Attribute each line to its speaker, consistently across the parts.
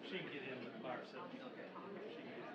Speaker 1: She can get in with by herself. Okay. She can get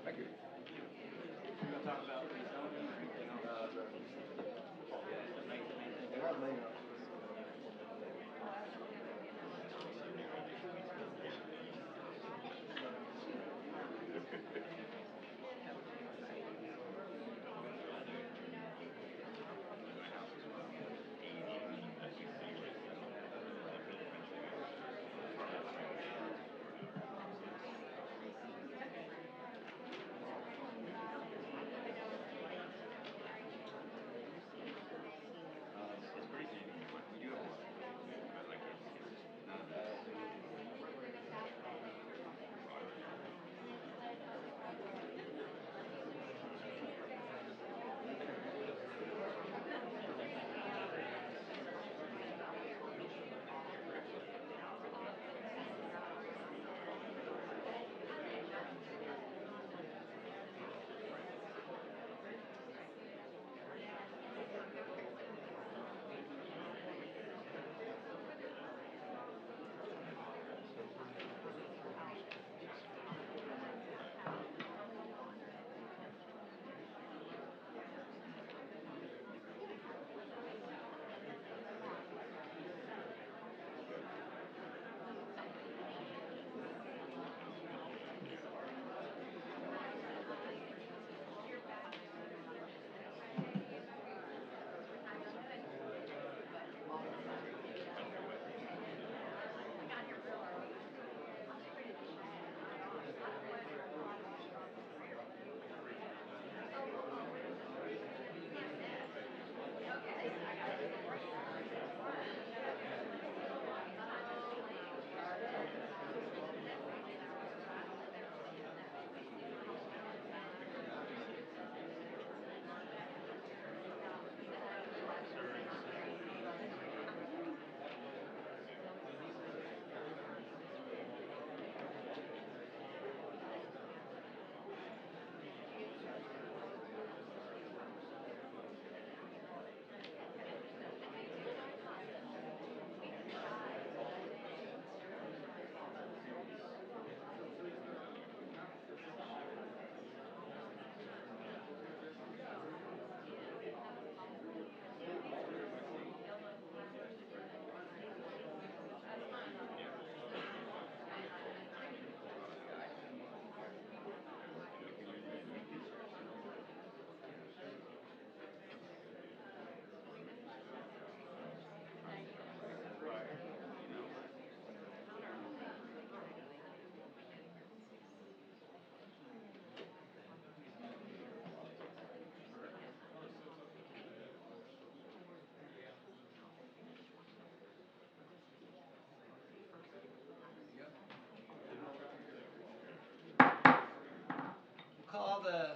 Speaker 2: Thank you.
Speaker 3: We're going to talk about rezoning.
Speaker 2: It's pretty easy. We do have a lot. But like it's just not
Speaker 3: Call the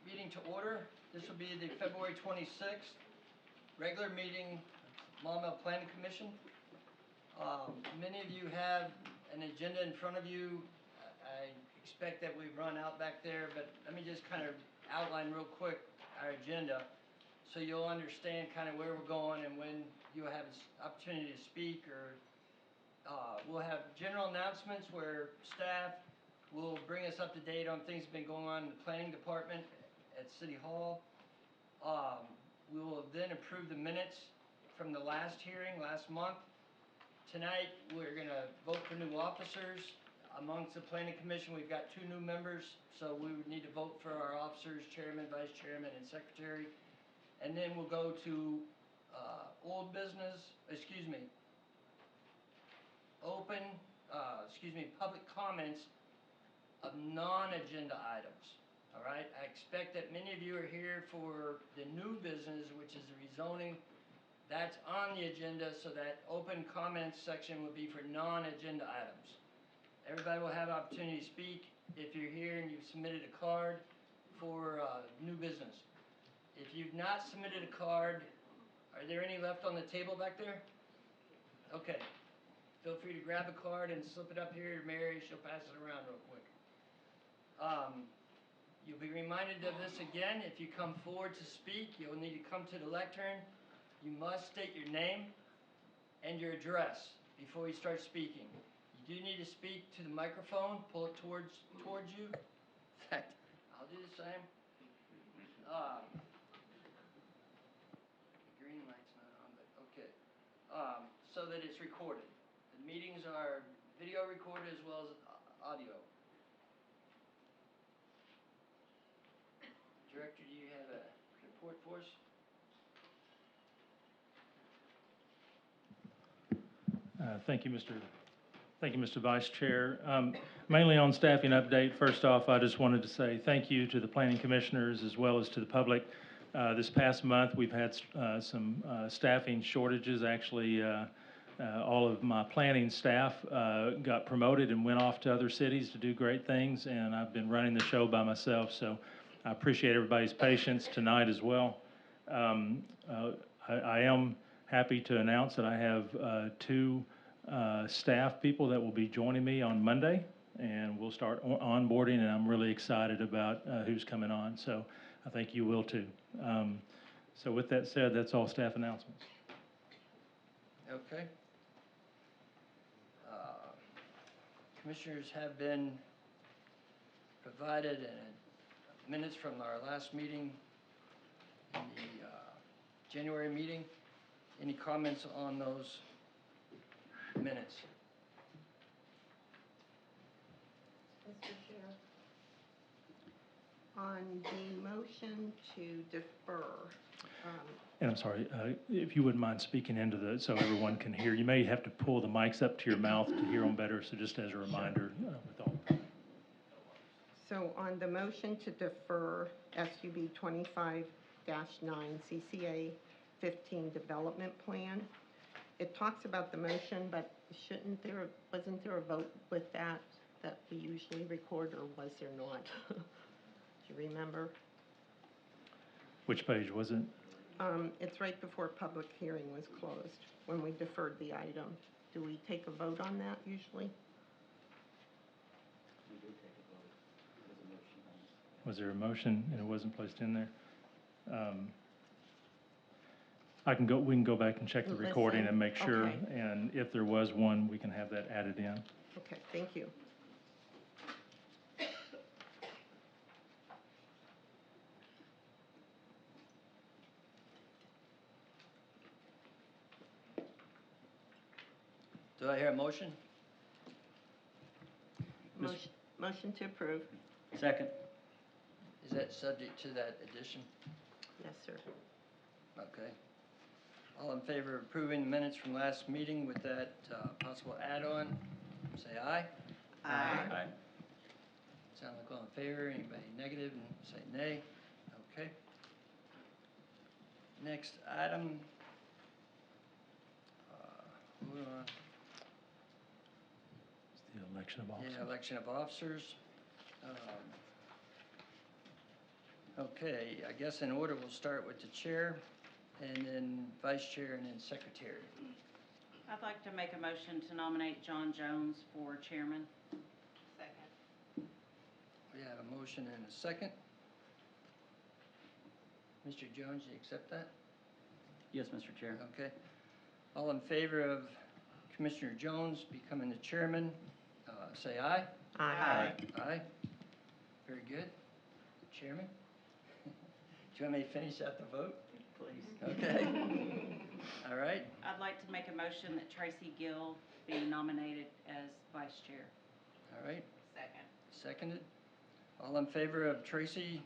Speaker 3: meeting to order. This will be the February 26th regular meeting, Maumelle Planning Commission. Many of you have an agenda in front of you. I expect that we've run out back there, but let me just kind of outline real quick our agenda so you'll understand kind of where we're going and when you'll have an opportunity to speak. Or we'll have general announcements where staff will bring us up to date on things that have been going on in the planning department at City Hall. We will then approve the minutes from the last hearing last month. Tonight we're going to vote for new officers. Amongst the planning commission, we've got 2 new members, so we would need to vote for our officers, chairman, vice chairman, and secretary. And then we'll go to old business, public comments of non-agenda items. All right, I expect that many of you are here for the new business, which is the rezoning. That's on the agenda, so that open comments section will be for non-agenda items. Everybody will have opportunity to speak if you're here and you've submitted a card for new business. If you've not submitted a card, are there any left on the table back there? Okay. Feel free to grab a card and slip it up here to Mary. She'll pass it around real quick. You'll be reminded of this again. If you come forward to speak, you'll need to come to the lectern. You must state your name and your address before you start speaking. You do need to speak to the microphone. Pull it towards you. In fact, I'll do the same. The green light's not on, but okay. So that it's recorded. The meetings are video recorded as well as audio. Director, do you have a report for us?
Speaker 1: Thank you, Mr. Vice Chair. Mainly on staffing update, first off, I just wanted to say thank you to the planning commissioners as well as to the public. This past month, we've had some staffing shortages. Actually, all of my planning staff got promoted and went off to other cities to do great things, and I've been running the show by myself, so I appreciate everybody's patience tonight as well. I am happy to announce that I have 2 staff people that will be joining me on Monday, and we'll start onboarding, and I'm really excited about who's coming on, so I think you will too. So with that said, that's all staff announcements.
Speaker 3: Okay. Commissioners have been provided minutes from our last meeting in the January meeting. Any comments on those minutes?
Speaker 4: Mr. Chair, on the motion to defer,
Speaker 1: And I'm sorry, if you wouldn't mind speaking into so everyone can hear. You may have to pull the mics up to your mouth to hear them better, so just as a reminder. With all.
Speaker 4: so on the motion to defer SUB 25-9 CCA 15 development plan, it talks about the motion, but wasn't there a vote with that we usually record, or was there not? Do you remember?
Speaker 1: Which page was it?
Speaker 4: It's right before public hearing was closed, when we deferred the item. Do we take a vote on that usually?
Speaker 2: We did take a vote. There was a motion on this.
Speaker 1: Was there a motion and it wasn't placed in there? We can go back and check the recording and make sure,
Speaker 4: okay.
Speaker 1: And if there was one, we can have that added in.
Speaker 4: Okay, thank you.
Speaker 3: Do I hear a motion?
Speaker 4: Motion to approve.
Speaker 3: Second. Is that subject to that addition?
Speaker 4: Yes, sir.
Speaker 3: Okay. All in favor of approving the minutes from last meeting with that possible add-on, say aye.
Speaker 4: Aye.
Speaker 3: Sound like all in favor. Anybody negative, and say nay. Okay. Next item. Moving on.
Speaker 1: It's the election of officers.
Speaker 3: Yeah, election of officers. Okay, I guess in order, we'll start with the chair, and then vice chair, and then secretary.
Speaker 5: I'd like to make a motion to nominate John Jones for chairman. Second.
Speaker 3: We have a motion and a second. Mr. Jones, you accept that?
Speaker 2: Yes, Mr. Chair.
Speaker 3: Okay. All in favor of Commissioner Jones becoming the chairman, say aye.
Speaker 4: Aye.
Speaker 3: Aye. Very good. Chairman? Do you want me to finish out the vote?
Speaker 5: Please.
Speaker 3: Okay. All right.
Speaker 5: I'd like to make a motion that Tracy Gill be nominated as vice chair.
Speaker 3: All right,
Speaker 5: Second.
Speaker 3: seconded. All in favor of Tracy,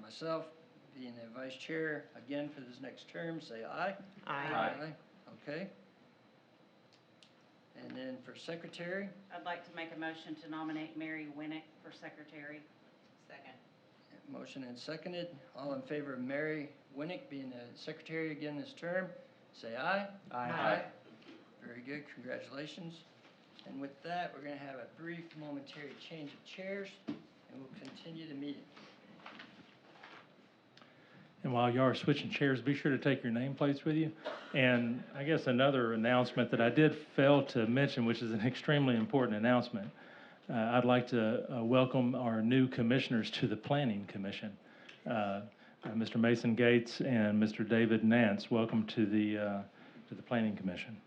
Speaker 3: myself being the vice chair again for this next term, say aye.
Speaker 4: Aye.
Speaker 3: Okay. And then for secretary,
Speaker 5: I'd like to make a motion to nominate Mary Winnick for secretary. Second.
Speaker 3: motion and seconded. All in favor of Mary Winnick being the secretary again this term, say aye.
Speaker 4: Aye.
Speaker 3: Very good, congratulations. And with that, we're gonna have a brief momentary change of chairs, and we'll continue the meeting.
Speaker 1: And while you are switching chairs, be sure to take your nameplates with you. And I guess another announcement that I did fail to mention, which is an extremely important announcement, I'd like to welcome our new commissioners to the Planning Commission. Mr. Mason Gates and Mr. David Nance, welcome to the Planning Commission.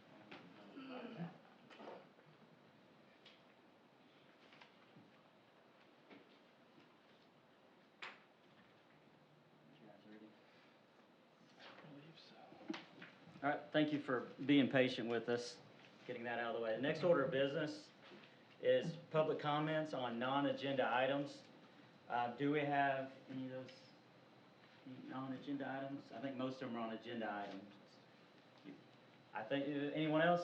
Speaker 2: All right, thank you for being patient with us, getting that out of the way. The next order of business is public comments on non-agenda items. Do we have any of those non-agenda items? I think most of them are on agenda items. I think, anyone else?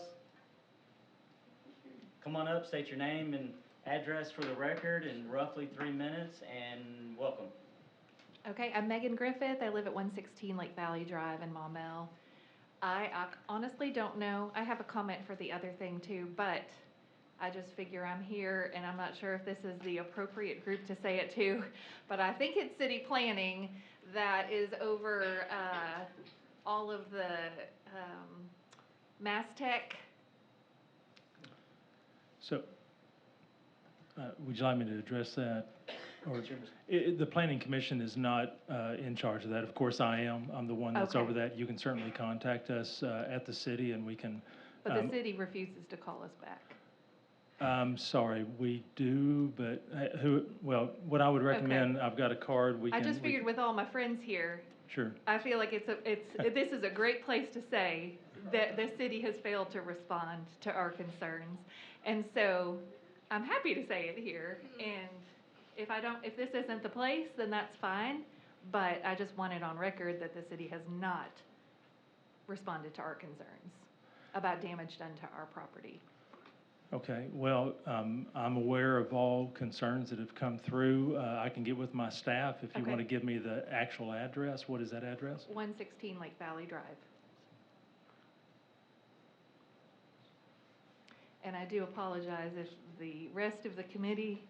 Speaker 2: Come on up, state your name and address for the record in roughly 3 minutes, and welcome.
Speaker 6: Okay, I'm Megan Griffith. I live at 116 Lake Valley Drive in Maumelle. I honestly don't know. I have a comment for the other thing too, but I just figure I'm here and I'm not sure if this is the appropriate group to say it to, but I think it's city planning that is over all of the Mass Tech.
Speaker 1: So, would you like me to address that? Or the Planning Commission is not in charge of that. Of course, I am. I'm the one that's
Speaker 6: Okay.
Speaker 1: over that. You can certainly contact us at the city, and we can.
Speaker 6: But the city refuses to call us back.
Speaker 1: I'm sorry, we do, but well, what I would recommend, I've got a card.
Speaker 6: I just figured with all my friends here,
Speaker 1: Sure.
Speaker 6: I feel like this is a great place to say that the city has failed to respond to our concerns. And so I'm happy to say it here. And if this isn't the place, then that's fine. But I just want it on record that the city has not responded to our concerns about damage done to our property.
Speaker 1: Okay, well, I'm aware of all concerns that have come through. I can get with my staff if you
Speaker 6: Okay.
Speaker 1: want to give me the actual address. What is that address?
Speaker 6: 116 Lake Valley Drive. And I do apologize if the rest of the committee,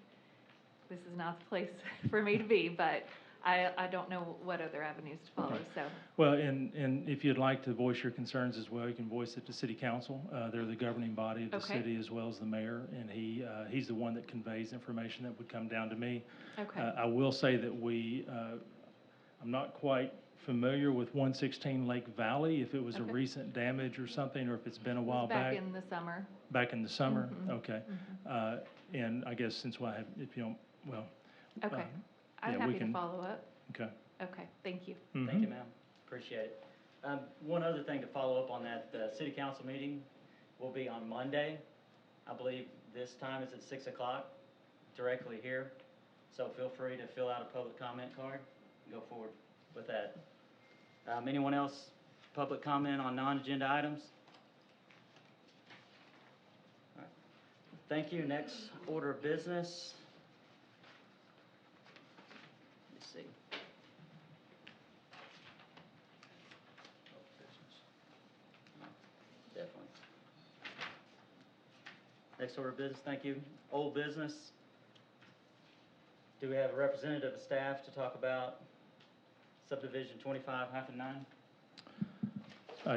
Speaker 6: this is not the place for me to be, but I don't know what other avenues to follow,
Speaker 1: Okay.
Speaker 6: so.
Speaker 1: Well, and if you'd like to voice your concerns as well, you can voice it to City Council. They're the governing body of the
Speaker 6: Okay.
Speaker 1: city as well as the mayor, and he's the one that conveys information that would come down to me.
Speaker 6: Okay.
Speaker 1: I will say that I'm not quite familiar with 116 Lake Valley, if it was a
Speaker 6: Okay.
Speaker 1: recent damage or something, or if it's been a
Speaker 6: It was
Speaker 1: while back.
Speaker 6: Back in the summer.
Speaker 1: Back in the summer?
Speaker 6: Mhm.
Speaker 1: Okay. And I guess since if you don't, well.
Speaker 6: Okay. I'm
Speaker 1: yeah, we
Speaker 6: happy to
Speaker 1: can-
Speaker 6: follow up.
Speaker 1: Okay.
Speaker 6: Okay, thank you.
Speaker 2: Thank you, ma'am. Appreciate it. One other thing to follow up on that, the city council meeting will be on Monday. I believe this time is at 6 o'clock, directly here. So feel free to fill out a public comment card and go forward with that. Anyone else, public comment on non-agenda items? All right. Thank you. Next order of business. Let's see. Definitely. Next order of business, thank you. Old business. Do we have a representative of staff to talk about subdivision 25-9?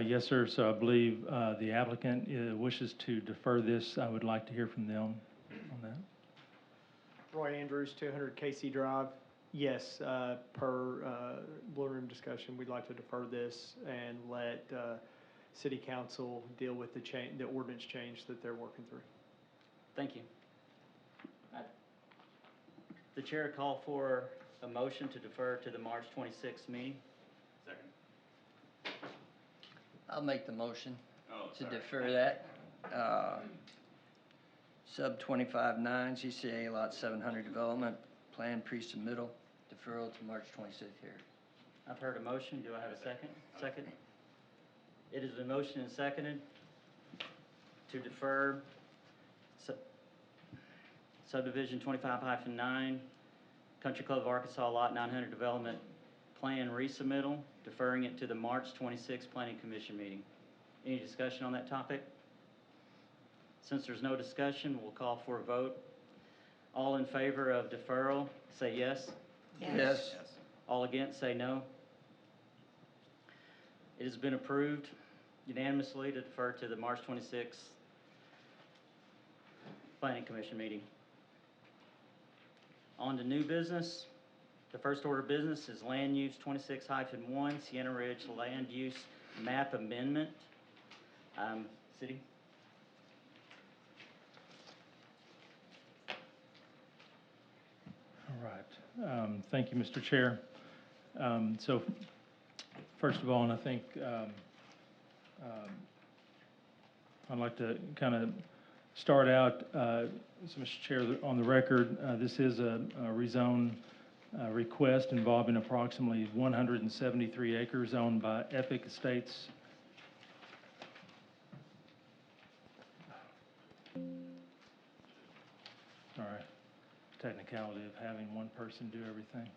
Speaker 1: Yes, sir. So I believe the applicant wishes to defer this. I would like to hear from them on that.
Speaker 7: Roy Andrews, 200 Casey Drive. Yes, per Blue Room discussion, we'd like to defer this and let City Council deal with the ordinance change that they're working through.
Speaker 2: Thank you. The chair call for a motion to defer to the March 26th meeting.
Speaker 8: Second.
Speaker 3: I'll make the motion
Speaker 8: Oh,
Speaker 3: to
Speaker 8: sorry.
Speaker 3: defer that. Sub 25-9 CCA Lot 700 Development Plan Pre-Submittal, deferral to March 26th hearing.
Speaker 2: I've heard a motion. Do I have a second? Second. It has been motioned and seconded to defer subdivision 25-9, Country Club of Arkansas Lot 900 Development Plan resubmittal, deferring it to the March 26th Planning Commission meeting. Any discussion on that topic? Since there's no discussion, we'll call for a vote. All in favor of deferral, say yes.
Speaker 3: Yes.
Speaker 2: All against, say no. It has been approved unanimously to defer to the March 26th Planning Commission meeting. On to new business. The first order of business is land use 26-1, Sienna Ridge Land Use Map Amendment. City?
Speaker 1: All right. Thank you, Mr. Chair. So first of all, and I think I'd like to kind of start out, so Mr. Chair, on the record, this is a rezone request involving approximately 173 acres owned by Epic Estates. Sorry, technicality of having one person do everything.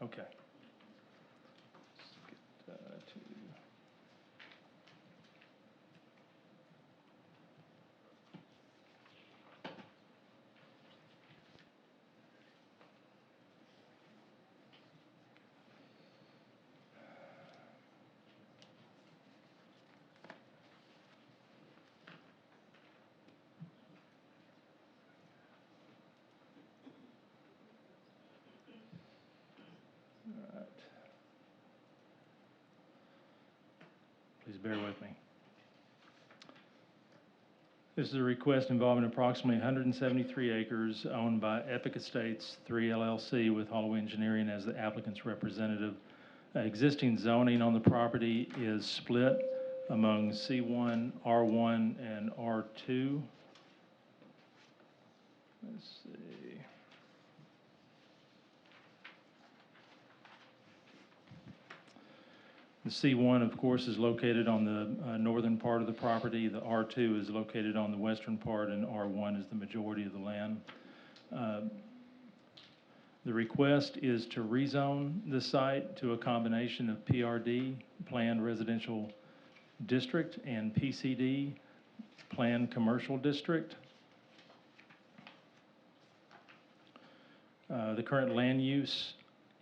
Speaker 1: Okay. Let's get to... All right. Please bear with me. This is a request involving approximately 173 acres owned by Epic Estates 3 LLC with Holloway Engineering as the applicant's representative. Existing zoning on the property is split among C1, R1, and R2. Let's see. The C1, of course, is located on the northern part of the property. The R2 is located on the western part, and R1 is the majority of the land. The request is to rezone the site to a combination of PRD, Planned Residential District, and PCD, Planned Commercial District. The current land use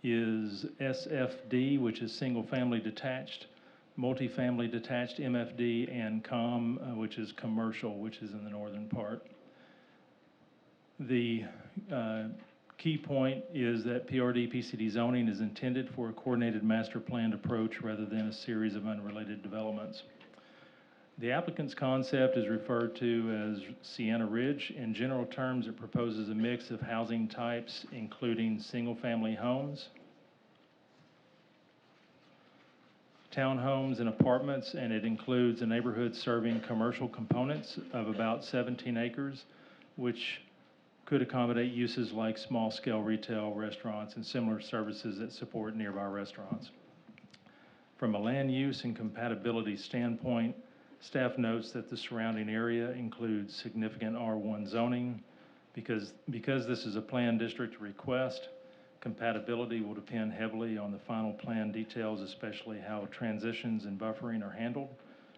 Speaker 1: is SFD, which is single-family detached, multifamily detached MFD, and COM, which is commercial, which is in the northern part. The key point is that PRD PCD zoning is intended for a coordinated master planned approach rather than a series of unrelated developments. The applicant's concept is referred to as Sienna Ridge. In general terms, it proposes a mix of housing types, including single-family homes, townhomes, and apartments, and it includes a neighborhood serving commercial components of about 17 acres, which could accommodate uses like small-scale retail, restaurants, and similar services that support nearby restaurants. From a land use and compatibility standpoint, staff notes that the surrounding area includes significant R1 zoning. Because this is a planned district request, compatibility will depend heavily on the final plan details, especially how transitions and buffering are handled,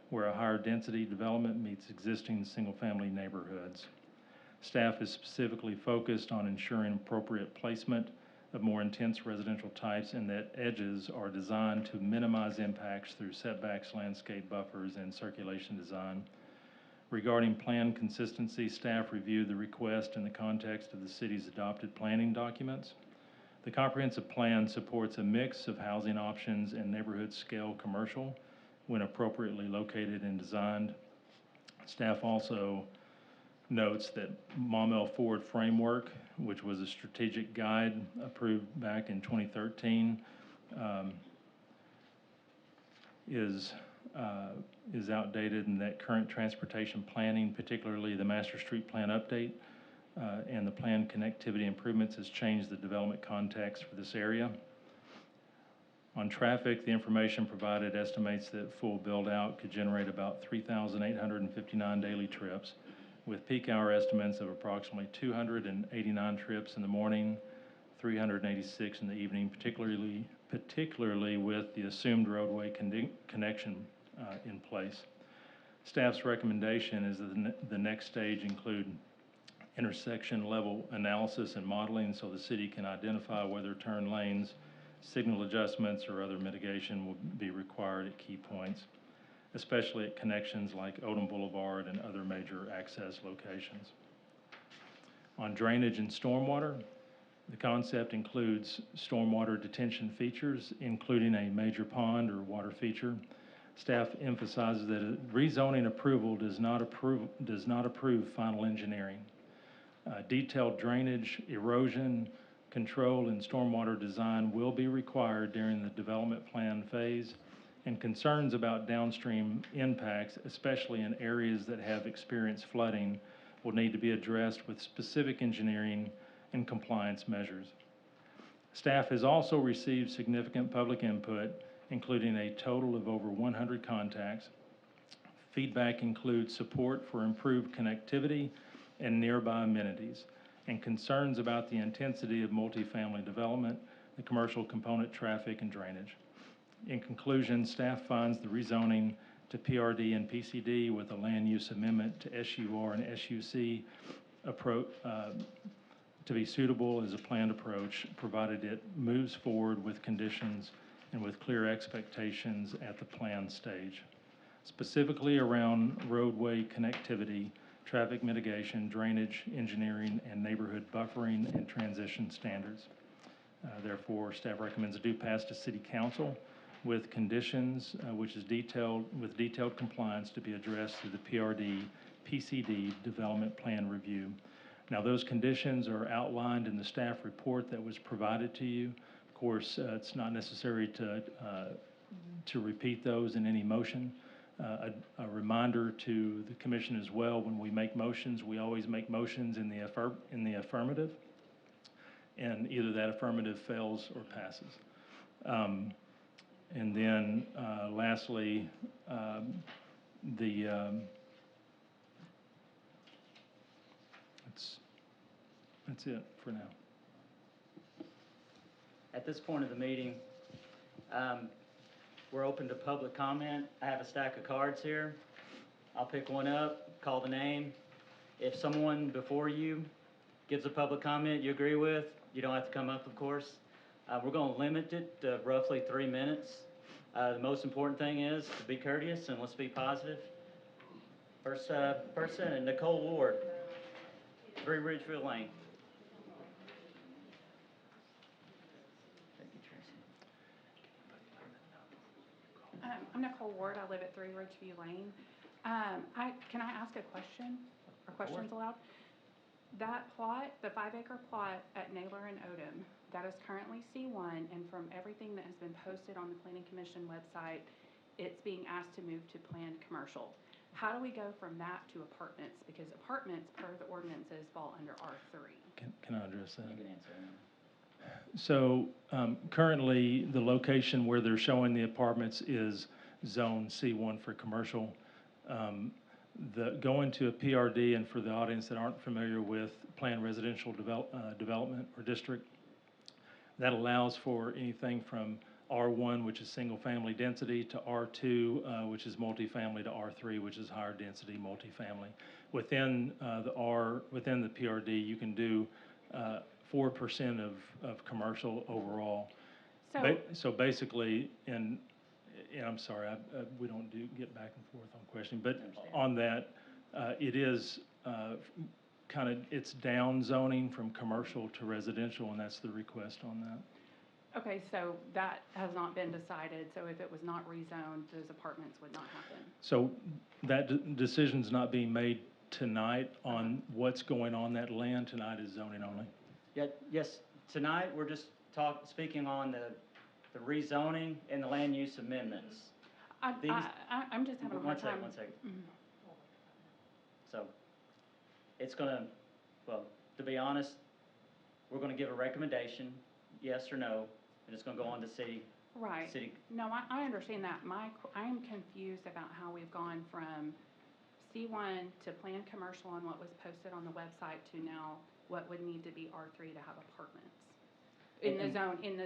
Speaker 1: where a higher density development meets existing single-family neighborhoods. Staff is specifically focused on ensuring appropriate placement of more intense residential types and that edges are designed to minimize impacts through setbacks, landscape buffers, and circulation design. Regarding plan consistency, staff reviewed the request in the context of the city's adopted planning documents. The comprehensive plan supports a mix of housing options and neighborhood scale commercial when appropriately located and designed. Staff also notes that Maumelle Forward Framework, which was a strategic guide approved back in 2013, is outdated, and that current transportation planning, particularly the Master Street Plan update and the planned connectivity improvements, has changed the development context for this area. On traffic, the information provided estimates that full build-out could generate about 3,859 daily trips, with peak hour estimates of approximately 289 trips in the morning, 386 in the evening, particularly with the assumed roadway connection in place. Staff's recommendation is that the next stage include intersection level analysis and modeling so the city can identify whether turn lanes, signal adjustments, or other mitigation will be required at key points, especially at connections like Odom Boulevard and other major access locations. On drainage and stormwater, the concept includes stormwater detention features, including a major pond or water feature. Staff emphasizes that a rezoning approval does not approve final engineering. Detailed drainage, erosion, control, and stormwater design will be required during the development plan phase, and concerns about downstream impacts, especially in areas that have experienced flooding, will need to be addressed with specific engineering and compliance measures. Staff has also received significant public input, including a total of over 100 contacts. Feedback includes support for improved connectivity and nearby amenities, and concerns about the intensity of multifamily development, the commercial component, traffic, and drainage. In conclusion, staff finds the rezoning to PRD and PCD with a land use amendment to SUR and SUC to be suitable as a planned approach, provided it moves forward with conditions and with clear expectations at the plan stage, specifically around roadway connectivity, traffic mitigation, drainage, engineering, and neighborhood buffering and transition standards. Therefore, staff recommends a due pass to City Council with conditions with detailed compliance to be addressed through the PRD, PCD development plan review. Now, those conditions are outlined in the staff report that was provided to you. Of course, it's not necessary to repeat those in any motion. A reminder to the commission as well, when we make motions, we always make motions in the affirmative, and either that affirmative fails or passes. And then lastly, that's it for now.
Speaker 2: At this point of the meeting, we're open to public comment. I have a stack of cards here. I'll pick one up, call the name. If someone before you gives a public comment you agree with, you don't have to come up, of course. We're going to limit it to roughly 3 minutes. The most important thing is to be courteous and let's be positive. First person, Nicole Ward, 3 Ridgefield Lane.
Speaker 8: I'm Nicole Ward. I live at 3 Ridgeview Lane. Can I ask a question? Are questions allowed? That plot, the 5-acre plot at Naylor and Odom, that is currently C1, and from everything that has been posted on the Planning Commission website, it's being asked to move to planned commercial. How do we go from that to apartments? Because apartments, per the ordinances, fall under R3.
Speaker 1: Can I address that?
Speaker 2: You can answer that.
Speaker 1: So currently, the location where they're showing the apartments is zone C1 for commercial. Going to a PRD, and for the audience that aren't familiar with planned residential development or district, that allows for anything from R1, which is single family density, to R2, which is multifamily, to R3, which is higher density multifamily. Within the PRD, you can do 4% of commercial overall. So basically, and I'm sorry, we don't get back and forth on questioning, but on that, it is it's down zoning from commercial to residential, and that's the request on that.
Speaker 8: Okay, so that has not been decided. So if it was not rezoned, those apartments would not happen.
Speaker 1: So that decision's not being made tonight on what's going on that land? Tonight is zoning only.
Speaker 2: Yes, tonight, we're just speaking on the rezoning and the land use amendments. These-
Speaker 8: I'm just having a hard time.
Speaker 2: One second.
Speaker 8: Mhm.
Speaker 2: So, it's gonna, well, to be honest, we're gonna give a recommendation, yes or no, and it's gonna go on to city.
Speaker 8: Right. No, I understand that. I am confused about how we've gone from C1 to planned commercial on what was posted on the website to now what would need to be R3 to have apartments. In the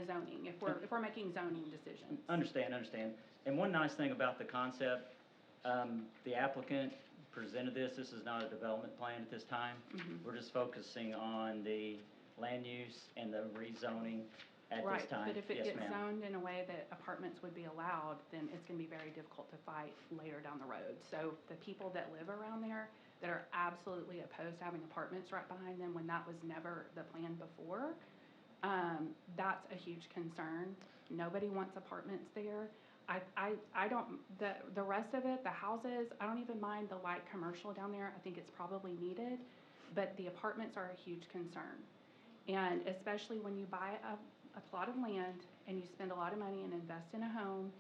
Speaker 8: zoning, if we're making zoning decisions.
Speaker 2: Understand. And one nice thing about the concept, the applicant presented this is not a development plan at this time.
Speaker 8: Mhm.
Speaker 2: We're just focusing on the land use and the rezoning at this time.
Speaker 8: Right, but if it
Speaker 2: Yes,
Speaker 8: gets
Speaker 2: ma'am.
Speaker 8: zoned in a way that apartments would be allowed, then it's gonna be very difficult to fight later down the road. So the people that live around there that are absolutely opposed to having apartments right behind them when that was never the plan before, that's a huge concern. Nobody wants apartments there. I don't, the rest of it, the houses, I don't even mind the light commercial down there. I think it's probably needed, but the apartments are a huge concern. And especially when you buy a plot of land and you spend a lot of money and invest in a home,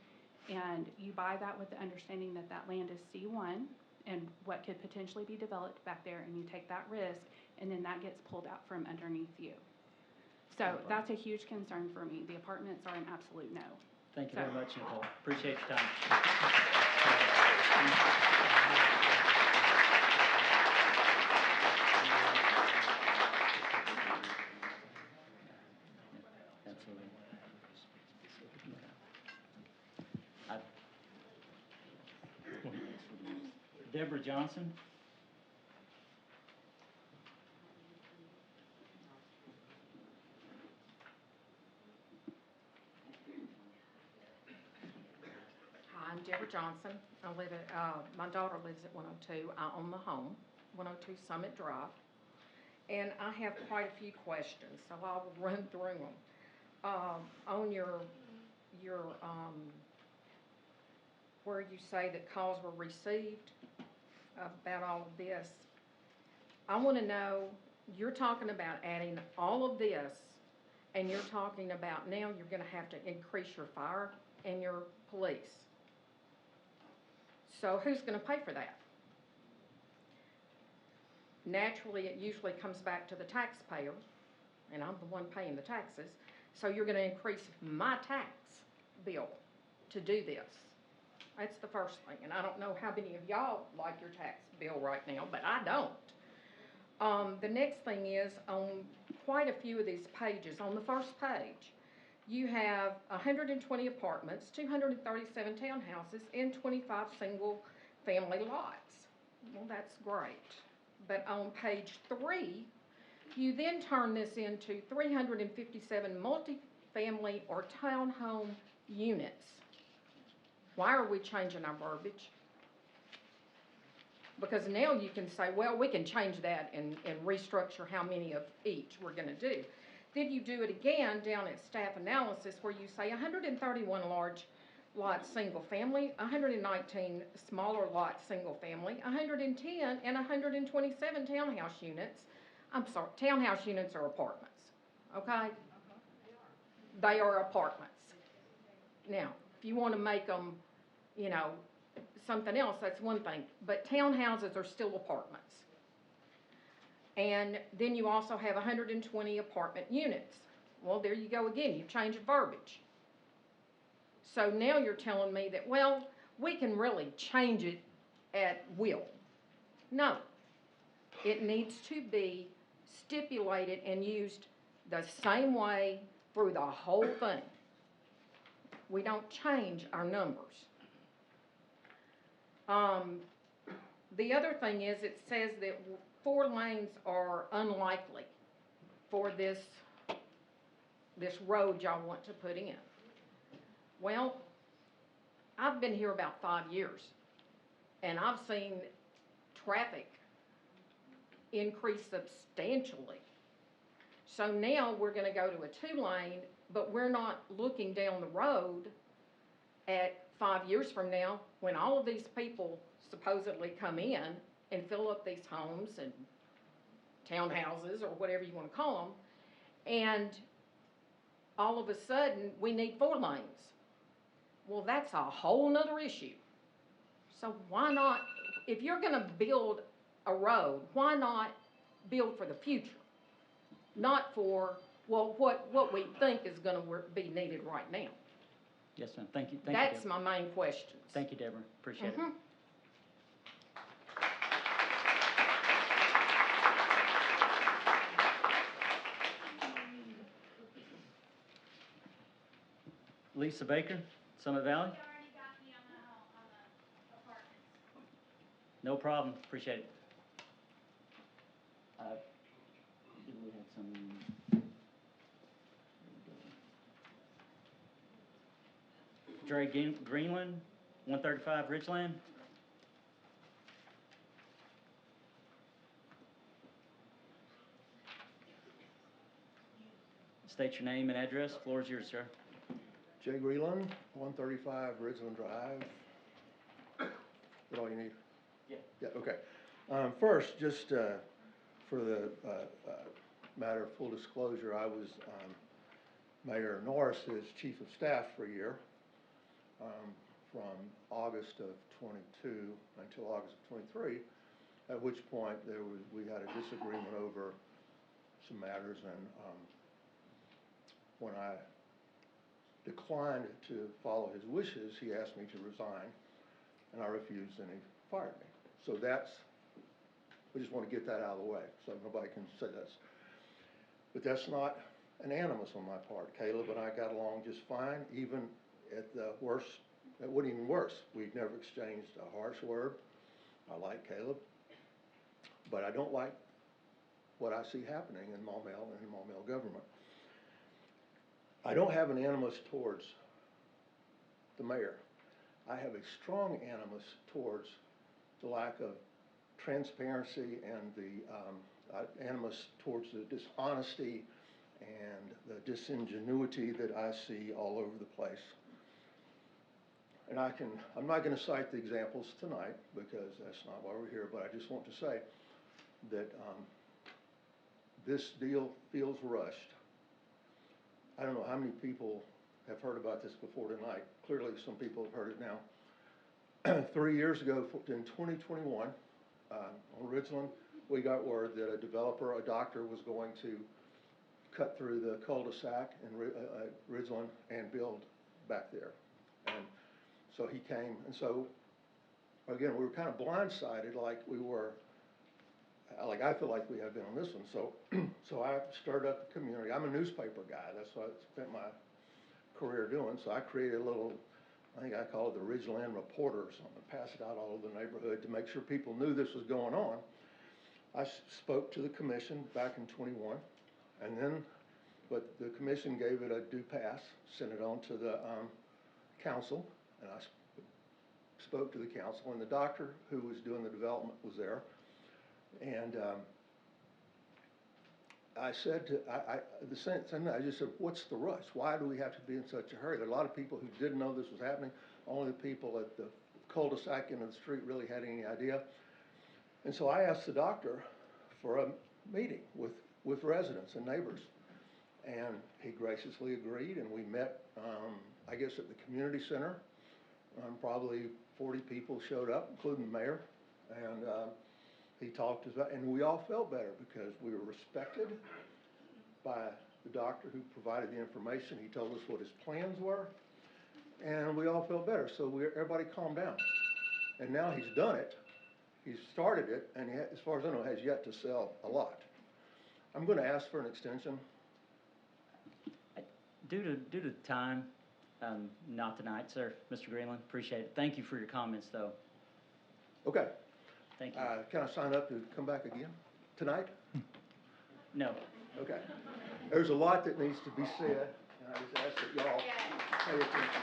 Speaker 8: and you buy that with the understanding that that land is C1 and what could potentially be developed back there, and you take that risk, and then that gets pulled out from underneath you. So that's a huge concern for me. The apartments are an absolute no.
Speaker 2: Thank you very much, Nicole. Appreciate your time. Absolutely. Deborah Johnson?
Speaker 9: Hi, I'm Deborah Johnson. I live at, my daughter lives at 102. I own the home, 102 Summit Drive. And I have quite a few questions, so I'll run through them. On your, where you say that calls were received about all of this, I want to know, you're talking about adding all of this, and you're talking about now you're going to have to increase your fire and your police. So who's going to pay for that? Naturally, it usually comes back to the taxpayer, and I'm the one paying the taxes. So you're going to increase my tax bill to do this. That's the first thing. And I don't know how many of y'all like your tax bill right now, but I don't. The next thing is on quite a few of these pages, on the first page, you have 120 apartments, 237 townhouses, and 25 single-family lots. Well, that's great. But on page 3, you then turn this into 357 multifamily or townhome units. Why are we changing our verbiage? Because now you can say, well, we can change that and restructure how many of each we're going to do. Then you do it again down at staff analysis where you say 131 large lot single family, 119 smaller lot single family, 110 and 127 townhouse units. I'm sorry, townhouse units are apartments, okay? They are apartments. Now, if you want to make them, you know, something else, that's one thing. But townhouses are still apartments. And then you also have 120 apartment units. Well, there you go again. You change the verbiage. So now you're telling me that, well, we can really change it at will. No. It needs to be stipulated and used the same way through the whole thing. We don't change our numbers. The other thing is it says that 4 lanes are unlikely for this road y'all want to put in. Well, I've been here about 5 years, and I've seen traffic increase substantially. So now we're going to go to a 2-lane, but we're not looking down the road at 5 years from now when all of these people supposedly come in and fill up these homes and townhouses, or whatever you wanna call them, and all of a sudden, we need 4 lanes. Well, that's a whole nother issue. So why not, if you're gonna build a road, why not build for the future? Not for, well, what we think is gonna be needed right now.
Speaker 2: Yes, ma'am. Thank you. Thank you,
Speaker 9: That's
Speaker 2: Deborah.
Speaker 9: my main questions.
Speaker 2: Thank you, Deborah. Appreciate it.
Speaker 9: Mhm.
Speaker 2: Lisa Baker, Summit Valley. No problem. Appreciate it. Did we have some? Dre Greenland, 135 Ridgeland. State your name and address. Floor is yours, sir.
Speaker 10: Jay Greeland, 135 Ridgeland Drive. Is that all you need?
Speaker 2: Yeah.
Speaker 10: Yeah, okay. First, just for the matter of full disclosure, I was Mayor Norris's chief of staff for a year, from August of '22 until August of '23, at which point we had a disagreement over some matters, and when I declined to follow his wishes, he asked me to resign, and I refused, and he fired me. So we just want to get that out of the way, so nobody can say but that's not an animus on my part. Caleb and I got along just fine, even at the worst. It wasn't even worse. We'd never exchanged a harsh word. I like Caleb, but I don't like what I see happening in Maumelle and in Maumelle government. I don't have an animus towards the mayor. I have a strong animus towards the lack of transparency and the animus towards the dishonesty and the disingenuity that I see all over the place. And I'm not going to cite the examples tonight because that's not why we're here, but I just want to say that this deal feels rushed. I don't know how many people have heard about this before tonight. Clearly, some people have heard it now. 3 years ago, in 2021, on Ridgeland, we got word that a doctor, was going to cut through the cul-de-sac in Ridgeland and build back there. And so he came, and so, again, we were kind of blindsided, like I feel like we have been on this one. So I stirred up the community. I'm a newspaper guy. That's what I spent my career doing. So I created a little, I think I call it the Ridgeland Reporter or something, pass it out all over the neighborhood to make sure people knew this was going on. I spoke to the commission back in '21, and then, but the commission gave it a due pass, sent it on to the council, and I spoke to the council, and the doctor who was doing the development was there. And I said the same thing, I just said, what's the rush? Why do we have to be in such a hurry? There are a lot of people who didn't know this was happening. Only the people at the cul-de-sac end of the street really had any idea. And so I asked the doctor for a meeting with residents and neighbors. And he graciously agreed, and we met, I guess, at the community center. Probably 40 people showed up, including the mayor. And he talked to us, and we all felt better because we were respected by the doctor who provided the information. He told us what his plans were, and we all felt better. So everybody calmed down. And now he's done it. He's started it, and he, as far as I know, has yet to sell a lot. I'm going to ask for an extension.
Speaker 2: Due to time, not tonight, sir. Mr. Greenland, appreciate it. Thank you for your comments, though.
Speaker 10: Okay.
Speaker 2: Thank you.
Speaker 10: Can I sign up to come back again tonight?
Speaker 2: No.
Speaker 10: Okay. There's a lot that needs to be said, and I just ask that y'all pay attention.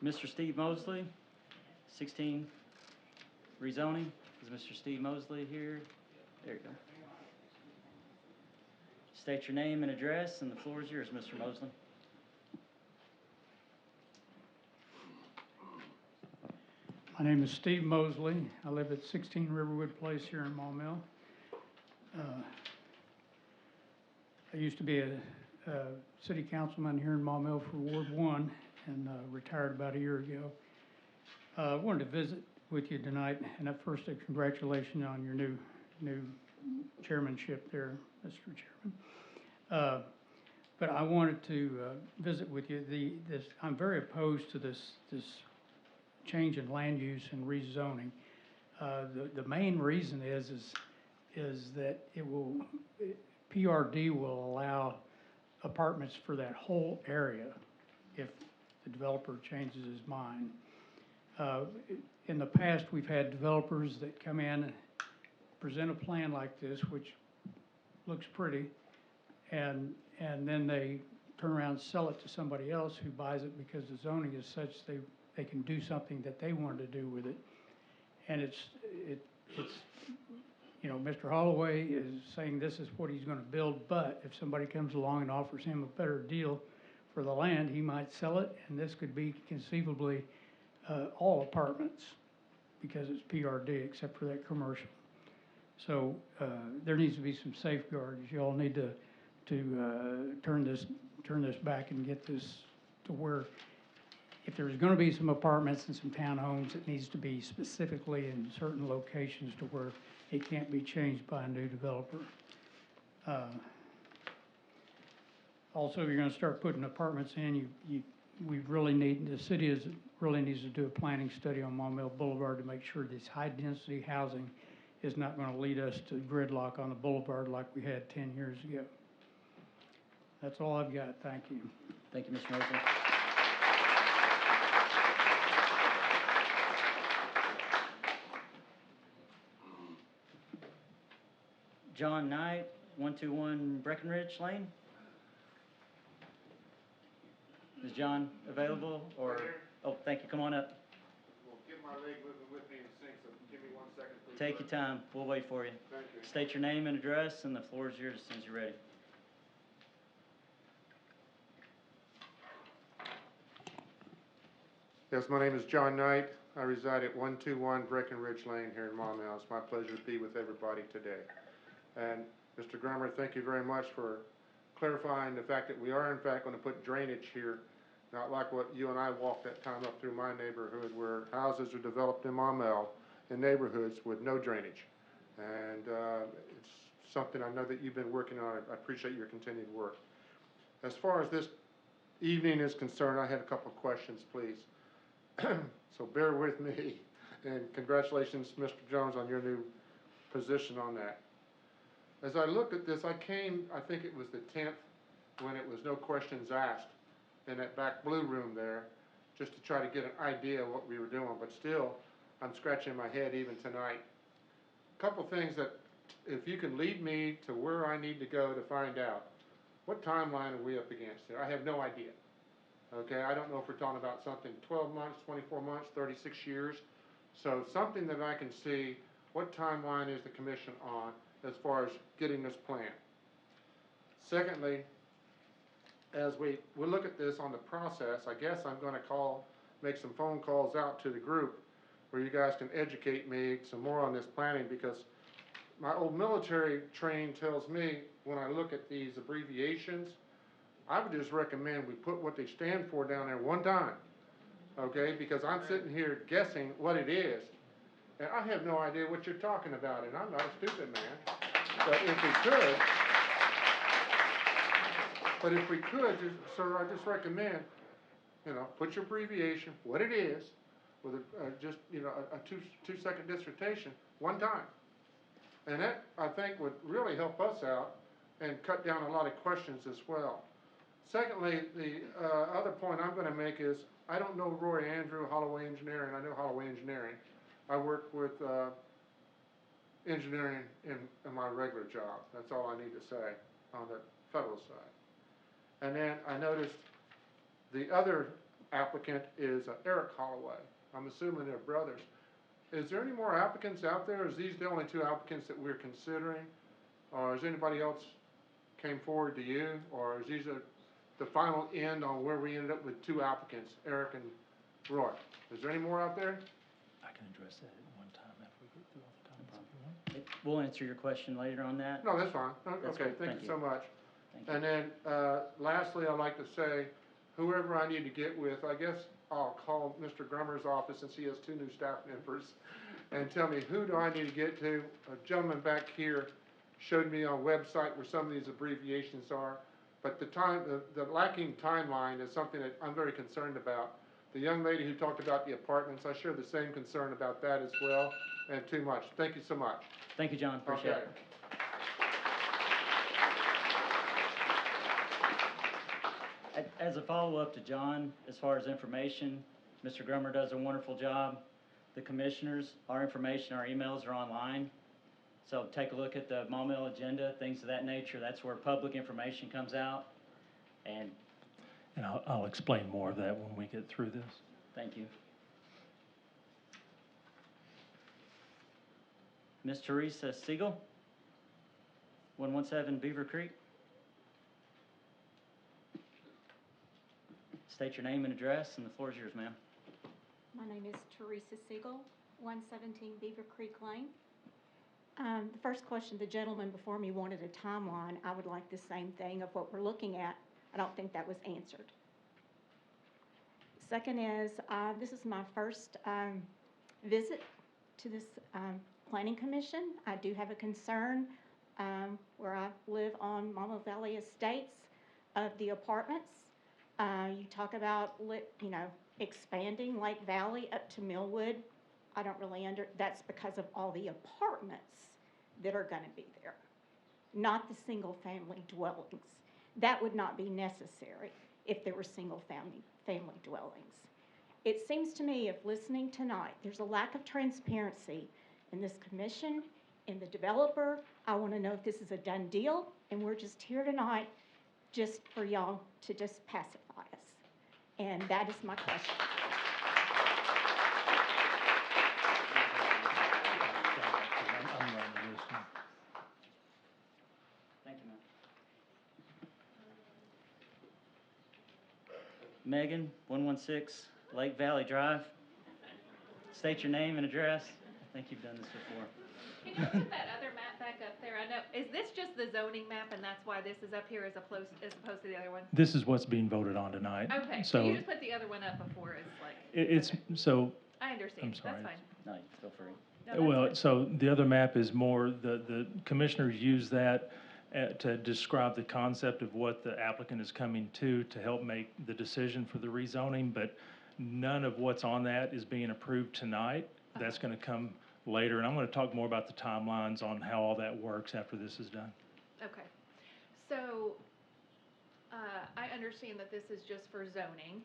Speaker 2: Mr. Steve Mosley, 16 rezoning. Is Mr. Steve Mosley here? There you go. State your name and address, and the floor is yours, Mr. Mosley.
Speaker 11: My name is Steve Mosley. I live at 16 Riverwood Place here in Maumelle. I used to be a city councilman here in Maumelle for Ward 1 and retired about a year ago. I wanted to visit with you tonight, and at first, congratulations on your new chairmanship there, Mr. Chairman. But I wanted to visit with you. I'm very opposed to this change in land use and rezoning. The main reason is that PRD will allow apartments for that whole area if the developer changes his mind. In the past, we've had developers that come in and present a plan like this, which looks pretty, and then they turn around and sell it to somebody else who buys it because the zoning is such they can do something that they wanted to do with it. And it's Mr. Holloway is saying this is what he's gonna build, but if somebody comes along and offers him a better deal for the land, he might sell it, and this could be conceivably all apartments because it's PRD except for that commercial. So there needs to be some safeguards. You all need to turn this back and get this to where if there's going to be some apartments and some townhomes, it needs to be specifically in certain locations to where it can't be changed by a new developer. Also, you're going to start putting apartments in. The city really needs to do a planning study on Maumelle Boulevard to make sure this high-density housing is not going to lead us to gridlock on the boulevard like we had 10 years ago. That's all I've got. Thank you.
Speaker 2: Thank you, Mr. Mosley. John Knight, 121 Breckenridge Lane. Is John available or? Oh, thank you. Come on up.
Speaker 12: Well, get my leg moving with me in sync, so give me 1 second, please.
Speaker 2: Take your time. We'll wait for you.
Speaker 12: Thank you.
Speaker 2: State your name and address, and the floor is yours as soon as you're ready.
Speaker 12: Yes, my name is John Knight. I reside at 121 Breckenridge Lane here in Maumelle. It's my pleasure to be with everybody today. And Mr. Grummer, thank you very much for clarifying the fact that we are in fact going to put drainage here, not like what you and I walked that time up through my neighborhood where houses are developed in Maumelle in neighborhoods with no drainage. And it's something I know that you've been working on. I appreciate your continued work. As far as this evening is concerned, I had a couple of questions, please. So bear with me, and congratulations, Mr. Jones, on your new position on that. As I looked at this, I think it was the 10th, when it was no questions asked in that back blue room there, just to try to get an idea of what we were doing, but still, I'm scratching my head even tonight. A couple things that, if you can lead me to where I need to go to find out, what timeline are we up against here? I have no idea. Okay, I don't know if we're talking about something 12 months, 24 months, 36 years. So something that I can see, what timeline is the commission on as far as getting this plan? Secondly, as we look at this on the process, I guess I'm going to make some phone calls out to the group where you guys can educate me some more on this planning, because my old military training tells me when I look at these abbreviations, I would just recommend we put what they stand for down there one time, okay? Because I'm sitting here guessing what it is, and I have no idea what you're talking about, and I'm not a stupid man. But if we could, sir, I just recommend, put your abbreviation, what it is, with a two-second dissertation, one time. And that, I think, would really help us out and cut down a lot of questions as well. Secondly, the other point I'm going to make is, I don't know Roy Andrew, Holloway Engineering. I know Holloway Engineering. I work with engineering in my regular job. That's all I need to say on the federal side. And then I noticed the other applicant is Eric Holloway. I'm assuming they're brothers. Is there any more applicants out there? Is these the only two applicants that we're considering? Or is anybody else came forward to you? Or is these the final end on where we ended up with two applicants, Eric and Roy? Is there any more out there?
Speaker 1: I got can address that at one time after we get through all the comments if you want.
Speaker 2: We'll answer your question later on that.
Speaker 12: No, that's fine.
Speaker 2: That's
Speaker 12: Okay,
Speaker 2: good.
Speaker 12: thank you so much.
Speaker 2: Thank you.
Speaker 12: And then, lastly, I'd like to say, whoever I need to get with, I guess I'll call Mr. Grummer's office since he has 2 new staff members and tell me who do I need to get to. A gentleman back here showed me on a website where some of these abbreviations are, but the lacking timeline is something that I'm very concerned about. The young lady who talked about the apartments, I share the same concern about that as well, and too much. Thank you so much.
Speaker 2: Thank you, John, appreciate
Speaker 12: Okay.
Speaker 2: it. As a follow-up to John, as far as information, Mr. Grummer does a wonderful job. The commissioners, our information, our emails are online. So take a look at the Maumelle agenda, things of that nature. That's where public information comes out. And
Speaker 1: And I'll explain more of that when we get through this.
Speaker 2: thank you. Ms. Teresa Siegel, 117 Beaver Creek. State your name and address, and the floor is yours, ma'am.
Speaker 13: My name is Teresa Siegel, 117 Beaver Creek Lane. The first question, the gentleman before me wanted a timeline. I would like the same thing of what we're looking at. I don't think that was answered. Second is, this is my first visit to this Planning Commission. I do have a concern where I live on Maumelle Valley Estates of the apartments. You talk about, expanding Lake Valley up to Millwood. I don't really that's because of all the apartments that are gonna be there, not the single-family dwellings. That would not be necessary if there were single-family dwellings. It seems to me, if listening tonight, there's a lack of transparency in this commission, in the developer. I wanna know if this is a done deal, and we're just here tonight just for y'all to just pacify us. And that is my question.
Speaker 1: I'm running this one.
Speaker 2: Thank you, ma'am. Megan, 116 Lake Valley Drive. State your name and address. I think you've done this before.
Speaker 6: Can you put that other map back up there? I know, is this just the zoning map and that's why this is up here as opposed to the other one?
Speaker 1: This is what's being voted on tonight.
Speaker 6: Okay, so you just put the other one up before as like.
Speaker 1: It's,
Speaker 6: okay.
Speaker 1: so,
Speaker 6: I understand,
Speaker 1: I'm sorry.
Speaker 6: that's fine.
Speaker 2: No, feel free.
Speaker 6: No, that's
Speaker 1: well,
Speaker 6: fine.
Speaker 1: so the other map is more, the commissioners use that to describe the concept of what the applicant is coming to help make the decision for the rezoning, but none of what's on that is being approved tonight. That's gonna come later, and I'm gonna talk more about the timelines on how all that works after this is done.
Speaker 6: Okay, so, I understand that this is just for zoning,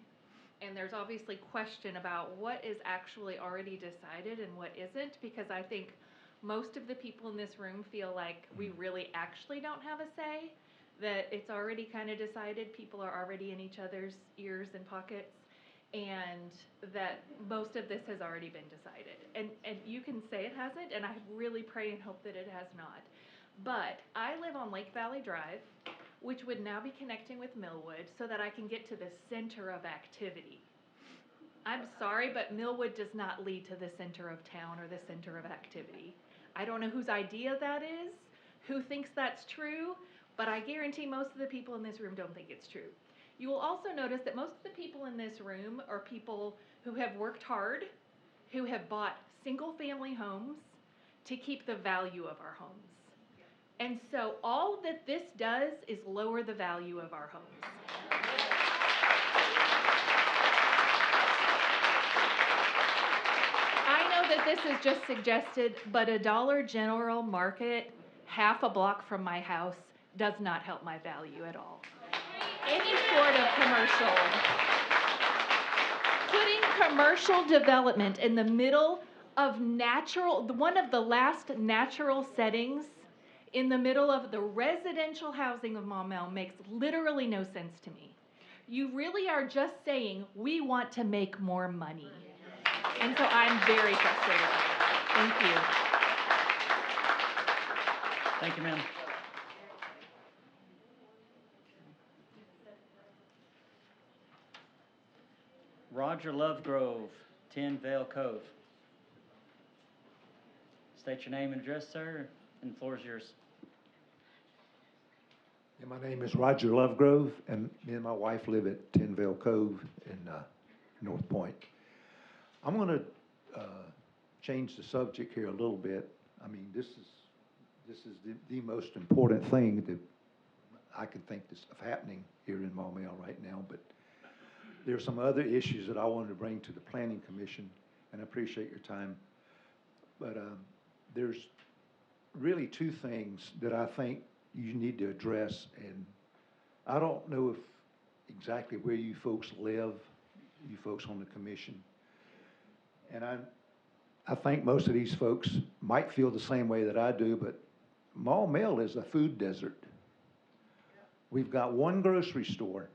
Speaker 6: and there's obviously question about what is actually already decided and what isn't, because I think most of the people in this room feel like we really actually don't have a say, that it's already kind of decided, people are already in each other's ears and pockets, and that most of this has already been decided. And you can say it hasn't, and I really pray and hope that it has not. But I live on Lake Valley Drive, which would now be connecting with Millwood so that I can get to the center of activity. I'm sorry, but Millwood does not lead to the center of town or the center of activity. I don't know whose idea that is, who thinks that's true, but I guarantee most of the people in this room don't think it's true. You will also notice that most of the people in this room are people who have worked hard, who have bought single-family homes to keep the value of our homes. And so all that this does is lower the value of our homes. I know that this is just suggested, but a Dollar General Market half a block from my house does not help my value at all. Any sort of commercial. Putting commercial development in the middle of one of the last natural settings in the middle of the residential housing of Maumelle makes literally no sense to me. You really are just saying, we want to make more money. And so I'm very frustrated by that. Thank you.
Speaker 2: Thank you, ma'am. Roger Lovegrove, 10 Vale Cove. State your name and address, sir, and the floor is yours.
Speaker 14: Yeah, my name is Roger Lovegrove, and me and my wife live at Tenville Cove in North Point. I'm going to change the subject here a little bit. I mean, this is the most important thing that I can think of happening here in Maumelle right now, but there are some other issues that I wanted to bring to the Planning Commission, and I appreciate your time. But there's really two things that I think you need to address, and I don't know if exactly where you folks live, you folks on the commission. And I think most of these folks might feel the same way that I do, but Maumelle is a food desert. We've got one grocery store,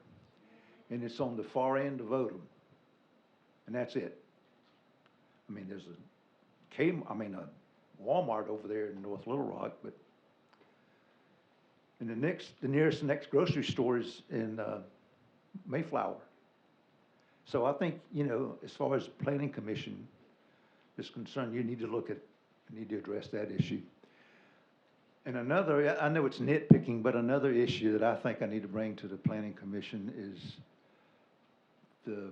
Speaker 14: and it's on the far end of Odom, and that's it. I mean, there's a Walmart over there in North Little Rock, but and the nearest grocery store is in Mayflower. So I think, you know, as far as the Planning Commission is concerned, you need to address that issue. And another, I know it's nitpicking, but another issue that I think I need to bring to the Planning Commission is the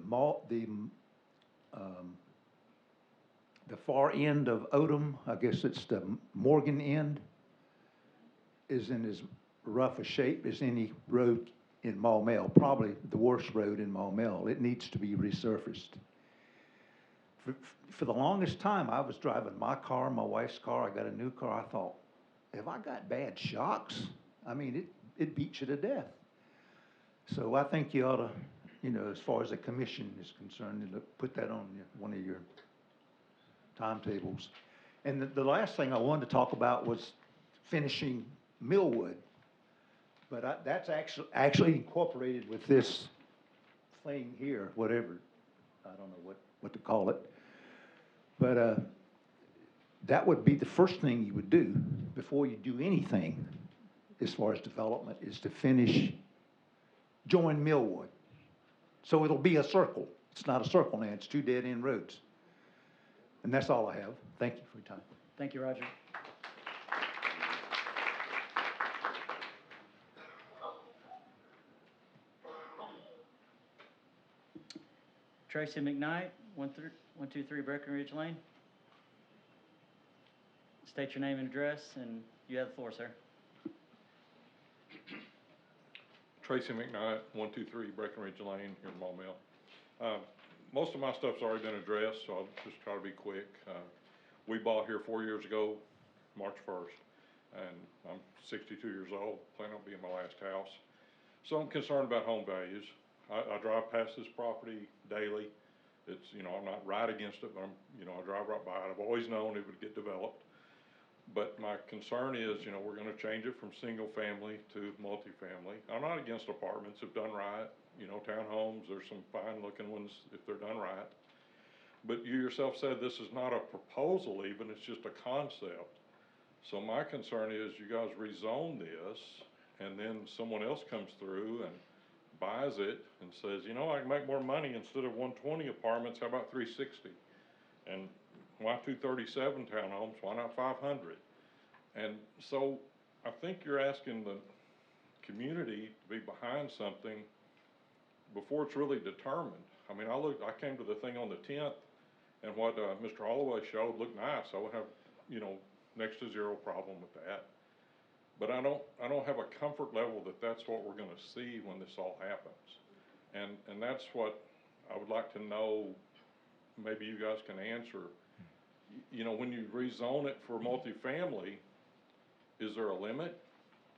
Speaker 14: far end of Odom, I guess it's the Morgan end, is in as rough a shape as any road in Maumelle, probably the worst road in Maumelle. It needs to be resurfaced. For the longest time, I was driving my car, my wife's car, I got a new car, I thought, have I got bad shocks? I mean, it beats you to death. So I think you ought to, you know, as far as the commission is concerned, put that on one of your timetables. And the last thing I wanted to talk about was finishing Millwood. But that's actually incorporated with this thing here, whatever, I don't know what to call it. But that would be the first thing you would do before you do anything as far as development, is to join Millwood. So it'll be a circle. It's not a circle now, it's two dead-end roads. And that's all I have. Thank you for your time.
Speaker 2: Thank you, Roger. Tracy McKnight, 123 Breckenridge Lane. State your name and address, and you have the floor, sir.
Speaker 15: Tracy McKnight, 123 Breckenridge Lane here in Maumelle. Most of my stuff's already been addressed, so I'll just try to be quick. We bought here 4 years ago, March 1st, and I'm 62 years old, plan on being my last house. So I'm concerned about home values. I drive past this property daily. It's, you know, I'm not right against it, but I drive right by it. I've always known it would get developed. But my concern is, you know, we're gonna change it from single family to multifamily. I'm not against apartments if done right. You know, townhomes, there's some fine looking ones if they're done right. But you yourself said this is not a proposal even, it's just a concept. So my concern is you guys rezone this and then someone else comes through and buys it and says, you know, I can make more money instead of 120 apartments, how about 360? And why 237 townhomes, why not 500? And so I think you're asking the community to be behind something before it's really determined. I mean, I came to the thing on the 10th, and what Mr. Holloway showed looked nice. I would have, you know, next to zero problem with that. But I don't have a comfort level that that's what we're gonna see when this all happens. And that's what I would like to know, maybe you guys can answer. You know, when you rezone it for multifamily, is there a limit?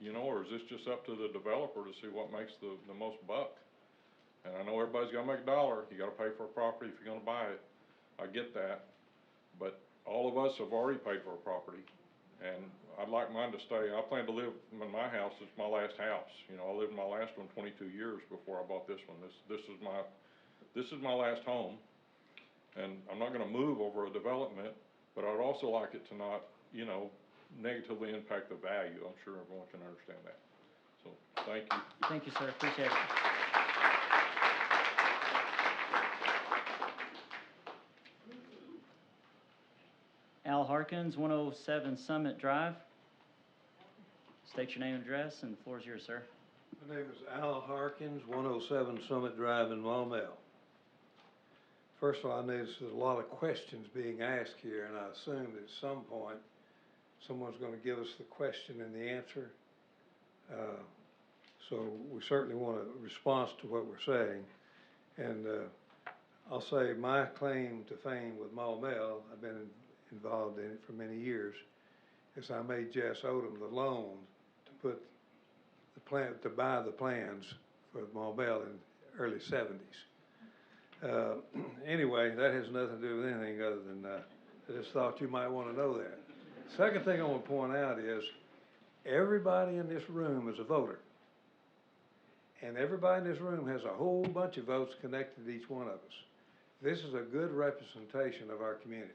Speaker 15: You know, or is this just up to the developer to see what makes the most buck? And I know everybody's gotta make a dollar, you gotta pay for a property if you're gonna buy it, I get that. But all of us have already paid for a property, and I'd like mine to stay. I plan to live in my house, it's my last house. You know, I lived in my last one 22 years before I bought this one. This is my last home, and I'm not gonna move over a development, but I'd also like it to not, you know, negatively impact the value. I'm sure everyone can understand that. So, thank you.
Speaker 2: Thank you, sir, appreciate it. Al Harkins, 107 Summit Drive. State your name and address, and the floor is yours, sir.
Speaker 16: My name is Al Harkins, 107 Summit Drive in Maumelle. First of all, I notice there's a lot of questions being asked here, and I assume that at some point, someone's going to give us the question and the answer. So we certainly want a response to what we're saying. And I'll say my claim to fame with Maumelle, I've been involved in it for many years, is I made Jess Odom the loan to put the plan, to buy the plans for Maumelle in the early 70s. Anyway, that has nothing to do with anything other than I just thought you might want to know that. Second thing I want to point out is everybody in this room is a voter. And everybody in this room has a whole bunch of votes connected to each one of us. This is a good representation of our community.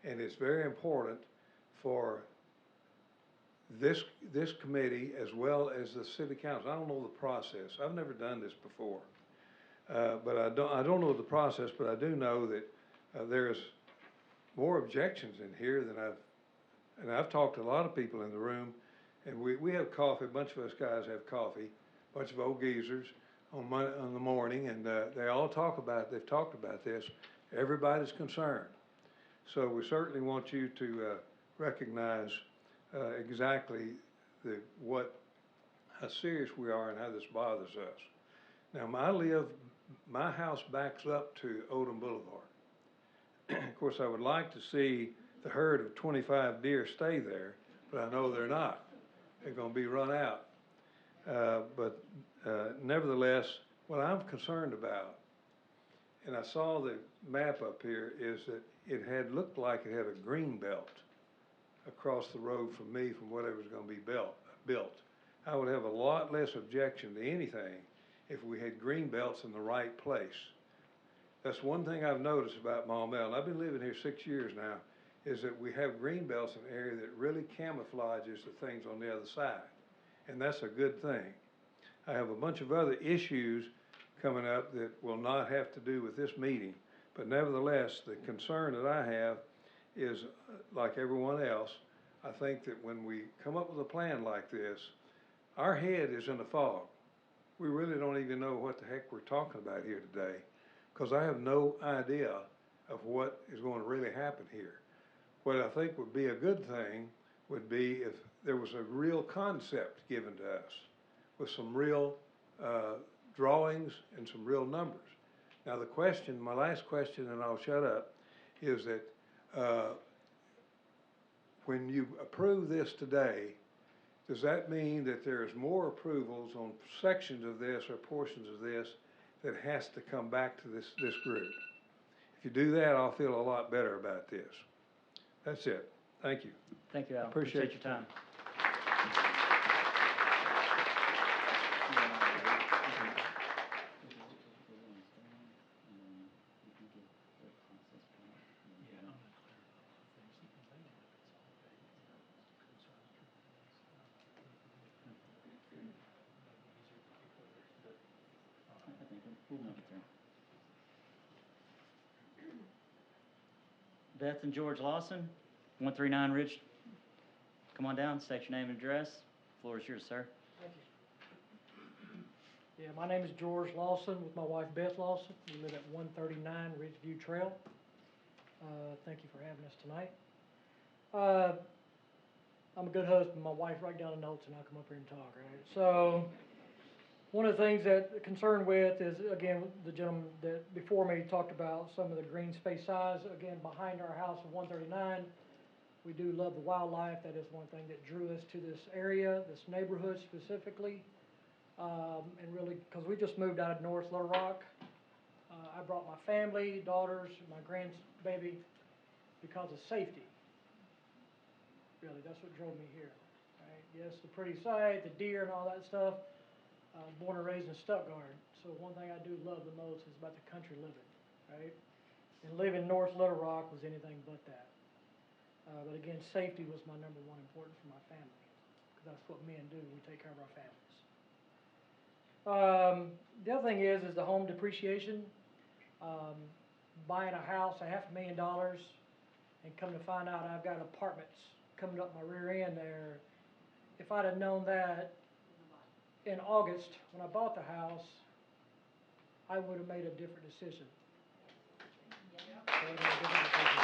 Speaker 16: And it's very important for this committee as well as the city council. I don't know the process. I've never done this before. But I don't know the process, but I do know that there's more objections in here than I've talked to a lot of people in the room, and we have coffee, a bunch of us guys have coffee, a bunch of old geezers on the morning, and they all they've talked about this. Everybody's concerned. So we certainly want you to recognize exactly how serious we are and how this bothers us. Now, my house backs up to Odom Boulevard. Of course, I would like to see the herd of 25 deer stay there, but I know they're not. They're going to be run out. But nevertheless, what I'm concerned about, and I saw the map up here, is that it had looked like it had a green belt across the road from me from whatever was going to be built. I would have a lot less objection to anything if we had green belts in the right place. That's one thing I've noticed about Maumelle, and I've been living here 6 years now, is that we have green belts in an area that really camouflages the things on the other side. And that's a good thing. I have a bunch of other issues coming up that will not have to do with this meeting, but nevertheless, the concern that I have is, like everyone else, I think that when we come up with a plan like this, our head is in a fog. We really don't even know what the heck we're talking about here today, because I have no idea of what is going to really happen here. What I think would be a good thing would be if there was a real concept given to us with some real drawings and some real numbers. Now the question, my last question, and I'll shut up, is that when you approve this today, does that mean that there's more approvals on sections of this or portions of this that has to come back to this group? If you do that, I'll feel a lot better about this. That's it. Thank you.
Speaker 2: Thank you, Al.
Speaker 16: Appreciate
Speaker 2: your time. Beth and George Lawson, 139 Ridge. Come on down, state your name and address. Floor is yours, sir.
Speaker 17: Thank you. Yeah, my name is George Lawson with my wife Beth Lawson. We live at 139 Ridgeview Trail. Thank you for having us tonight. I'm a good husband. My wife write down the notes and I'll come up here and talk, right? So one of the things that I'm concerned with is, again, the gentleman that before me talked about some of the green space size. Again, behind our house of 139, we do love the wildlife. That is one thing that drew us to this area, this neighborhood specifically. And really, because we just moved out of North Little Rock. I brought my family, daughters, my grandbaby, because of safety. Really, that's what drove me here. Right? Yes, the pretty sight, the deer and all that stuff. Born and raised in Stuttgart, so one thing I do love the most is about the country living, right? And living North Little Rock was anything but that. But again, safety was my number one important for my family, because that's what men do. We take care of our families. The other thing is the home depreciation. Buying a house, $500,000, and come to find out I've got apartments coming up my rear end there. If I'd have known that in August, when I bought the house, I would have made a different decision. I would've made a different decision.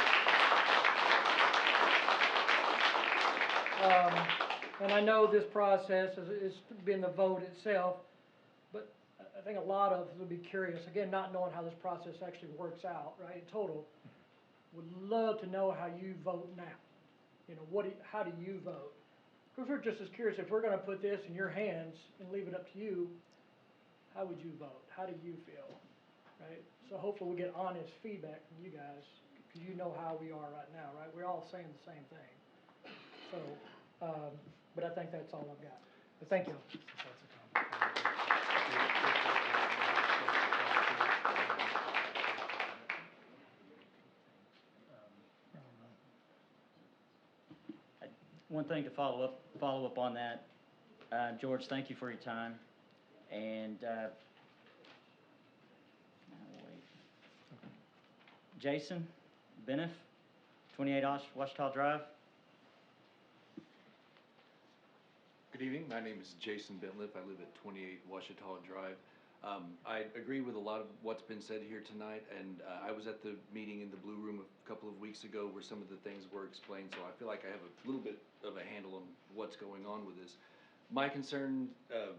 Speaker 17: And I know this process is been the vote itself, but I think a lot of us would be curious, again, not knowing how this process actually works out, right, in total, would love to know how you vote now. You know, how do you vote? Because we're just as curious, if we're gonna put this in your hands and leave it up to you, how would you vote? How do you feel, right? So hopefully we get honest feedback from you guys, because you know how we are right now, right? We're all saying the same thing. So, but I think that's all I've got. But thank you.
Speaker 2: One thing to follow up on that, George, thank you for your time. And, Jason Beniff, 28 Washita Drive.
Speaker 18: Good evening, my name is Jason Bentliff, I live at 28 Washita Drive. I agree with a lot of what's been said here tonight, and I was at the meeting in the Blue Room a couple of weeks ago where some of the things were explained, so I feel like I have a little bit of a handle on what's going on with this. My concern has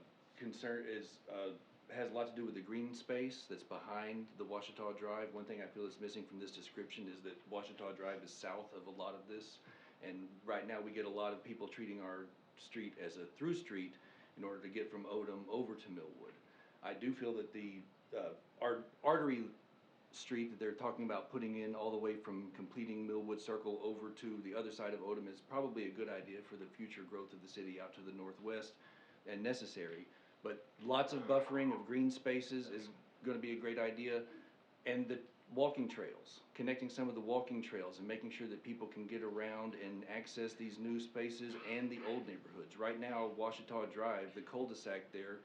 Speaker 18: a lot to do with the green space that's behind the Washita Drive. One thing I feel is missing from this description is that Washita Drive is south of a lot of this, and right now we get a lot of people treating our street as a through street in order to get from Odom over to Millwood. I do feel that the artery street that they're talking about putting in all the way from completing Millwood Circle over to the other side of Odom is probably a good idea for the future growth of the city out to the northwest and necessary. But lots of buffering of green spaces is going to be a great idea. And the walking trails, connecting some of the walking trails and making sure that people can get around and access these new spaces and the old neighborhoods. Right now, Washita Drive, the cul-de-sac there,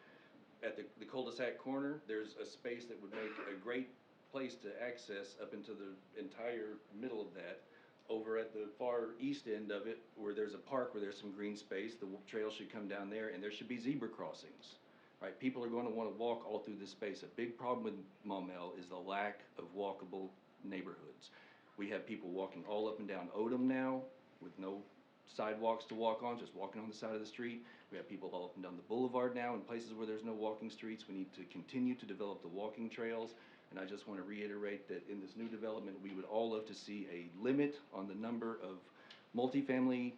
Speaker 18: at the cul-de-sac corner, there's a space that would make a great place to access up into the entire middle of that. Over at the far east end of it, where there's a park where there's some green space, the trail should come down there, and there should be zebra crossings. Right, people are going to want to walk all through this space. A big problem with Maumelle is the lack of walkable neighborhoods. We have people walking all up and down Odom now with no sidewalks to walk on, just walking on the side of the street. We have people all up and down the boulevard now in places where there's no walking streets. We need to continue to develop the walking trails. And I just want to reiterate that in this new development, we would all love to see a limit on the number of multifamily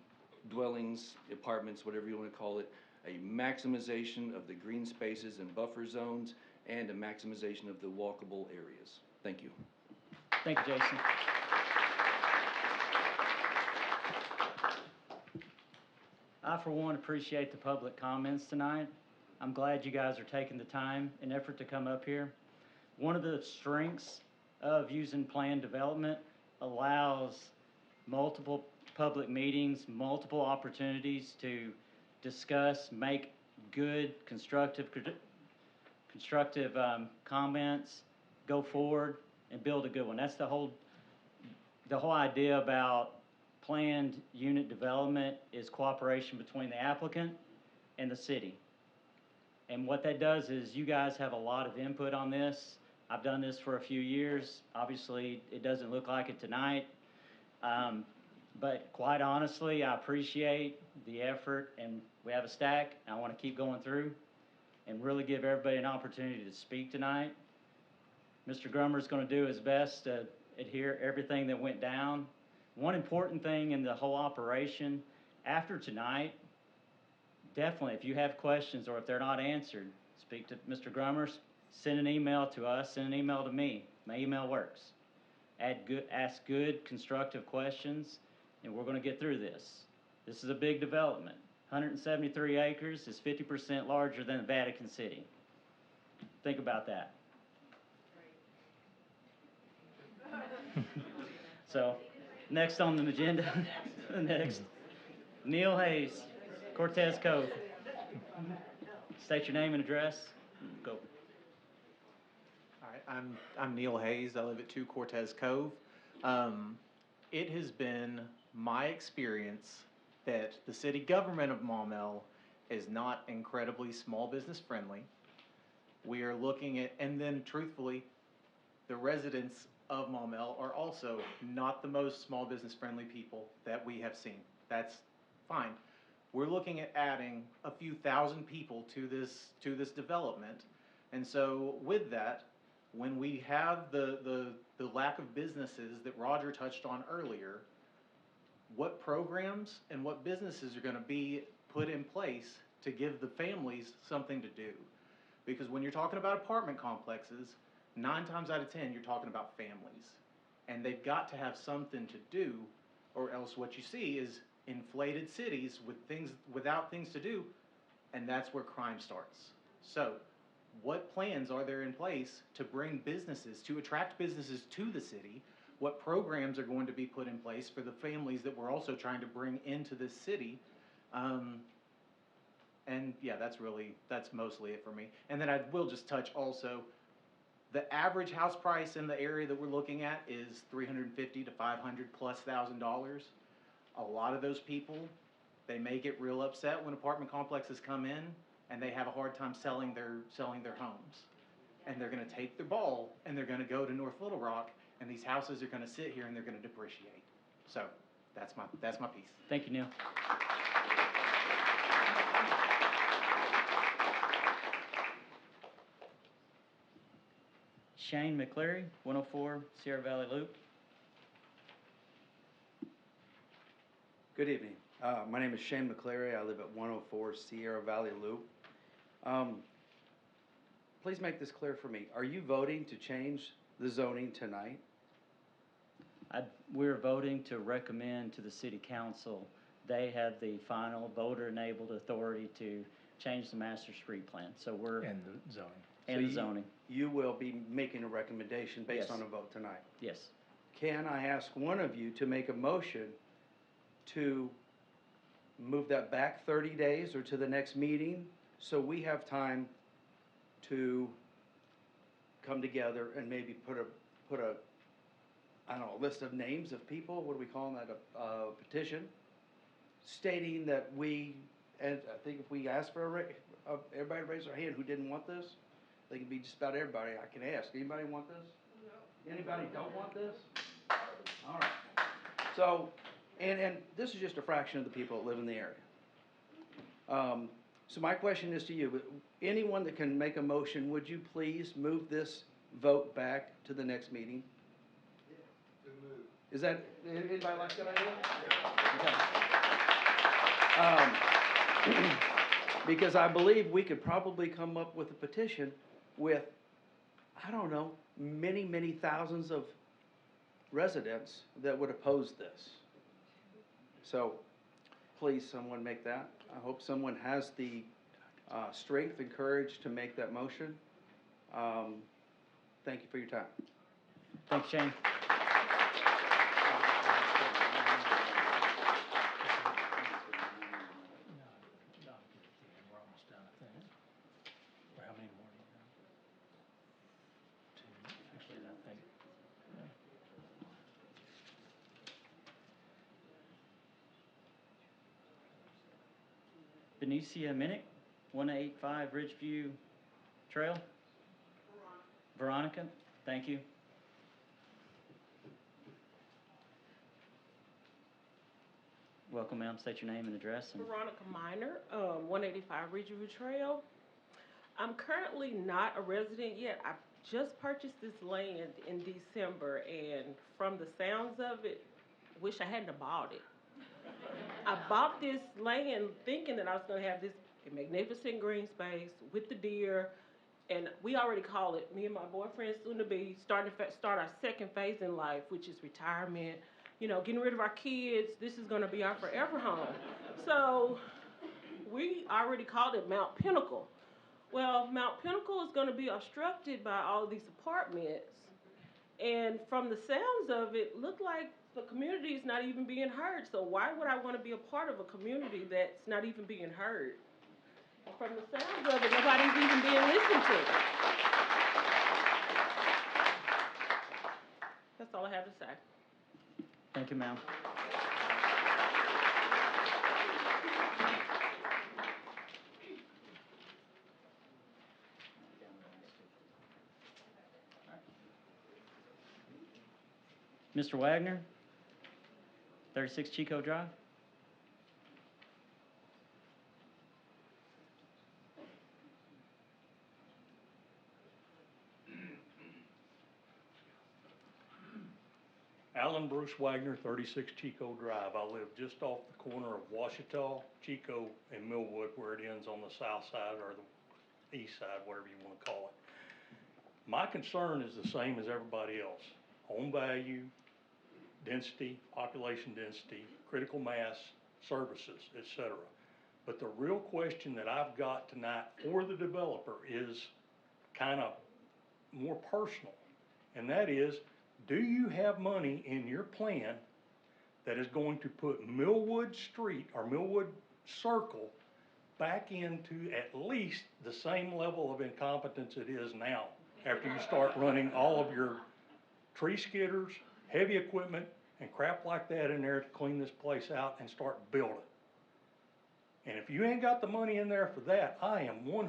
Speaker 18: dwellings, apartments, whatever you want to call it, a maximization of the green spaces and buffer zones, and a maximization of the walkable areas. Thank you.
Speaker 2: Thank you, Jason. I, for one, appreciate the public comments tonight. I'm glad you guys are taking the time and effort to come up here. One of the strengths of using planned development allows multiple public meetings, multiple opportunities to discuss, make good, constructive comments, go forward, and build a good one. That's the whole idea about planned unit development is cooperation between the applicant and the city. And what that does is you guys have a lot of input on this. I've done this for a few years. Obviously, it doesn't look like it tonight. But quite honestly, I appreciate the effort, and we have a stack. I want to keep going through and really give everybody an opportunity to speak tonight. Mr. Grummer's going to do his best to adhere everything that went down. One important thing in the whole operation, after tonight, definitely, if you have questions or if they're not answered, speak to Mr. Grummer, send an email to us, send an email to me. My email works. Ask good, constructive questions, and we're going to get through this. This is a big development. 173 acres is 50% larger than Vatican City. Think about that. So, next on the agenda, Neil Hayes, Cortez Cove. State your name and address. Go.
Speaker 19: All right, I'm Neil Hayes. I live at 2 Cortez Cove. it has been my experience that the city government of Maumelle is not incredibly small business friendly. We are looking at, and then truthfully, the residents of Maumelle are also not the most small business friendly people that we have seen. That's fine. We're looking at adding a few thousand people to this development. And so with that, when we have the lack of businesses that Roger touched on earlier, what programs and what businesses are going to be put in place to give the families something to do? Because when you're talking about apartment complexes, 9 times out of 10, you're talking about families. And they've got to have something to do, or else what you see is inflated cities with things, without things to do, and that's where crime starts. So, what plans are there in place to bring businesses, to attract businesses to the city? What programs are going to be put in place for the families that we're also trying to bring into this city? And yeah, that's mostly it for me. And then I will just touch also, the average house price in the area that we're looking at is $350,000 to $500,000+. A lot of those people, they may get real upset when apartment complexes come in and they have a hard time selling their homes. And they're gonna take their ball and they're gonna go to North Little Rock, and these houses are gonna sit here and they're gonna depreciate. So that's my piece.
Speaker 2: Thank you, Neil. Shane McCleary, 104 Sierra Valley Loop.
Speaker 20: Good evening. My name is Shane McCleary. I live at 104 Sierra Valley Loop. Please make this clear for me. Are you voting to change the zoning tonight?
Speaker 2: We're voting to recommend to the city council. They have the final voter-enabled authority to change the master street plan. So we're...
Speaker 1: And the zoning.
Speaker 2: And the zoning.
Speaker 20: You will be making a recommendation based
Speaker 2: Yes.
Speaker 20: on a vote tonight?
Speaker 2: Yes.
Speaker 20: Can I ask one of you to make a motion to move that back 30 days or to the next meeting, so we have time to come together and maybe put a I don't know, a list of names of people, what do we call that, a petition, stating that we, and I think if we ask for everybody raise their hand who didn't want this, they can be just about everybody I can ask. Anybody want this? No. Anybody don't want this? All right. So, and this is just a fraction of the people that live in the area. So my question is to you, anyone that can make a motion, would you please move this vote back to the next meeting? Is that, anybody like that idea? Okay. Because I believe we could probably come up with a petition with, I don't know, many, many thousands of residents that would oppose this. So please, someone make that. I hope someone has the strength and courage to make that motion. Thank you for your time.
Speaker 2: Thanks, Shane.
Speaker 1: We're almost done, I think. Or how many more do you have? 2, actually, I think.
Speaker 2: Benicia Minnick, 185 Ridgeview Trail. Veronica, thank you. Welcome, ma'am. State your name and address.
Speaker 21: Veronica Minor, 185 Ridgeview Trail. I'm currently not a resident yet. I just purchased this land in December, and from the sounds of it, wish I hadn't have bought it. I bought this land thinking that I was going to have this magnificent green space with the deer, and we already call it, me and my boyfriend soon to be, start our second phase in life, which is retirement. You know, getting rid of our kids. This is going to be our forever home. So we already called it Mount Pinnacle. Well, Mount Pinnacle is going to be obstructed by all of these apartments. And from the sounds of it, looked like the community is not even being heard. So why would I want to be a part of a community that's not even being heard? From the sounds of it, nobody's even being listened to. That's all I have to say.
Speaker 2: Thank you, ma'am. Mr. Wagner, 36 Chico Drive.
Speaker 5: Alan Bruce Wagner, 36 Chico Drive. I live just off the corner of Washita, Chico, and Millwood, where it ends on the south side or the east side, whatever you want to call it. My concern is the same as everybody else. Home value, density, population density, critical mass, services, etc. But the real question that I've got tonight for the developer is kind of more personal, and that is, do you have money in your plan that is going to put Millwood Street or Millwood Circle back into at least the same level of incompetence it is now after you start running all of your tree skidders, heavy equipment, and crap like that in there to clean this place out and start building? And if you ain't got the money in there for that, I am 100%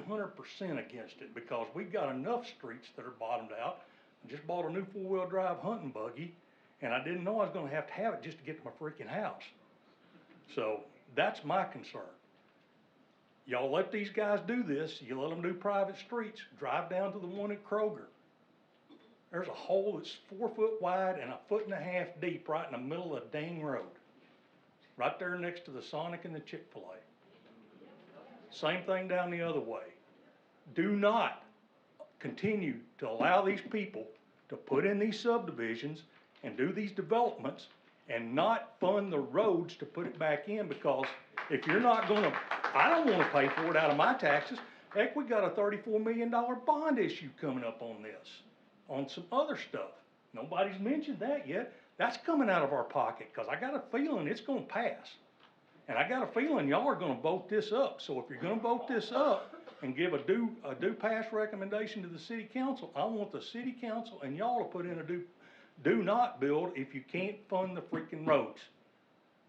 Speaker 5: against it, because we've got enough streets that are bottomed out. I just bought a new 4-wheel drive hunting buggy, and I didn't know I was gonna have it just to get to my freaking house. So that's my concern. Y'all let these guys do this. You let them do private streets. Drive down to the one at Kroger. There's a hole that's 4 foot wide and 1.5 feet deep right in the middle of the dang road. Right there next to the Sonic and the Chick-fil-A. Same thing down the other way. Do not continue to allow these people to put in these subdivisions and do these developments and not fund the roads to put it back in, because if you're not gonna, I don't wanna pay for it out of my taxes. Heck, we got a $34 million bond issue coming up on this, on some other stuff. Nobody's mentioned that yet. That's coming out of our pocket, because I got a feeling it's gonna pass. And I got a feeling y'all are gonna vote this up. So if you're gonna vote this up and give a due pass recommendation to the city council, I want the city council and y'all to put in a do not build if you can't fund the freaking roads.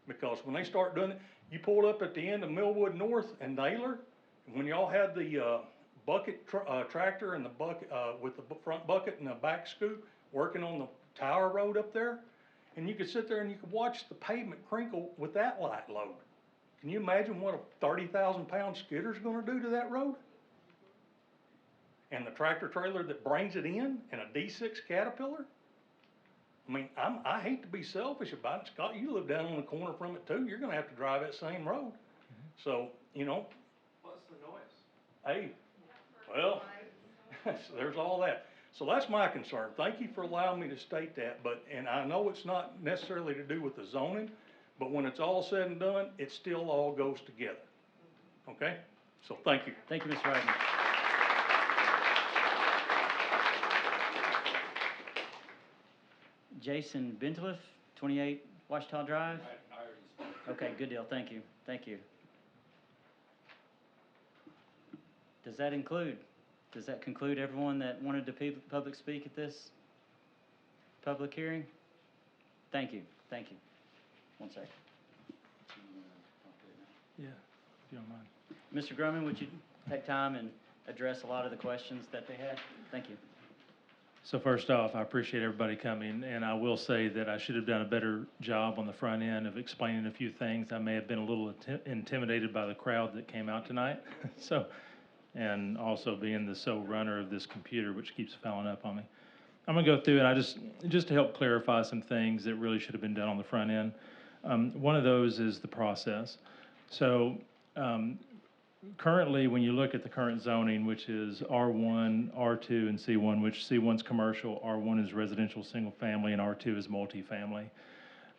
Speaker 5: Because when they start doing it, you pulled up at the end of Millwood North and Naylor, and when y'all had the bucket tractor and the bucket with the front bucket and the back scoop working on the Tower Road up there, and you could sit there and you could watch the pavement crinkle with that light load. Can you imagine what a 30,000-pound skidder is going to do to that road? And the tractor trailer that brings it in and a D6 Caterpillar? I mean, I hate to be selfish about it. Scott, you live down on the corner from it too. You're going to have to drive that same road. So, you know.
Speaker 20: What's the noise?
Speaker 5: Hey, well, there's all that. So that's my concern. Thank you for allowing me to state that. And I know it's not necessarily to do with the zoning, but when it's all said and done, it still all goes together. Okay? So thank you.
Speaker 2: Thank you, Mr. Wagner. Jason Bentliff, 28 Washita Drive. Okay, good deal. Thank you. Thank you. Does that conclude everyone that wanted to public speak at this public hearing? Thank you. Thank you. One second.
Speaker 1: Yeah, if you don't mind.
Speaker 2: Mr. Grumman, would you take time and address a lot of the questions that they had? Thank you.
Speaker 1: So first off, I appreciate everybody coming, and I will say that I should have done a better job on the front end of explaining a few things. I may have been a little intimidated by the crowd that came out tonight. And also being the sole runner of this computer, which keeps fouling up on me. I'm gonna go through and just to help clarify some things that really should have been done on the front end. One of those is the process. So currently, when you look at the current zoning, which is R1, R2, and C1, which C1's commercial, R1 is residential single family, and R2 is multifamily.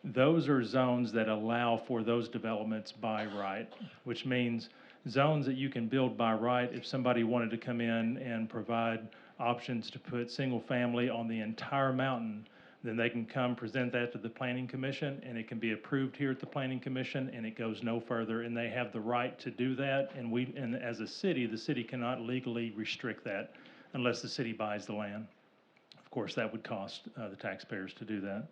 Speaker 1: Those are zones that allow for those developments by right, which means zones that you can build by right. If somebody wanted to come in and provide options to put single family on the entire mountain, then they can come present that to the Planning Commission, and it can be approved here at the Planning Commission, and it goes no further, and they have the right to do that. And as a city, the city cannot legally restrict that unless the city buys the land. Of course, that would cost the taxpayers to do that.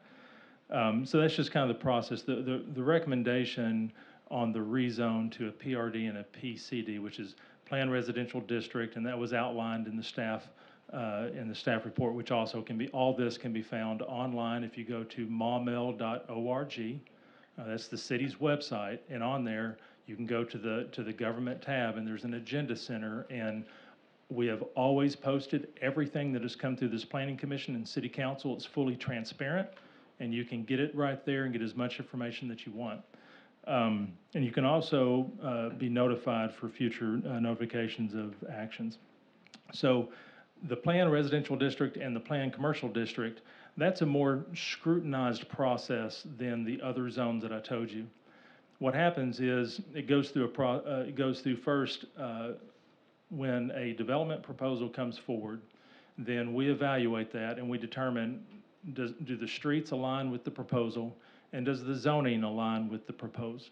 Speaker 1: So that's just kind of the process. The recommendation on the rezone to a PRD and a PCD, which is Planned Residential District, and that was outlined in the staff in the staff report, which also can be, all this can be found online if you go to maumelle.org. That's the city's website, and on there, you can go to the government tab, and there's an agenda center, and we have always posted everything that has come through this planning commission and city council. It's fully transparent, and you can get it right there and get as much information that you want. And you can also be notified for future notifications of actions. So the planned residential district and the planned commercial district, that's a more scrutinized process than the other zones that I told you. What happens is it goes through first when a development proposal comes forward, then we evaluate that and we determine do the streets align with the proposal and does the zoning align with the proposed.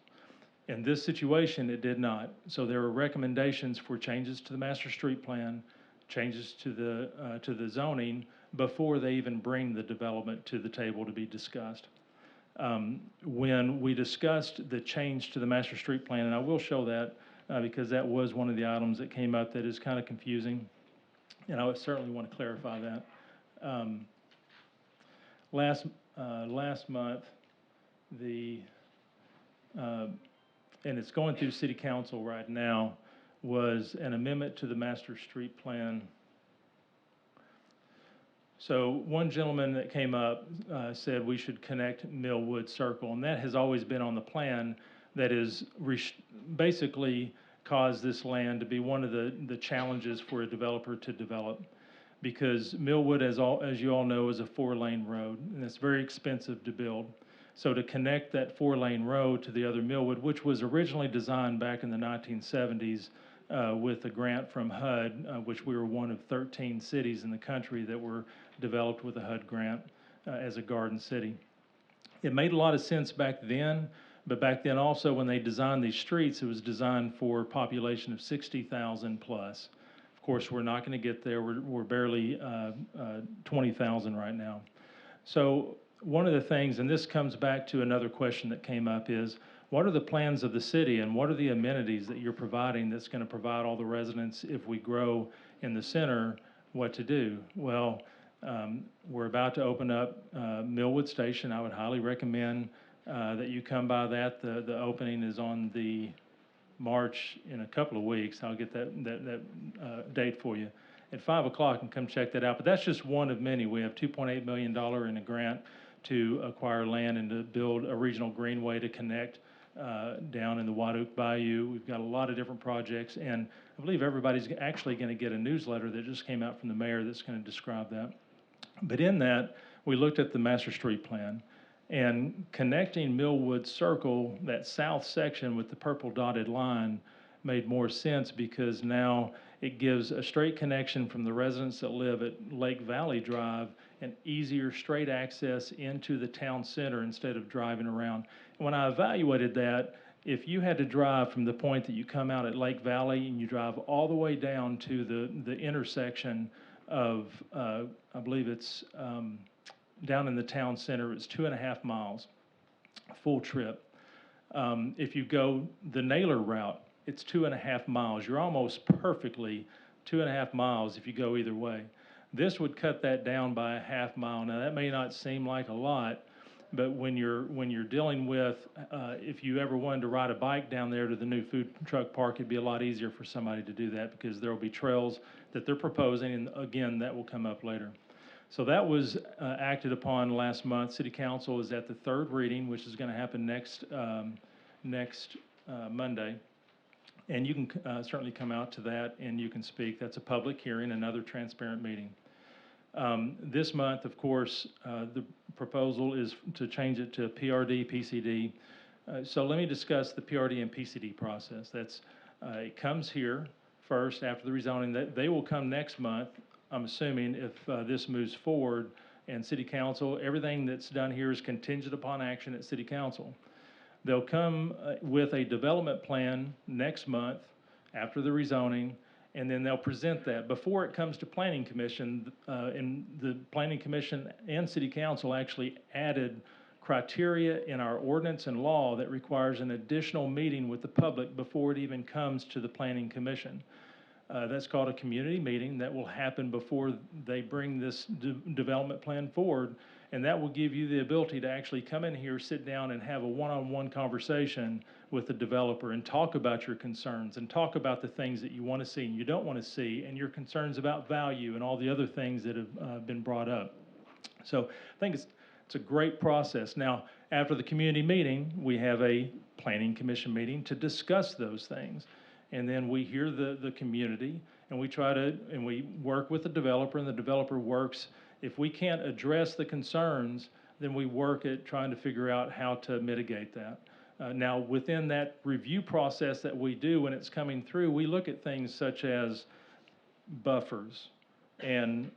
Speaker 1: In this situation, it did not. So there were recommendations for changes to the master street plan, changes to the zoning before they even bring the development to the table to be discussed. When we discussed the change to the master street plan, and I will show that because that was one of the items that came up that is kind of confusing, and I would certainly want to clarify that. Last month, and it's going through city council right now, was an amendment to the master street plan. So one gentleman that came up said we should connect Millwood Circle, and that has always been on the plan. That is basically caused this land to be one of the challenges for a developer to develop, because Millwood, as you all know, is a 4-lane road, and it's very expensive to build. So to connect that 4-lane road to the other Millwood, which was originally designed back in the 1970s with a grant from HUD, which we were one of 13 cities in the country that were developed with a HUD grant as a garden city. It made a lot of sense back then, but back then also when they designed these streets, it was designed for a population of 60,000 plus. Of course, we're not going to get there. We're barely 20,000 right now. So one of the things, and this comes back to another question that came up, is what are the plans of the city and what are the amenities that you're providing that's going to provide all the residents, if we grow in the center, what to do? Well, we're about to open up Millwood Station. I would highly recommend that you come by that. The opening is on the March, in a couple of weeks. I'll get that date for you at 5 o'clock and come check that out. But that's just one of many. We have $2.8 million in a grant to acquire land and to build a regional greenway to connect down in the White Oak Bayou. We've got a lot of different projects, and I believe everybody's actually going to get a newsletter that just came out from the mayor that's going to describe that. But in that, we looked at the master street plan, and connecting Millwood Circle, that south section with the purple dotted line, made more sense because now it gives a straight connection from the residents that live at Lake Valley Drive and easier straight access into the town center instead of driving around. And when I evaluated that, if you had to drive from the point that you come out at Lake Valley and you drive all the way down to the intersection of, I believe it's down in the town center, it's 2.5 miles, full trip. If you go the Naylor route, it's 2.5 miles. You're almost perfectly 2.5 miles if you go either way. This would cut that down by 1/2 mile. Now that may not seem like a lot, but when you're dealing with, if you ever wanted to ride a bike down there to the new food truck park, it'd be a lot easier for somebody to do that because there will be trails that they're proposing, and again, that will come up later. So that was acted upon last month. City Council is at the 3rd reading, which is going to happen next Monday. And you can certainly come out to that and you can speak. That's a public hearing, another transparent meeting. This month, of course, the proposal is to change it to PRD, PCD. So let me discuss the PRD and PCD process. It comes here first after the rezoning. They will come next month, I'm assuming, if this moves forward, and City Council, everything that's done here is contingent upon action at City Council. They'll come with a development plan next month after the rezoning, and then they'll present that. Before it comes to Planning Commission, and the Planning Commission and City Council actually added criteria in our ordinance and law that requires an additional meeting with the public before it even comes to the Planning Commission. That's called a community meeting that will happen before they bring this development plan forward. And that will give you the ability to actually come in here, sit down, and have a one-on-one conversation with the developer and talk about your concerns and talk about the things that you want to see and you don't want to see, and your concerns about value and all the other things that have been brought up. So I think it's a great process. Now, after the community meeting, we have a planning commission meeting to discuss those things. And then we hear the community, and we work with the developer, and the developer works. If we can't address the concerns, then we work at trying to figure out how to mitigate that. Now, within that review process that we do when it's coming through, we look at things such as buffers and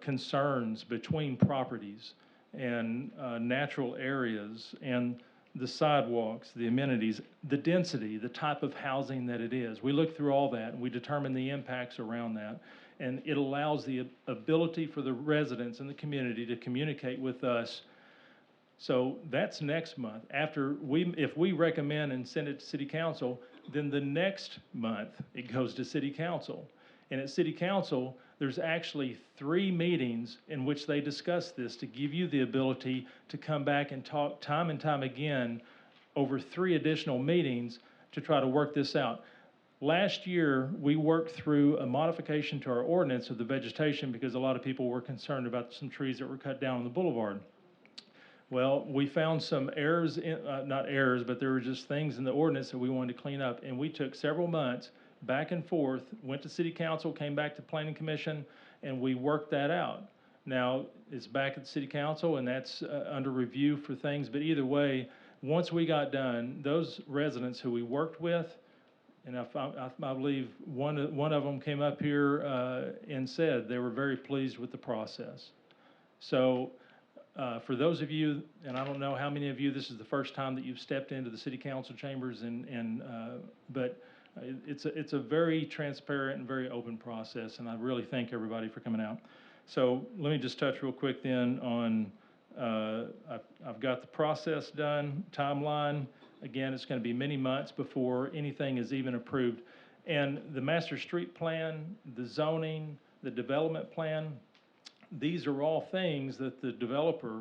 Speaker 1: concerns between properties and natural areas and the sidewalks, the amenities, the density, the type of housing that it is. We look through all that and we determine the impacts around that. And it allows the ability for the residents and the community to communicate with us. So that's next month. If we recommend and send it to City Council, then the next month it goes to City Council. And at City Council, there's actually 3 meetings in which they discuss this to give you the ability to come back and talk time and time again over 3 additional meetings to try to work this out. Last year, we worked through a modification to our ordinance of the vegetation because a lot of people were concerned about some trees that were cut down on the boulevard. Well, we found some errors, not errors, but there were just things in the ordinance that we wanted to clean up. And we took several months back and forth, went to City Council, came back to Planning Commission, and we worked that out. Now, it's back at the City Council, and that's under review for things. But either way, once we got done, those residents who we worked with, and I believe one of them came up here and said they were very pleased with the process. So for those of you, and I don't know how many of you, this is the first time that you've stepped into the City Council chambers, but it's a very transparent and very open process, and I really thank everybody for coming out. So let me just touch real quick then on, I've got the process done, timeline. Again, it's going to be many months before anything is even approved. And the master street plan, the zoning, the development plan, these are all things that the developer,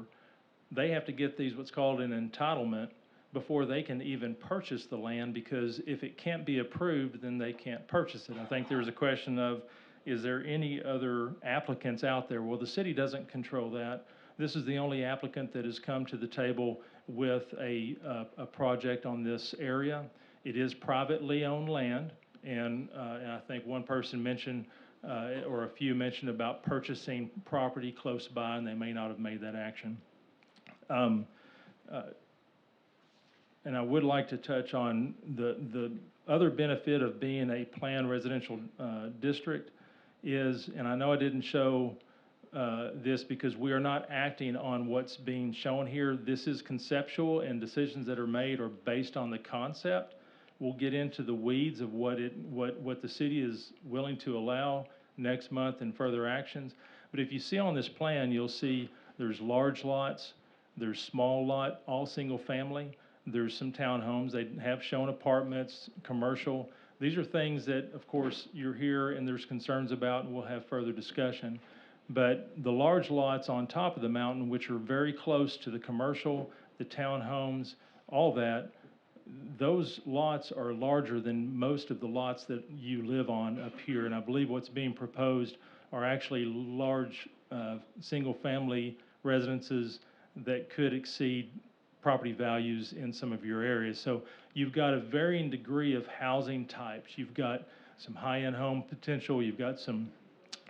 Speaker 1: they have to get these what's called an entitlement before they can even purchase the land, because if it can't be approved, then they can't purchase it. I think there's a question of, is there any other applicants out there? Well, the city doesn't control that. This is the only applicant that has come to the table with a project on this area. It is privately owned land, and I think one person mentioned, or a few mentioned about purchasing property close by, and they may not have made that action. And I would like to touch on the other benefit of being a planned residential district is, and I know I didn't show this because we are not acting on what's being shown here. This is conceptual, and decisions that are made are based on the concept. We'll get into the weeds of what the city is willing to allow next month and further actions. But if you see on this plan, you'll see there's large lots, there's small lot, all single family. There's some townhomes. They have shown apartments, commercial. These are things that, of course, you're here and there's concerns about, and we'll have further discussion. But the large lots on top of the mountain, which are very close to the commercial, the townhomes, all that, those lots are larger than most of the lots that you live on up here. And I believe what's being proposed are actually large single-family residences that could exceed property values in some of your areas. So you've got a varying degree of housing types. You've got some high-end home potential. You've got some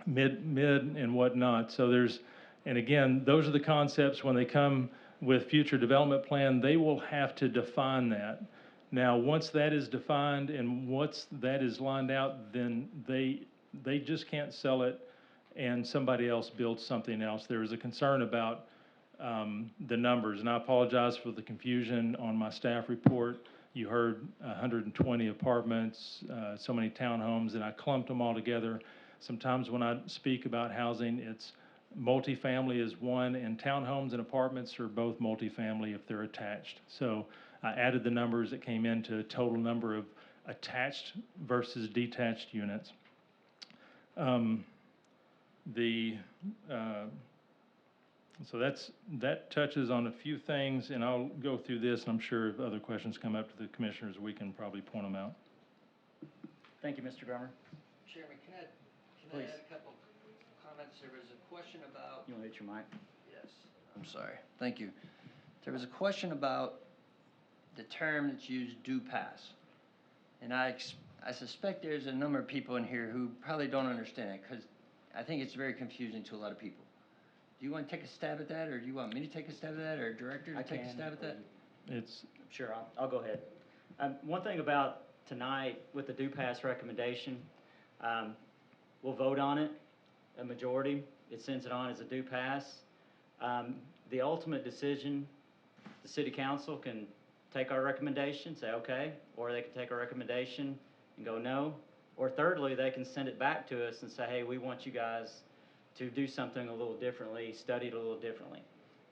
Speaker 1: mid and whatnot. So there's, and again, those are the concepts when they come with future development plan, they will have to define that. Now, once that is defined and once that is lined out, then they just can't sell it and somebody else builds something else. There is a concern about the numbers, and I apologize for the confusion on my staff report. You heard 120 apartments, so many townhomes, and I clumped them all together. Sometimes when I speak about housing, it's multifamily is one, and townhomes and apartments are both multifamily if they're attached. So I added the numbers that came into a total number of attached versus detached units. The, so that touches on a few things, and I'll go through this, and I'm sure if other questions come up to the commissioners, we can probably point them out.
Speaker 2: Thank you, Mr. Grummer.
Speaker 3: Chairman, can I
Speaker 2: Please.
Speaker 3: add a couple comments? There was a question about.
Speaker 2: You want to hit your mic?
Speaker 3: Yes, I'm sorry. Thank you. There was a question about the term that's used, due pass. And I suspect there's a number of people in here who probably don't understand it, because I think it's very confusing to a lot of people. Do you want to take a stab at that, or do you want me to take a stab at that, or director to take a stab at that?
Speaker 1: It's,
Speaker 2: Sure, I'll go ahead. One thing about tonight with the due pass recommendation, we'll vote on it, a majority. It sends it on as a due pass. The ultimate decision, the city council can take our recommendation, say okay, or they can take our recommendation and go no. Or thirdly, they can send it back to us and say, hey, we want you guys to do something a little differently, study it a little differently.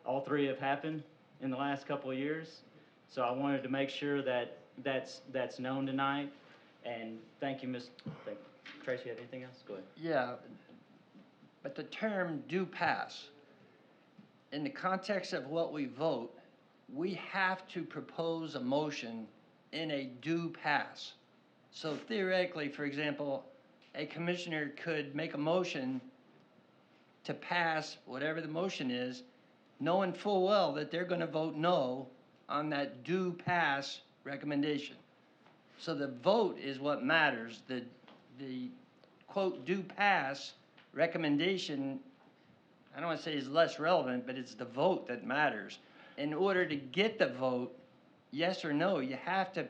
Speaker 2: All three have happened in the last couple of years, so I wanted to make sure that that's known tonight. And thank you, Tracy, you have anything else? Go ahead.
Speaker 3: Yeah, but the term due pass, in the context of what we vote, we have to propose a motion in a due pass. So theoretically, for example, a commissioner could make a motion to pass whatever the motion is, knowing full well that they're going to vote no on that due pass recommendation. So the vote is what matters. The quote due pass recommendation, I don't want to say is less relevant, but it's the vote that matters. In order to get the vote, yes or no, you have to,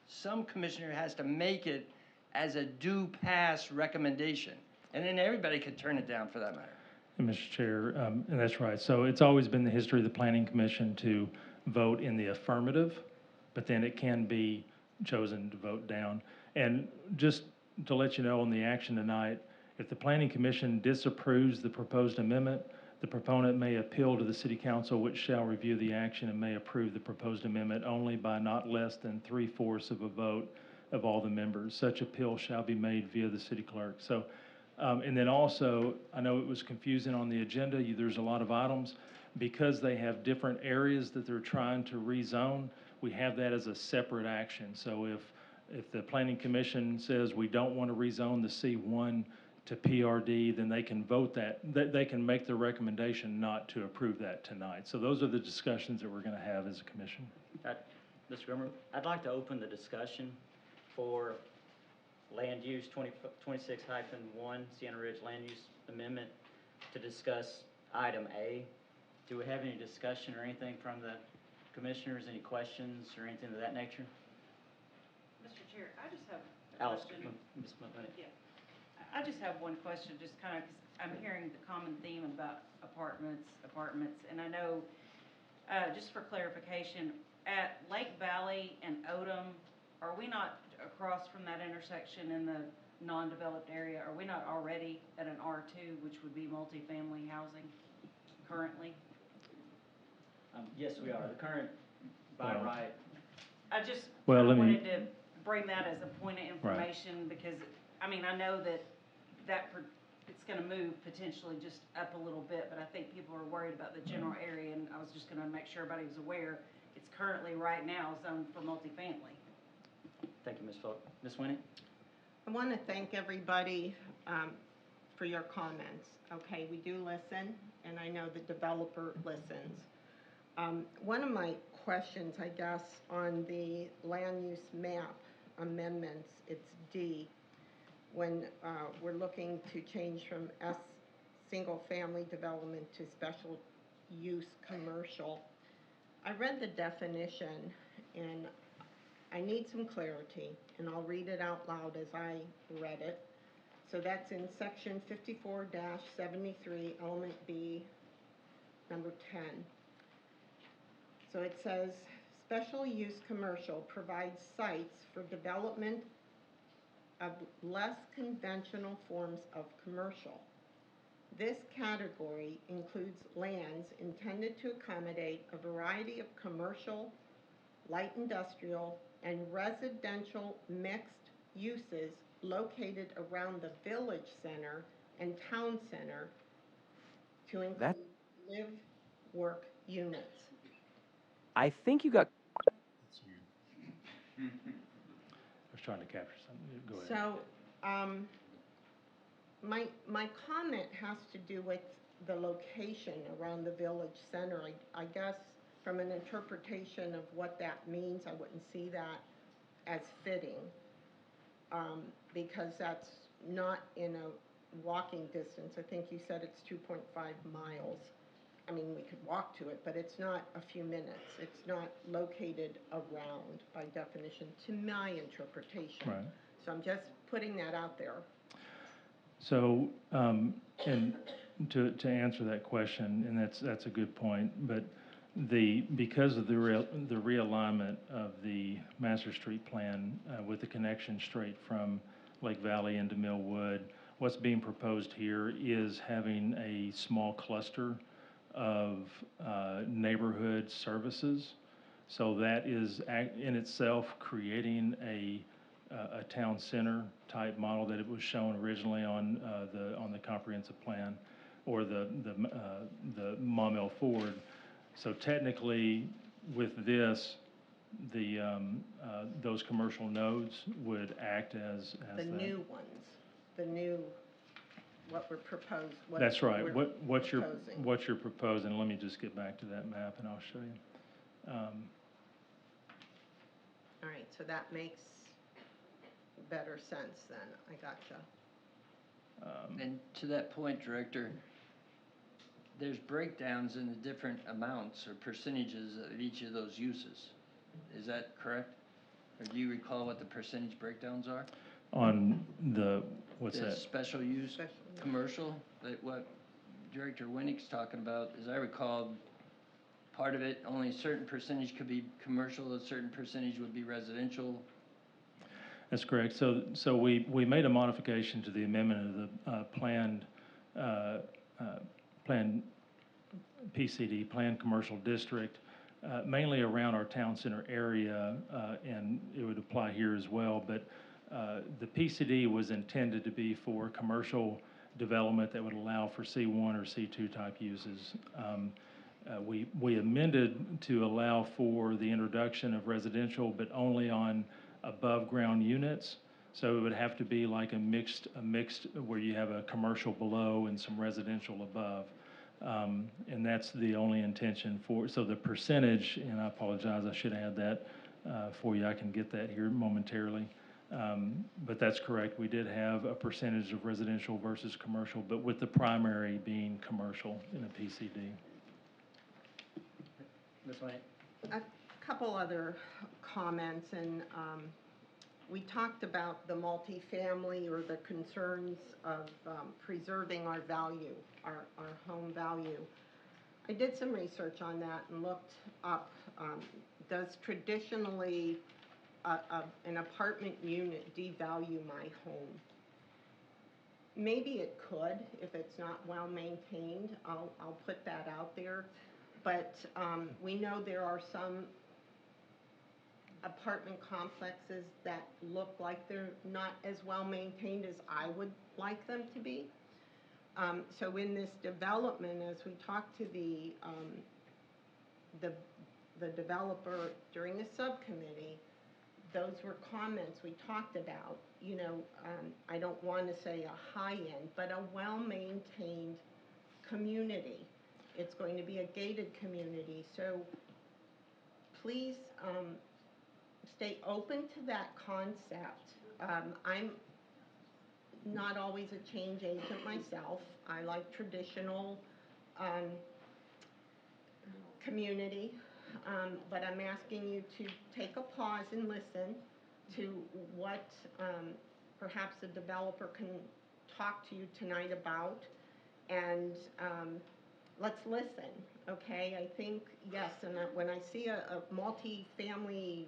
Speaker 3: some commissioner has to make it as a due pass recommendation. And then everybody could turn it down for that matter.
Speaker 1: Mr. Chair, and that's right. So it's always been the history of the Planning Commission to vote in the affirmative, but then it can be chosen to vote down. And just to let you know on the action tonight, if the Planning Commission disapproves the proposed amendment, the proponent may appeal to the City Council, which shall review the action and may approve the proposed amendment only by not less than 3/4 of a vote of all the members. Such appeal shall be made via the city clerk. So, and then also, I know it was confusing on the agenda. There's a lot of items. Because they have different areas that they're trying to rezone, we have that as a separate action. So if the Planning Commission says we don't want to rezone the C1 to PRD, then they can vote that, they can make the recommendation not to approve that tonight. So those are the discussions that we're going to have as a commission.
Speaker 2: Mr. Grummer, I'd like to open the discussion for land use 26-1, Sienna Ridge Land Use Amendment, to discuss item A. Do we have any discussion or anything from the commissioners, any questions or anything of that nature?
Speaker 4: Mr. Chair, I just have a
Speaker 2: Alice,
Speaker 4: question.
Speaker 2: Ms. Maumelle.
Speaker 4: Yeah. I just have one question, just kind of, 'cause I'm hearing the common theme about apartments, and I know, just for clarification, at Lake Valley and Odom, are we not across from that intersection in the non-developed area, are we not already at an R2, which would be multifamily housing currently?
Speaker 2: Yes, we are. The current by
Speaker 1: Well,
Speaker 2: right.
Speaker 4: I just
Speaker 1: Well,
Speaker 4: kinda
Speaker 1: let me-
Speaker 4: wanted to bring that as a point of information, because, I mean, I know that it's gonna move potentially just up a little bit, but I think people are worried about the general area, and I was just gonna make sure everybody was aware, it's currently right now zoned for multifamily.
Speaker 2: Thank you, Ms. Falk. Ms. Winnie?
Speaker 22: I want to thank everybody for your comments. Okay, we do listen, and I know the developer listens. One of my questions, I guess, on the land use map amendments, it's D, when we're looking to change from single-family development to special use commercial. I read the definition, and I need some clarity, and I'll read it out loud as I read it. So that's in section 54-73, element B, number 10. So it says, special use commercial provides sites for development of less conventional forms of commercial. This category includes lands intended to accommodate a variety of commercial, light industrial, and residential mixed uses located around the village center and town center to include live, work units.
Speaker 7: I think you got.
Speaker 1: I was trying to capture something. Go ahead.
Speaker 22: So, my comment has to do with the location around the village center. I guess from an interpretation of what that means, I wouldn't see that as fitting, because that's not in a walking distance. I think you said it's 2.5 miles. I mean, we could walk to it, but it's not a few minutes. It's not located around by definition, to my interpretation.
Speaker 1: Right.
Speaker 22: So I'm just putting that out there.
Speaker 1: So, and to answer that question, and that's a good point, but because of the realignment of the Master Street Plan with the connection straight from Lake Valley into Millwood, what's being proposed here is having a small cluster of neighborhood services. So that is in itself creating a town center type model that it was shown originally on the comprehensive plan, or the Maumelle Forward. So technically, with this, those commercial nodes would act as
Speaker 22: The
Speaker 1: that.
Speaker 22: new ones, what we're proposed.
Speaker 1: That's right. What
Speaker 22: proposing.
Speaker 1: you're proposing. Let me just get back to that map and I'll show you.
Speaker 22: All right, so that makes better sense then. I gotcha.
Speaker 3: And to that point, Director, there's breakdowns in the different amounts or percentages of each of those uses. Is that correct? Or do you recall what the percentage breakdowns are?
Speaker 1: On what's
Speaker 3: The
Speaker 1: that?
Speaker 3: special use commercial, that what Director Winnick's talking about, as I recall, part of it, only a certain percentage could be commercial, a certain percentage would be residential.
Speaker 1: That's correct. So we made a modification to the amendment of the planned PCD, Planned Commercial District, mainly around our town center area, and it would apply here as well. But the PCD was intended to be for commercial development that would allow for C1 or C2 type uses. We amended to allow for the introduction of residential, but only on above ground units. So it would have to be like a mixed where you have a commercial below and some residential above. And that's the only intention so the percentage, and I apologize, I should have had that for you. I can get that here momentarily. But that's correct. We did have a percentage of residential versus commercial, but with the primary being commercial in a PCD.
Speaker 2: Ms. White?
Speaker 22: A couple other comments, and we talked about the multifamily or the concerns of preserving our value, our home value. I did some research on that and looked up, does traditionally an apartment unit devalue my home? Maybe it could if it's not well maintained. I'll put that out there. But we know there are some apartment complexes that look like they're not as well maintained as I would like them to be. So in this development, as we talked to the developer during the subcommittee, those were comments we talked about. You know, I don't want to say a high end, but a well-maintained community. It's going to be a gated community. So please stay open to that concept. I'm not always a change agent myself. I like traditional community, but I'm asking you to take a pause and listen to what perhaps the developer can talk to you tonight about, and let's listen, okay? I think, yes, and when I see a multi-family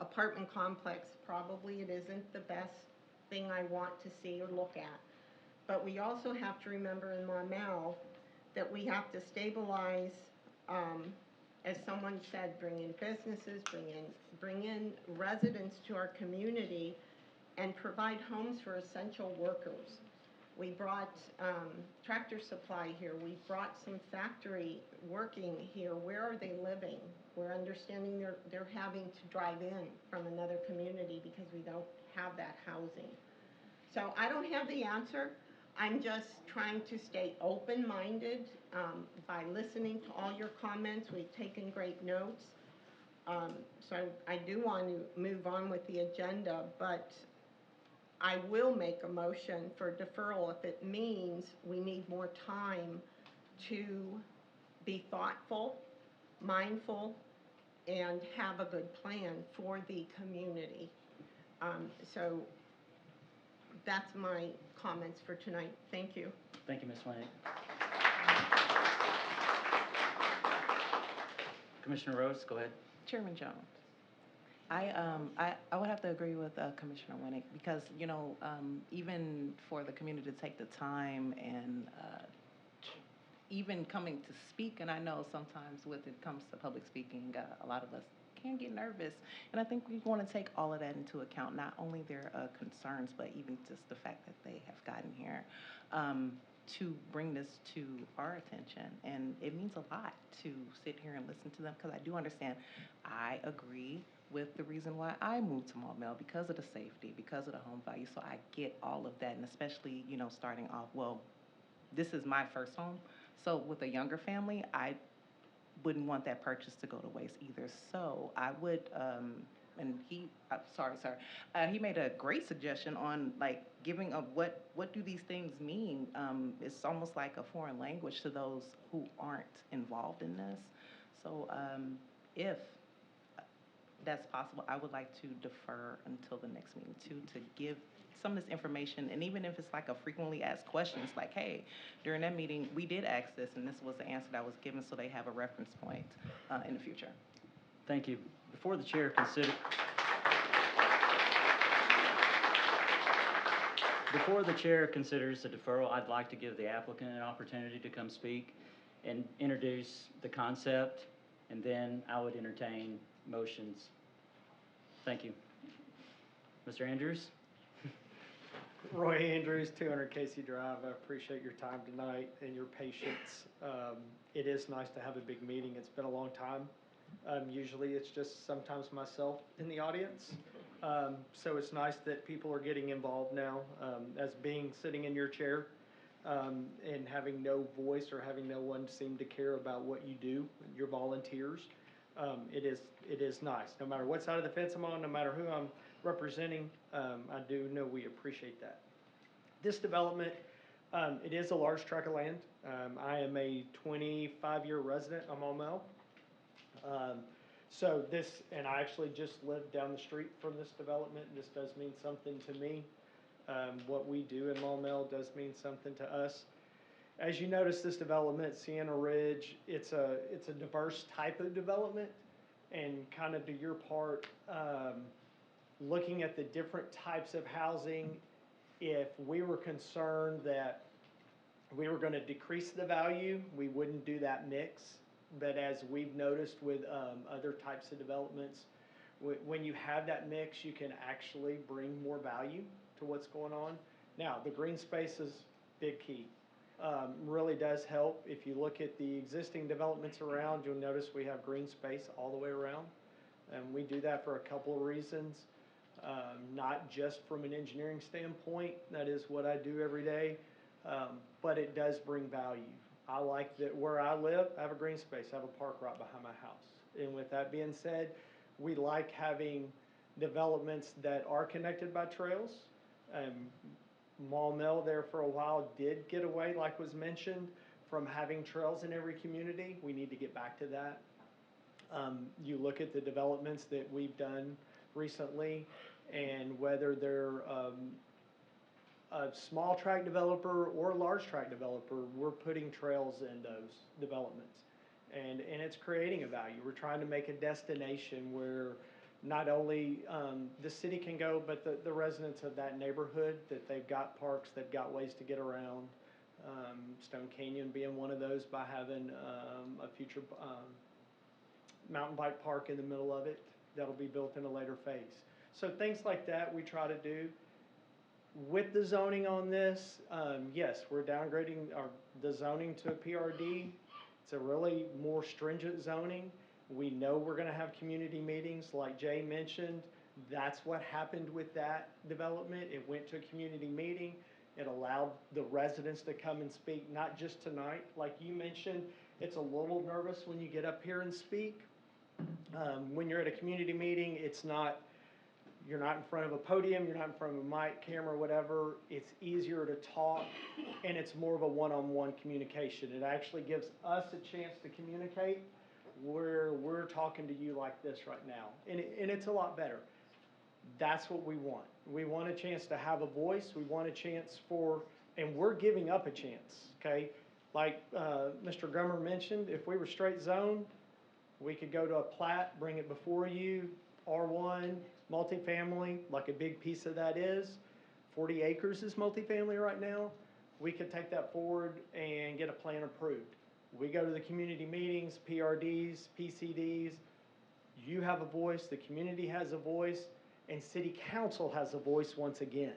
Speaker 22: apartment complex, probably it isn't the best thing I want to see or look at. But we also have to remember in Maumelle that we have to stabilize, as someone said, bring in businesses, bring in residents to our community, and provide homes for essential workers. We brought Tractor Supply here. We brought some factory working here. Where are they living? We're understanding they're having to drive in from another community because we don't have that housing. So I don't have the answer. I'm just trying to stay open-minded by listening to all your comments. We've taken great notes. So I do want to move on with the agenda, but I will make a motion for deferral if it means we need more time to be thoughtful, mindful, and have a good plan for the community. So that's my comments for tonight. Thank you.
Speaker 2: Thank you, Ms. Lane. Commissioner Rhodes, go ahead.
Speaker 8: Chairman Jones, I would have to agree with Commissioner Winnick because, you know, even for the community to take the time and even coming to speak, and I know sometimes when it comes to public speaking, a lot of us can get nervous, and I think we want to take all of that into account, not only their concerns, but even just the fact that they have gotten here to bring this to our attention. And it means a lot to sit here and listen to them because I do understand. I agree with the reason why I moved to Maumelle because of the safety, because of the home value. So I get all of that, and especially, you know, starting off, well, this is my first home. So with a younger family, I wouldn't want that purchase to go to waste either. So I would, and he, sorry, sir, he made a great suggestion on like giving a what do these things mean? It's almost like a foreign language to those who aren't involved in this. So if that's possible, I would like to defer until the next meeting too, to give some of this information, and even if it's like a frequently asked questions, like, hey, during that meeting, we did ask this, and this was the answer that was given, so they have a reference point in the future.
Speaker 2: Thank you. Before the chair considers the deferral, I'd like to give the applicant an opportunity to come speak and introduce the concept, and then I would entertain motions. Thank you. Mr. Andrews?
Speaker 9: Roy Andrews, 200 Casey Drive. I appreciate your time tonight and your patience. It is nice to have a big meeting. It's been a long time. Usually it's just sometimes myself in the audience. So it's nice that people are getting involved now. As being sitting in your chair and having no voice or having no one seem to care about what you do, your volunteers, it is nice. No matter what side of the fence I'm on, no matter who I'm representing, I do know we appreciate that. This development, it is a large tract of land. I am a 25-year resident of Maumelle. So this, and I actually just live down the street from this development. This does mean something to me. What we do in Maumelle does mean something to us. As you notice, this development, Sienna Ridge, it's a diverse type of development, and kind of to your part, looking at the different types of housing, if we were concerned that we were going to decrease the value, we wouldn't do that mix. But as we've noticed with other types of developments, when you have that mix, you can actually bring more value to what's going on. Now, the green space is big key. Really does help. If you look at the existing developments around, you'll notice we have green space all the way around. And we do that for a couple of reasons. Not just from an engineering standpoint, that is what I do every day, but it does bring value. I like that where I live, I have a green space, I have a park right behind my house. And with that being said, we like having developments that are connected by trails. Maumelle there for a while did get away, like was mentioned, from having trails in every community. We need to get back to that. You look at the developments that we've done recently, and whether they're a small tract developer or a large tract developer, we're putting trails in those developments. And it's creating a value. We're trying to make a destination where not only the city can go, but the residents of that neighborhood, that they've got parks, they've got ways to get around. Stone Canyon being one of those by having a future mountain bike park in the middle of it that'll be built in a later phase. So things like that we try to do. With the zoning on this, yes, we're downgrading the zoning to a PRD. It's a really more stringent zoning. We know we're gonna have community meetings, like Jay mentioned. That's what happened with that development. It went to a community meeting. It allowed the residents to come and speak, not just tonight. Like you mentioned, it's a little nervous when you get up here and speak. When you're at a community meeting, you're not in front of a podium, you're not in front of a mic, camera, whatever. It's easier to talk, and it's more of a one-on-one communication. It actually gives us a chance to communicate where we're talking to you like this right now, and it's a lot better. That's what we want. We want a chance to have a voice. We want a chance and we're giving up a chance, okay? Like Mr. Grummer mentioned, if we were straight zone, we could go to a plat, bring it before you, R1, multifamily, like a big piece of that is. 40 acres is multifamily right now. We could take that forward and get a plan approved. We go to the community meetings, PRDs, PCDs. You have a voice, the community has a voice, and city council has a voice once again.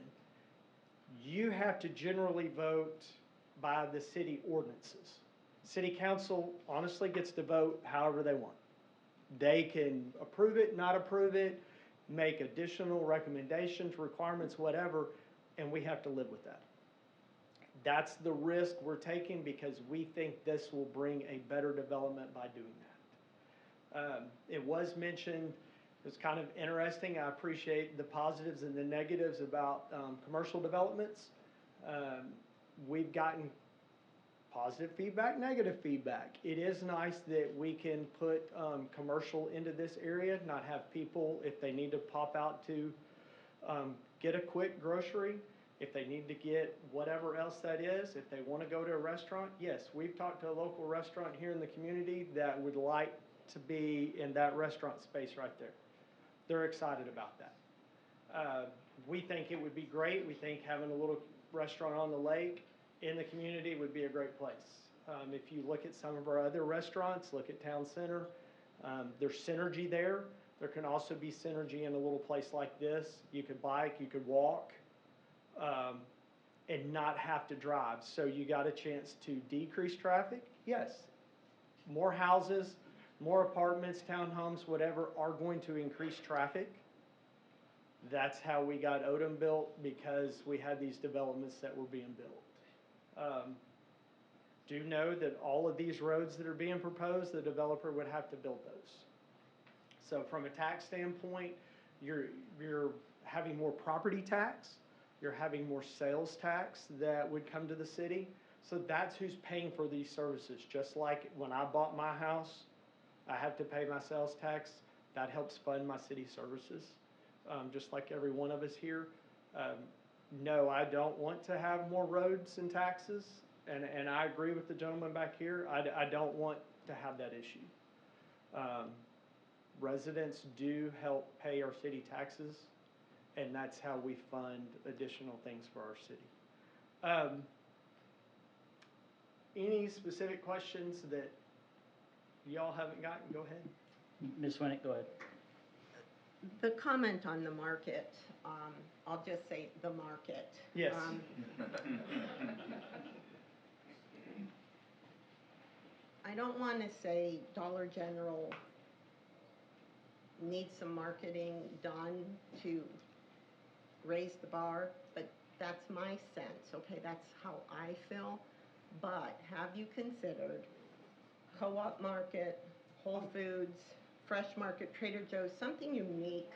Speaker 9: You have to generally vote by the city ordinances. City council honestly gets to vote however they want. They can approve it, not approve it, make additional recommendations, requirements, whatever, and we have to live with that. That's the risk we're taking because we think this will bring a better development by doing that. It was mentioned, it's kind of interesting. I appreciate the positives and the negatives about commercial developments. We've gotten positive feedback, negative feedback. It is nice that we can put commercial into this area, not have people, if they need to pop out to get a quick grocery, if they need to get whatever else that is, if they want to go to a restaurant. Yes, we've talked to a local restaurant here in the community that would like to be in that restaurant space right there. They're excited about that. We think it would be great. We think having a little restaurant on the lake in the community would be a great place. If you look at some of our other restaurants, look at Town Center, there's synergy there. There can also be synergy in a little place like this. You could bike, you could walk, and not have to drive. So you got a chance to decrease traffic? Yes. More houses, more apartments, townhomes, whatever, are going to increase traffic. That's how we got Odom built, because we had these developments that were being built. Do know that all of these roads that are being proposed, the developer would have to build those. So from a tax standpoint, you're having more property tax, you're having more sales tax that would come to the city. So that's who's paying for these services. Just like when I bought my house, I have to pay my sales tax. That helps fund my city services, just like every one of us here. No, I don't want to have more roads and taxes, and I agree with the gentleman back here. I don't want to have that issue. Residents do help pay our city taxes, and that's how we fund additional things for our city. Any specific questions that y'all haven't gotten? Go ahead.
Speaker 2: Ms. Winnick, go ahead.
Speaker 22: The comment on the market, I'll just say the market.
Speaker 9: Yes.
Speaker 22: I don't want to say Dollar General needs some marketing done to raise the bar, but that's my sense, okay? That's how I feel. But have you considered Co-op Market, Whole Foods, Fresh Market, Trader Joe's, something unique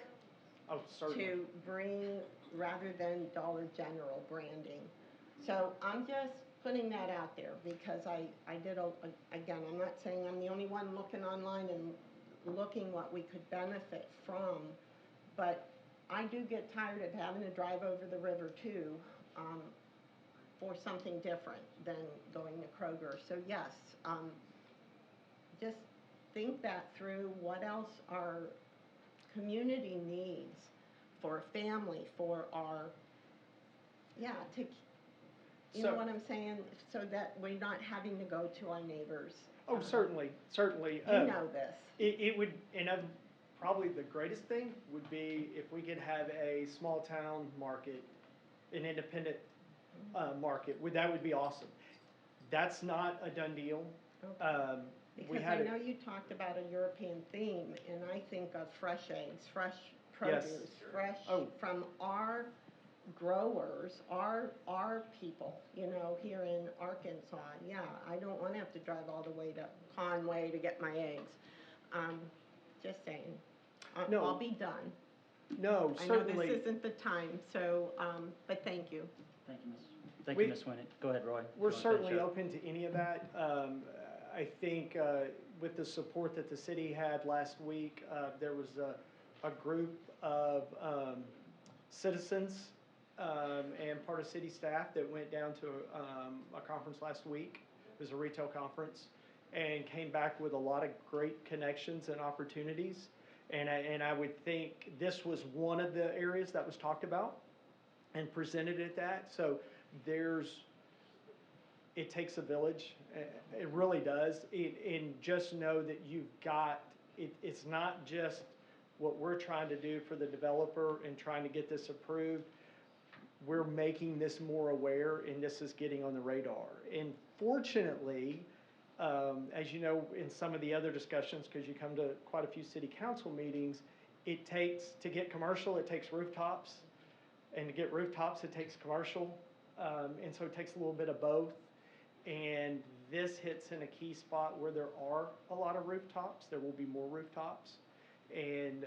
Speaker 22: to bring rather than Dollar General branding? So I'm just putting that out there because I did, again, I'm not saying I'm the only one looking online and looking what we could benefit from, but I do get tired of having to drive over the river too for something different than going to Kroger. So yes, just think that through. What else our community needs for a family, for our, you know what I'm saying? So that we're not having to go to our neighbors.
Speaker 9: Oh, certainly.
Speaker 22: You know this.
Speaker 9: It would, and probably the greatest thing would be if we could have a small town market an independent, market, that would be awesome. That's not a done deal. We
Speaker 22: Because
Speaker 9: had
Speaker 22: I
Speaker 9: it-
Speaker 22: know you talked about a European theme, and I think of fresh eggs, fresh
Speaker 9: Yes.
Speaker 22: produce, fresh
Speaker 9: Oh.
Speaker 22: from our growers, our people, you know, here in Arkansas. Yeah, I don't want to have to drive all the way to Conway to get my eggs. Just saying.
Speaker 9: No.
Speaker 22: I'll be done.
Speaker 9: No, certainly.
Speaker 22: I know this isn't the time, so, but thank you.
Speaker 2: Thank you, Thank you, Ms. Winnick. Go ahead, Roy.
Speaker 9: We're
Speaker 2: You wanna finish
Speaker 9: certainly
Speaker 2: up?
Speaker 9: open to any of that. I think with the support that the city had last week, there was a group of citizens and part of city staff that went down to a conference last week. It was a retail conference, and came back with a lot of great connections and opportunities. And I would think this was one of the areas that was talked about and presented at that. So it takes a village. It really does. And just know that you've got, it's not just what we're trying to do for the developer and trying to get this approved. We're making this more aware, and this is getting on the radar. And fortunately, as you know, in some of the other discussions, because you come to quite a few city council meetings, to get commercial, it takes rooftops. And to get rooftops, it takes commercial. And so it takes a little bit of both. And this hits in a key spot where there are a lot of rooftops. There will be more rooftops. And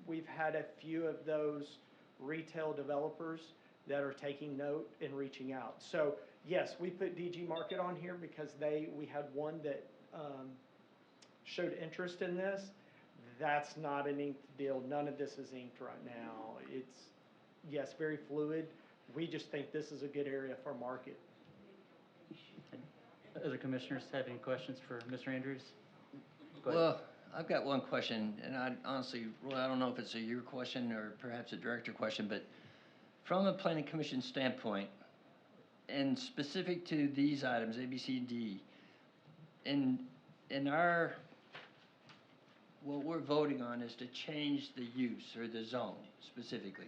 Speaker 9: we've had a few of those retail developers that are taking note and reaching out. So yes, we put DG Market on here because we had one that showed interest in this. That's not an inked deal. None of this is inked right now. It's, yes, very fluid. We just think this is a good area for market.
Speaker 2: Other commissioners have any questions for Mr. Andrews? Go ahead.
Speaker 3: Well, I've got one question, and I honestly, Roy, I don't know if it's a your question or perhaps a director question, but from a planning commission standpoint, and specific to these items, A, B, C, and D, in our, what we're voting on is to change the use or the zone specifically.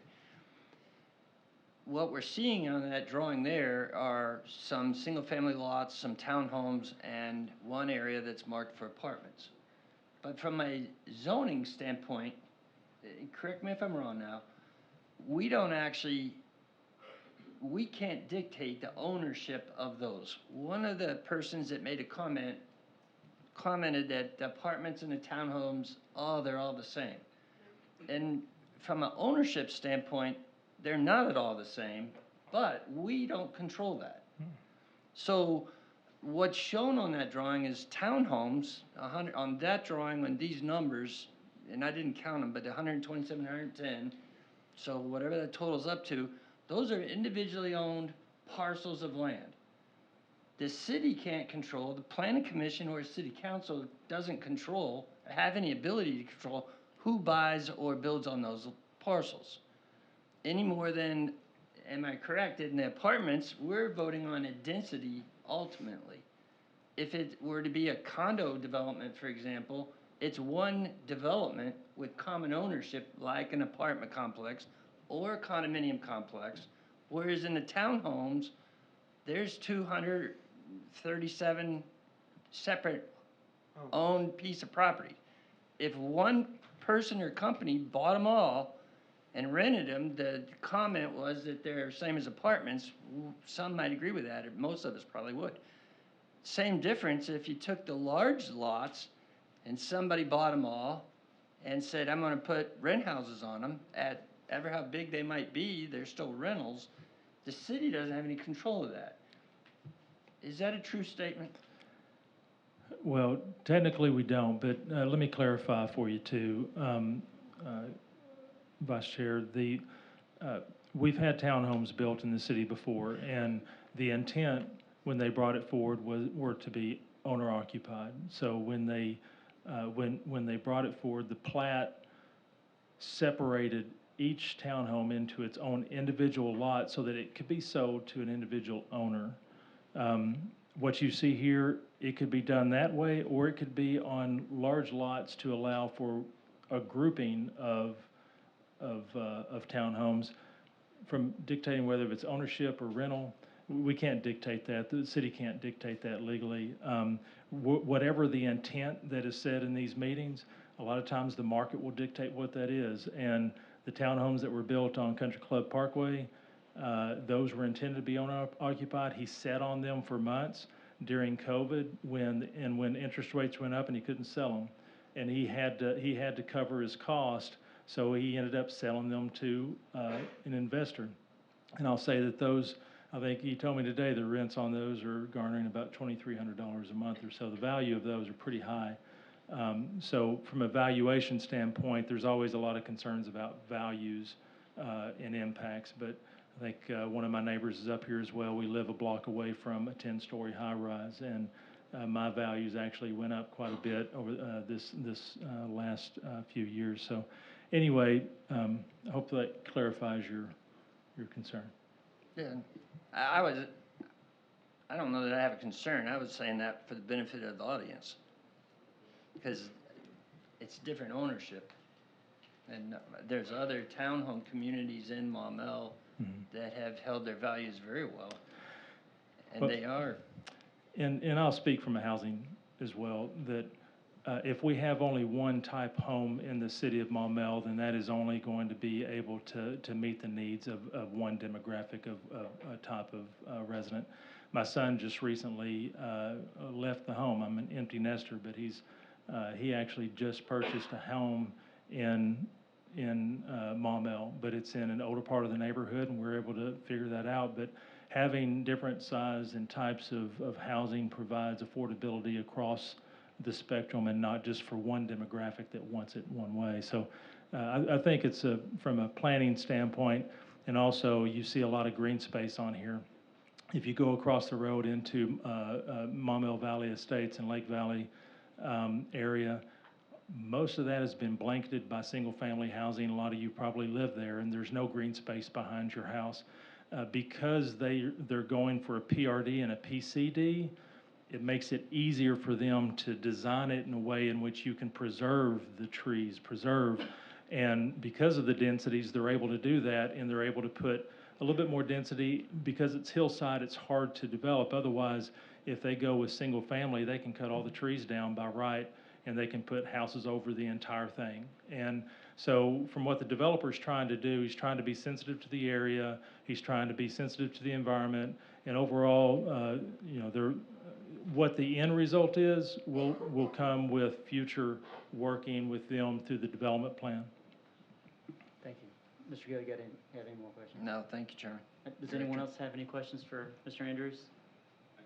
Speaker 3: What we're seeing on that drawing there are some single-family lots, some townhomes, and one area that's marked for apartments. But from a zoning standpoint, correct me if I'm wrong now, we can't dictate the ownership of those. One of the persons that made a commented that the apartments and the townhomes, they're all the same. And from an ownership standpoint, they're not at all the same, but we don't control that. So what's shown on that drawing is townhomes, on that drawing, on these numbers, and I didn't count them, but 127, 110, so whatever that totals up to, those are individually owned parcels of land. The city can't control, the planning commission or city council doesn't have any ability to control who buys or builds on those parcels. Any more than, am I correct, in the apartments, we're voting on a density ultimately. If it were to be a condo development, for example, it's one development with common ownership like an apartment complex or a condominium complex, whereas in the townhomes, there's 237 separate owned piece of property. If one person or company bought them all and rented them, the comment was that they're same as apartments. Some might agree with that, or most of us probably would. Same difference if you took the large lots and somebody bought them all and said, I'm gonna put rent houses on them, at ever how big they might be, they're still rentals. The city doesn't have any control of that. Is that a true statement?
Speaker 1: Well, technically we don't, but let me clarify for you too. Vice Chair, we've had townhomes built in the city before, and the intent when they brought it forward were to be owner occupied. So when they brought it forward, the plat separated each townhome into its own individual lot so that it could be sold to an individual owner. What you see here, it could be done that way, or it could be on large lots to allow for a grouping of townhomes. from dictating whether it's ownership or rental, we can't dictate that. The city can't dictate that legally. Whatever the intent that is said in these meetings, a lot of times the market will dictate what that is. And the townhomes that were built on Country Club Parkway, those were intended to be owner-occupied. He sat on them for months during COVID when interest rates went up and he couldn't sell them. And he had to cover his cost, so he ended up selling them to an investor. And I'll say that those, I think he told me today, the rents on those are garnering about $2,300 a month or so. The value of those are pretty high. So from a valuation standpoint, there's always a lot of concerns about values and impacts. But I think one of my neighbors is up here as well. We live a block away from a 10-story high-rise, and my values actually went up quite a bit over this last few years. So anyway, I hope that clarifies your concern.
Speaker 3: Yeah, I don't know that I have a concern. I was saying that for the benefit of the audience, because it's different ownership. And there's other townhome communities in Maumelle that have held their values very well. And they are.
Speaker 1: And I'll speak from a housing as well, that if we have only one type home in the city of Maumelle, then that is only going to be able to meet the needs of one demographic of a type of resident. My son just recently left the home. I'm an empty nester, but he actually just purchased a home in Maumelle, but it's in an older part of the neighborhood, and we're able to figure that out. But having different size and types of housing provides affordability across the spectrum and not just for one demographic that wants it one way. So I think it's from a planning standpoint, and also you see a lot of green space on here. If you go across the road into Maumelle Valley Estates and Lake Valley area, most of that has been blanketed by single-family housing. A lot of you probably live there, and there's no green space behind your house. Because they're going for a PRD and a PCD, it makes it easier for them to design it in a way in which you can preserve the trees, and because of the densities, they're able to do that, and they're able to put a little bit more density. Because it's hillside, it's hard to develop. Otherwise, if they go with single family, they can cut all the trees down by right, and they can put houses over the entire thing. And so from what the developer's trying to do, he's trying to be sensitive to the area, he's trying to be sensitive to the environment, and overall, what the end result is will come with future working with them through the development plan.
Speaker 2: Thank you. Mr. Gill, you have any more questions?
Speaker 3: No, thank you, Chairman.
Speaker 2: Does anyone else have any questions for Mr. Andrews?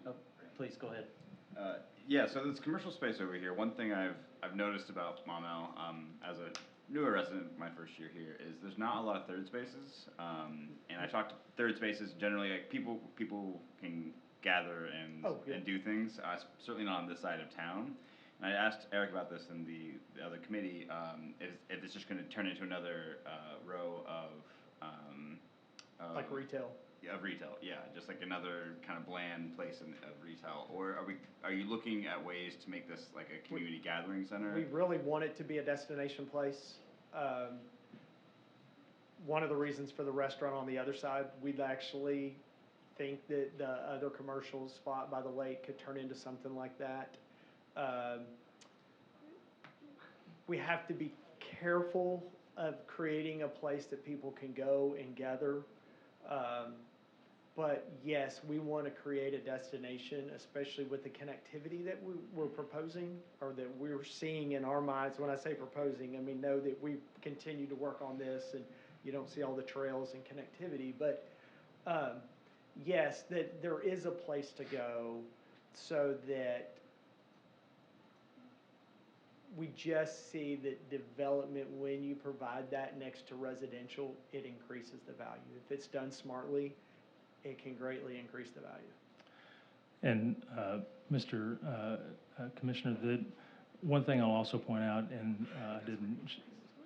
Speaker 2: Oh, please go ahead.
Speaker 10: Yeah, so this commercial space over here, one thing I've noticed about Maumelle, as a newer resident, my first year here, is there's not a lot of third spaces. And I talked to third spaces generally, like people can gather and do things. Certainly not on this side of town. And I asked Eric about this in the other committee, if it's just going to turn into another row of
Speaker 9: like retail.
Speaker 10: Of retail, yeah, just like another kind of bland place of retail, or are you looking at ways to make this like a community gathering center?
Speaker 9: We really want it to be a destination place. One of the reasons for the restaurant on the other side, we'd actually think that the other commercial spot by the lake could turn into something like that. We have to be careful of creating a place that people can go and gather. But yes, we want to create a destination, especially with the connectivity that we're proposing, or that we're seeing in our minds. When I say proposing, I mean know that we continue to work on this, and you don't see all the trails and connectivity. But yes, that there is a place to go, so that we just see that development, when you provide that next to residential, it increases the value. If it's done smartly, it can greatly increase the value.
Speaker 1: And Mr. Commissioner, the one thing I'll also point out, and I didn't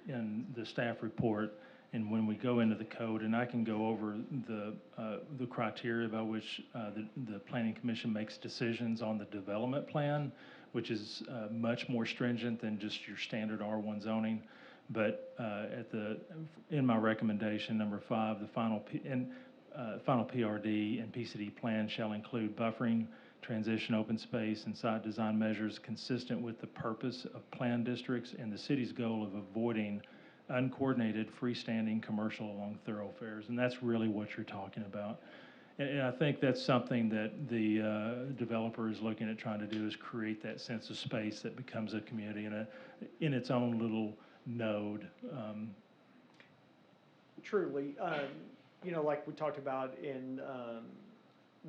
Speaker 1: in the staff report, and when we go into the code, and I can go over the criteria by which the Planning Commission makes decisions on the development plan, which is much more stringent than just your standard R1 zoning. But in my recommendation, number 5, the final final PRD and PCD plan shall include buffering, transition open space, and site design measures consistent with the purpose of plan districts and the city's goal of avoiding uncoordinated freestanding commercial along thoroughfares. And that's really what you're talking about. And I think that's something that the developer is looking at trying to do, is create that sense of space that becomes a community in its own little node.
Speaker 9: Truly, you know, like we talked about in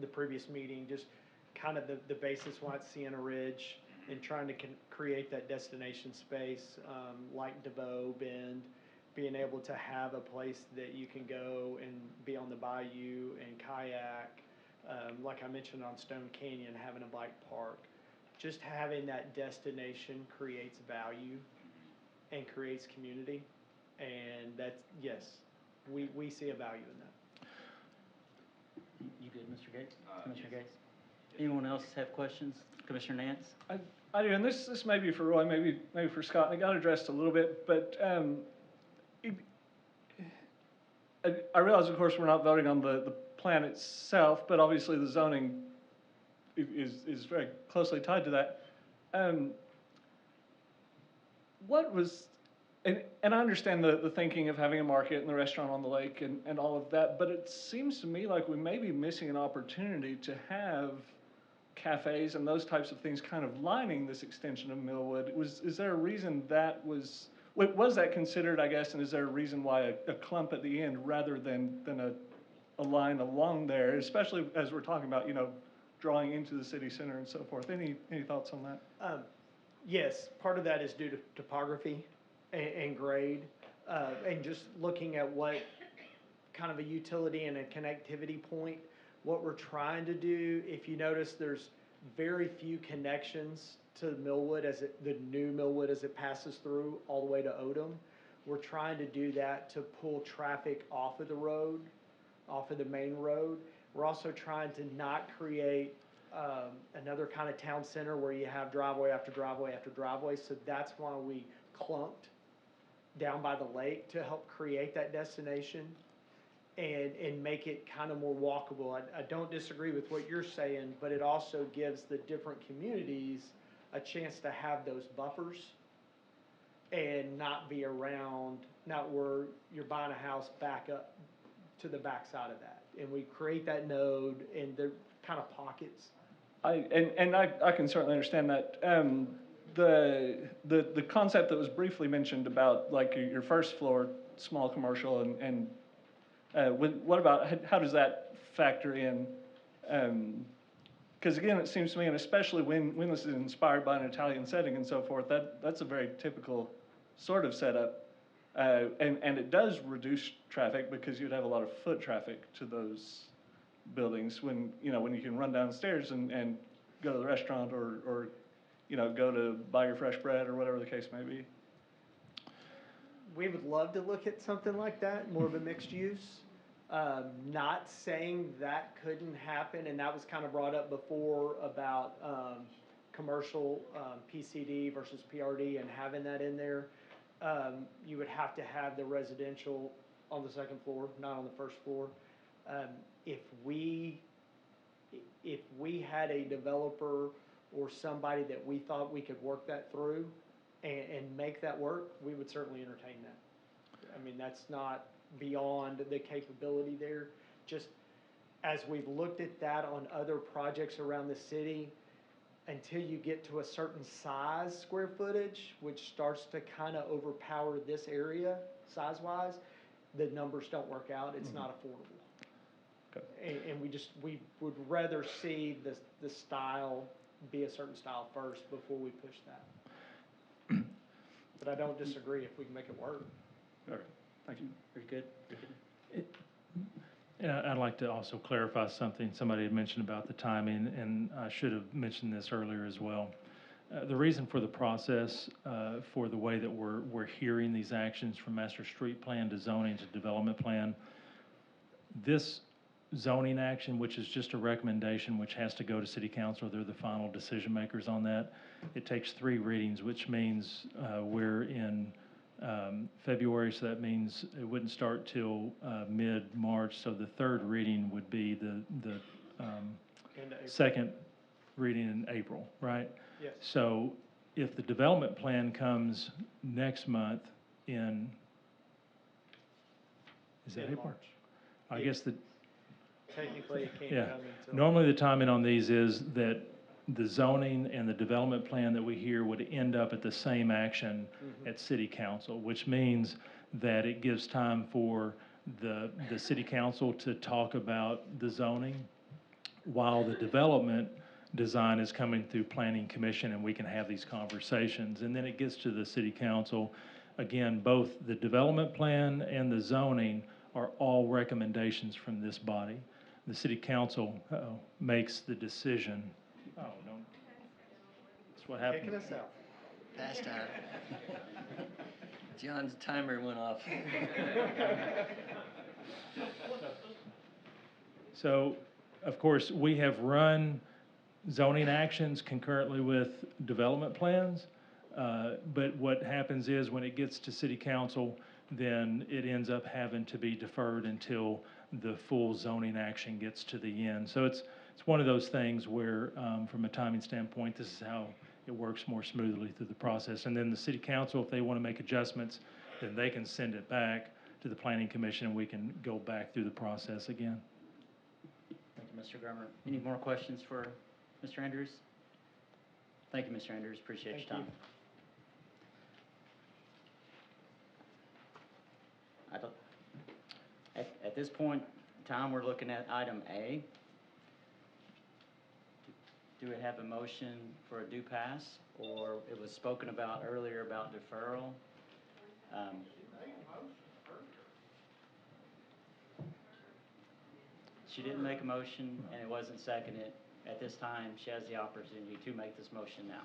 Speaker 9: the previous meeting, just kind of the basis why it's Sienna Ridge and trying to create that destination space, like DeVoe Bend, being able to have a place that you can go and be on the bayou and kayak, like I mentioned on Stone Canyon, having a bike park. Just having that destination creates value and creates community, and that's, yes, we see a value in that.
Speaker 2: You good, Mr. Gates? Commissioner Gates? Anyone else have questions? Commissioner Nance?
Speaker 11: I do, and this may be for Roy, maybe for Scott, and it got addressed a little bit, but I realize, of course, we're not voting on the plan itself, but obviously the zoning is very closely tied to that. What was, and I understand the thinking of having a market and the restaurant on the lake and all of that, but it seems to me like we may be missing an opportunity to have cafes and those types of things kind of lining this extension of Millwood. Is there a reason that was that considered, I guess, and is there a reason why a clump at the end rather than a line along there, especially as we're talking about, you know, drawing into the city center and so forth? Any thoughts on that?
Speaker 9: Yes, part of that is due to topography and grade, and just looking at what kind of a utility and a connectivity point. What we're trying to do, if you notice, there's very few connections to Millwood the new Millwood as it passes through all the way to Odom. We're trying to do that to pull traffic off of the road, off of the main road. We're also trying to not create another kind of town center where you have driveway after driveway after driveway. So that's why we clumped down by the lake to help create that destination and make it kind of more walkable. I don't disagree with what you're saying, but it also gives the different communities a chance to have those buffers and not be around, not where you're buying a house back up to the backside of that. And we create that node, and they're kind of pockets.
Speaker 11: I can certainly understand that. The concept that was briefly mentioned about like your first floor, small commercial, and what about, how does that factor in? Because again, it seems to me, and especially when this is inspired by an Italian setting and so forth, that's a very typical sort of setup. And it does reduce traffic because you'd have a lot of foot traffic to those buildings when you can run downstairs and go to the restaurant or go to buy your fresh bread or whatever the case may be.
Speaker 9: We would love to look at something like that, more of a mixed use. Not saying that couldn't happen, and that was kind of brought up before about commercial PCD versus PRD and having that in there. You would have to have the residential on the second floor, not on the first floor. If we had a developer or somebody that we thought we could work that through and make that work, we would certainly entertain that. I mean, that's not beyond the capability there. Just as we've looked at that on other projects around the city, until you get to a certain size square footage, which starts to kind of overpower this area size-wise, the numbers don't work out. It's not affordable. Okay. And we would rather see the style be a certain style first before we push that. But I don't disagree if we can make it work.
Speaker 11: Okay. Thank you.
Speaker 2: Very good.
Speaker 1: And I'd like to also clarify something somebody had mentioned about the timing, and I should have mentioned this earlier as well. The reason for the process, for the way that we're hearing these actions from master street plan to zoning to development plan, this zoning action, which is just a recommendation which has to go to city council, they're the final decision makers on that. It takes 3 readings, which means we're in February, so that means it wouldn't start till mid-March. So the third reading would be the
Speaker 9: End of April.
Speaker 1: second reading in April, right?
Speaker 9: Yes.
Speaker 1: So if the development plan comes next month in, is that
Speaker 9: In
Speaker 1: April?
Speaker 9: March.
Speaker 1: I
Speaker 9: Yeah.
Speaker 1: guess the,
Speaker 9: Technically, it can't
Speaker 1: yeah.
Speaker 9: come until.
Speaker 1: Normally, the timing on these is that the zoning and the development plan that we hear would end up at the same action at city council, which means that it gives time for the city council to talk about the zoning while the development design is coming through planning commission, and we can have these conversations. And then it gets to the city council. Again, both the development plan and the zoning are all recommendations from this body. The city council makes the decision. Oh, don't. That's what happened.
Speaker 9: Kicking us out.
Speaker 3: Past time. John's timer went off.
Speaker 1: So, of course, we have run zoning actions concurrently with development plans. But what happens is when it gets to city council, then it ends up having to be deferred until the full zoning action gets to the end. So it's one of those things where, from a timing standpoint, this is how it works more smoothly through the process. And then the city council, if they want to make adjustments, then they can send it back to the planning commission and we can go back through the process again.
Speaker 2: Thank you, Mr. Grummer. Any more questions for Mr. Andrews? Thank you, Mr. Andrews. Appreciate your time. At this point in time, we're looking at item A. Do we have a motion for a do pass? Or it was spoken about earlier about deferral? She didn't make a motion and it wasn't seconded. At this time, she has the opportunity to make this motion now.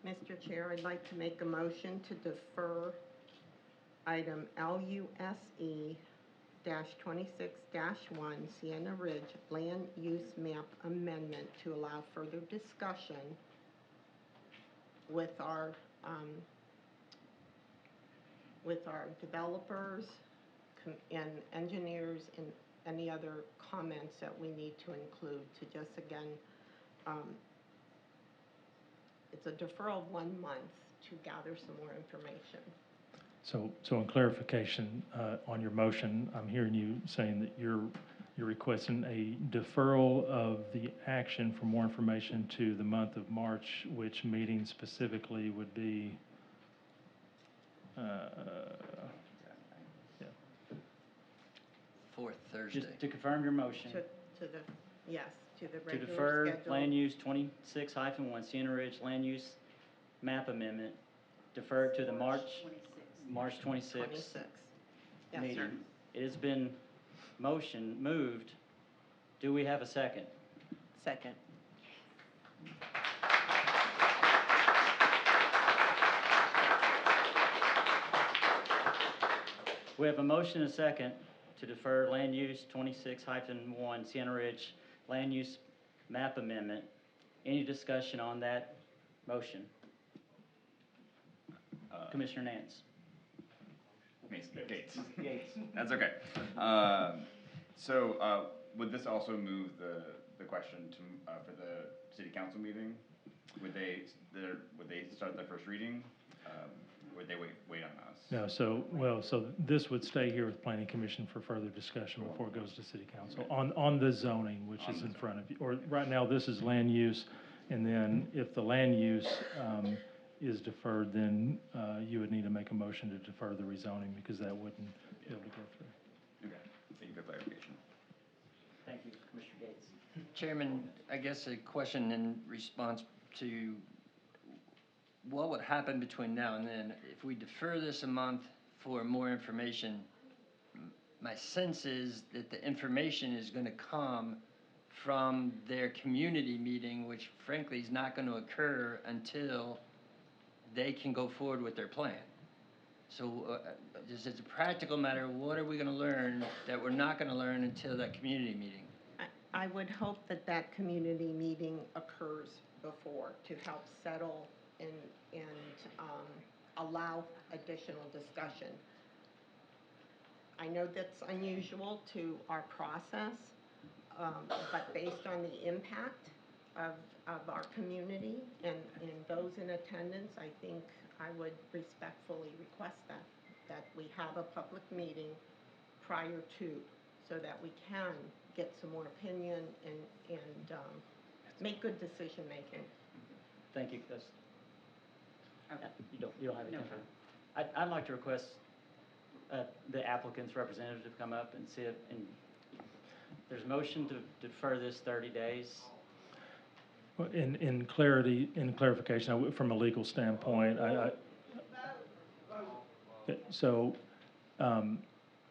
Speaker 22: Mr. Chair, I'd like to make a motion to defer item LUSE-26-1 Sienna Ridge Land Use Map Amendment to allow further discussion with our developers and engineers and any other comments that we need to include to just again, it's a deferral of 1 month to gather some more information.
Speaker 1: So in clarification, on your motion, I'm hearing you saying that you're requesting a deferral of the action for more information to the month of March, which meeting specifically would be,
Speaker 3: Fourth Thursday.
Speaker 2: Just to confirm your motion.
Speaker 22: To the
Speaker 2: To
Speaker 22: regular
Speaker 2: defer
Speaker 22: schedule.
Speaker 2: Land Use 26-1 Sienna Ridge Land Use Map Amendment, deferred to the March 26th
Speaker 22: 26. Yes,
Speaker 2: meeting.
Speaker 22: sir.
Speaker 2: It has been moved. Do we have a second?
Speaker 8: Second.
Speaker 2: We have a motion and a second to defer Land Use 26-1 Sienna Ridge Land Use Map Amendment. Any discussion on that motion? Commissioner Nance.
Speaker 10: Gates. That's okay. Would this also move the question to, for the city council meeting? Would they start their first reading? Would they wait on us?
Speaker 1: no, so this would stay here with planning commission for further discussion before it goes to city council on the zoning, which is in front of you. Or right now, this is land use, and then if the land use, is deferred, then you would need to make a motion to defer the rezoning because that wouldn't be able to go through.
Speaker 10: Okay, thank you for clarification.
Speaker 2: Thank you, Commissioner Gates.
Speaker 3: Chairman, I guess a question in response to what would happen between now and then if we defer this a month for more information. My sense is that the information is going to come from their community meeting, which frankly is not going to occur until they can go forward with their plan. So just as a practical matter, what are we going to learn that we're not going to learn until that community meeting?
Speaker 22: I would hope that community meeting occurs before to help settle allow additional discussion. I know that's unusual to our process, but based on the impact of our community and those in attendance, I think I would respectfully request that we have a public meeting prior to, so that we can get some more opinion and make good decision-making.
Speaker 2: Thank you. You don't have anything further? I'd like to request the applicant's representative to come up and see if, and there's a motion to defer this 30 days.
Speaker 1: Well, in clarification, from a legal standpoint,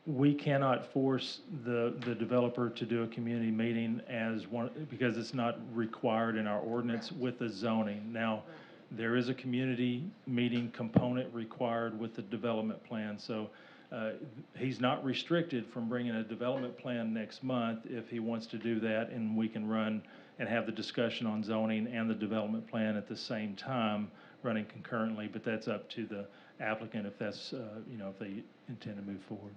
Speaker 1: we cannot force the developer to do a community meeting as one, because it's not required in our ordinance with the zoning. Now, there is a community meeting component required with the development plan, so he's not restricted from bringing a development plan next month if he wants to do that, and we can run and have the discussion on zoning and the development plan at the same time, running concurrently, but that's up to the applicant if that's, if they intend to move forward.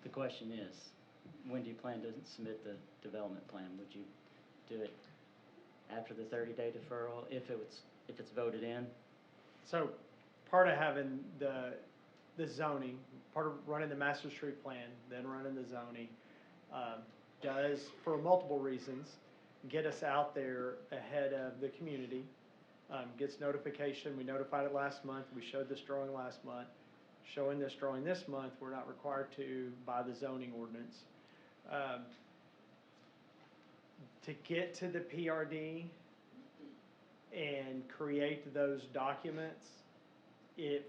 Speaker 2: The question is, when do you plan to submit the development plan? Would you do it after the 30-day deferral if it's voted in?
Speaker 9: So part of having the zoning, part of running the master street plan, then running the zoning, does, for multiple reasons, get us out there ahead of the community. Gets notification. We notified it last month. We showed this drawing last month. Showing this drawing this month, we're not required to by the zoning ordinance. To get to the PRD and create those documents,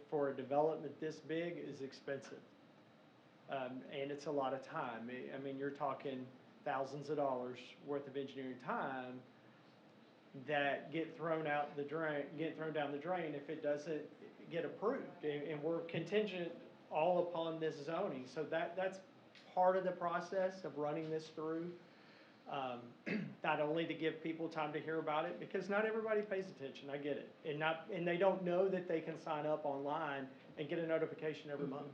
Speaker 9: for a development this big is expensive. And it's a lot of time. I mean, you're talking thousands of dollars worth of engineering time that get thrown down the drain if it doesn't get approved. And we're contingent all upon this zoning. So that's part of the process of running this through. Not only to give people time to hear about it, because not everybody pays attention, I get it. And they don't know that they can sign up online and get a notification every month.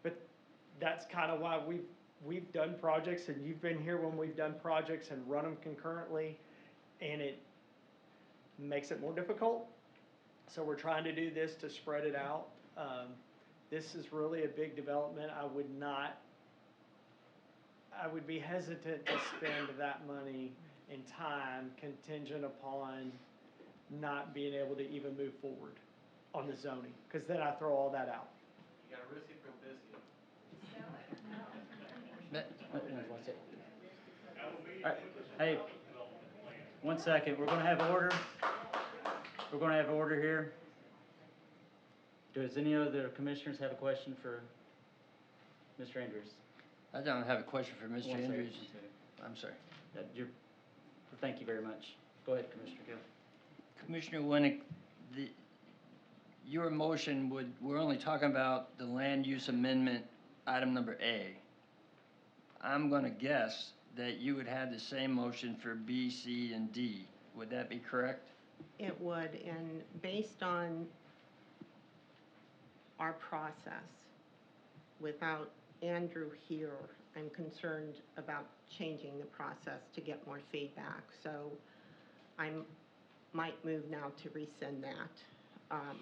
Speaker 9: But that's kind of why we've done projects, and you've been here when we've done projects and run them concurrently, and it makes it more difficult. So we're trying to do this to spread it out. This is really a big development. I would be hesitant to spend that money and time contingent upon not being able to even move forward on the zoning, because then I throw all that out.
Speaker 19: You got a recipe for biscuit.
Speaker 2: All right. Hey, 1 second. We're going to have order. We're going to have order here. Does any other commissioners have a question for Mr. Andrews?
Speaker 3: I don't have a question for Mr. Andrews. I'm sorry.
Speaker 2: Thank you very much. Go ahead, Commissioner Gill.
Speaker 3: Commissioner Winnick, your motion we're only talking about the land use amendment, item number A. I'm going to guess that you would have the same motion for B, C, and D. Would that be correct?
Speaker 22: It would, and based on our process, without Andrew here, I'm concerned about changing the process to get more feedback. So I might move now to rescind that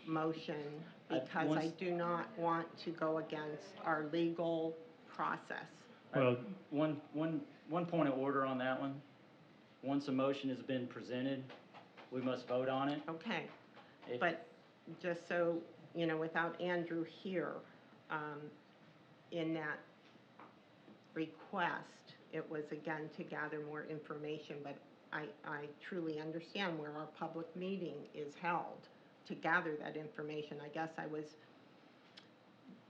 Speaker 22: motion, because I do not want to go against our legal process.
Speaker 2: Well, one point of order on that one. Once a motion has been presented, we must vote on it.
Speaker 22: Okay, but just so, without Andrew here, in that request, it was again to gather more information, but I truly understand where our public meeting is held to gather that information. I guess I was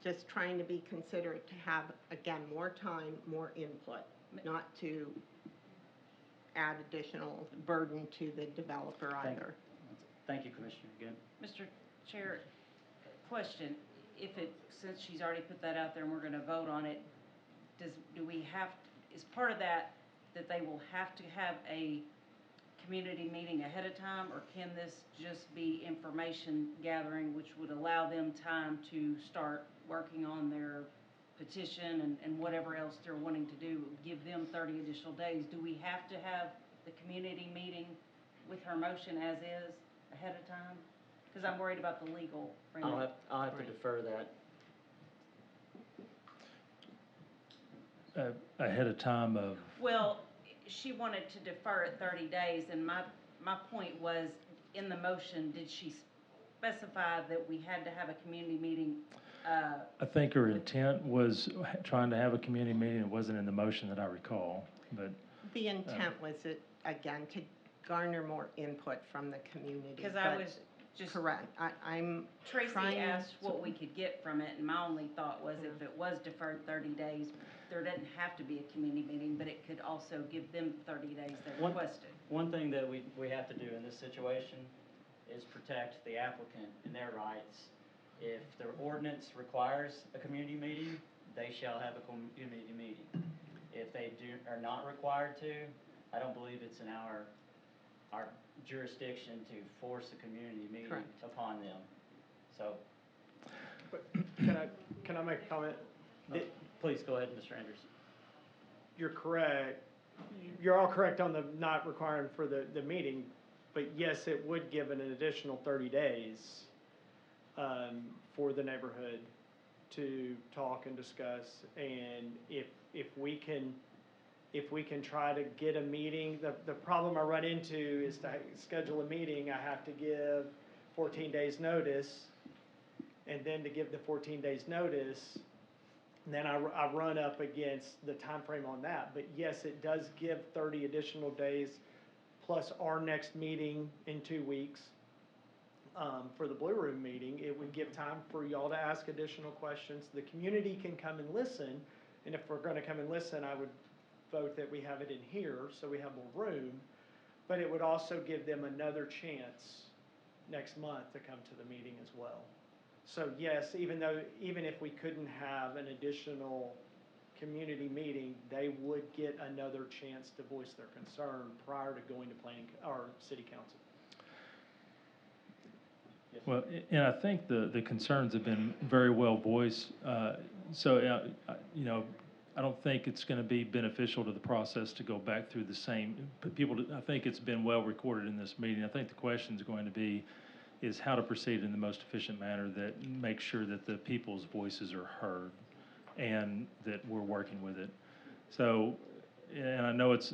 Speaker 22: just trying to be considerate to have, again, more time, more input, not to add additional burden to the developer either.
Speaker 2: Thank you, Commissioner. Again.
Speaker 4: Mr. Chair, question, since she's already put that out there and we're going to vote on it, is part of that they will have to have a community meeting ahead of time, or can this just be information gathering, which would allow them time to start working on their petition and whatever else they're wanting to do, give them 30 additional days? Do we have to have the community meeting with her motion as is ahead of time? Because I'm worried about the legal framework.
Speaker 2: I'll have to defer that.
Speaker 1: Ahead of time of,
Speaker 4: Well, she wanted to defer it 30 days, and my point was, in the motion, did she specify that we had to have a community meeting?
Speaker 1: I think her intent was trying to have a community meeting. It wasn't in the motion that I recall, but.
Speaker 22: The intent was, again, to garner more input from the community.
Speaker 4: Because I
Speaker 22: but
Speaker 4: was just.
Speaker 22: Correct. I'm
Speaker 4: Tracy
Speaker 22: trying.
Speaker 4: asked what we could get from it, and my only thought was if it was deferred 30 days, there doesn't have to be a community meeting, but it could also give them 30 days they requested.
Speaker 2: One thing that we have to do in this situation is protect the applicant and their rights. If the ordinance requires a community meeting, they shall have a community meeting. If they are not required to, I don't believe it's in our jurisdiction to force a community meeting
Speaker 22: Correct.
Speaker 2: upon them. So.
Speaker 9: But can I make a comment?
Speaker 2: Please go ahead, Mr. Anderson.
Speaker 9: You're correct. You're all correct on the not requiring for the meeting, but yes, it would give an additional 30 days for the neighborhood to talk and discuss. And if we can try to get a meeting, the problem I run into is to schedule a meeting, I have to give 14 days notice, and then to give the 14 days notice, and then I run up against the time frame on that. But yes, it does give 30 additional days, plus our next meeting in 2 weeks for the Blue Room meeting. It would give time for y'all to ask additional questions. The community can come and listen, and if we're going to come and listen, I would vote that we have it in here so we have more room. But it would also give them another chance next month to come to the meeting as well. So yes, even if we couldn't have an additional community meeting, they would get another chance to voice their concern prior to going to planning or city council.
Speaker 2: Yes.
Speaker 1: Well, and I think the concerns have been very well voiced. You know, I don't think it's going to be beneficial to the process to go back through the same people. I think it's been well recorded in this meeting. I think the question is going to be is how to proceed in the most efficient manner that makes sure that the people's voices are heard and that we're working with it. So, and I know it's,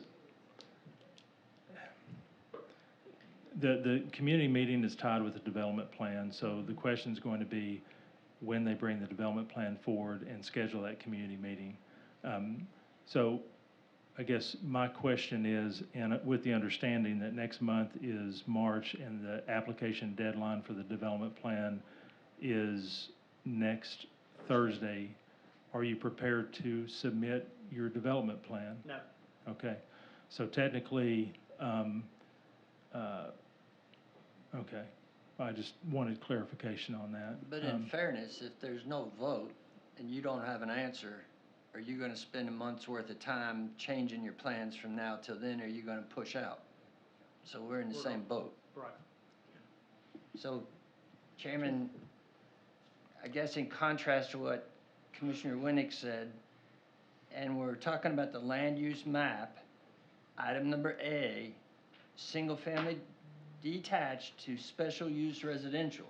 Speaker 1: the community meeting is tied with the development plan, so the question is going to be when they bring the development plan forward and schedule that community meeting. So I guess my question is, and with the understanding that next month is March and the application deadline for the development plan is next Thursday, are you prepared to submit your development plan?
Speaker 9: No.
Speaker 1: Okay, so technically, okay, I just wanted clarification on that.
Speaker 3: But in fairness, if there's no vote and you don't have an answer, are you gonna spend a month's worth of time changing your plans from now till then, or are you gonna push out? So we're in the same boat.
Speaker 9: Right.
Speaker 3: So, Chairman, I guess in contrast to what Commissioner Winnick said, and we're talking about the land use map, item number A, single-family detached to special use residential.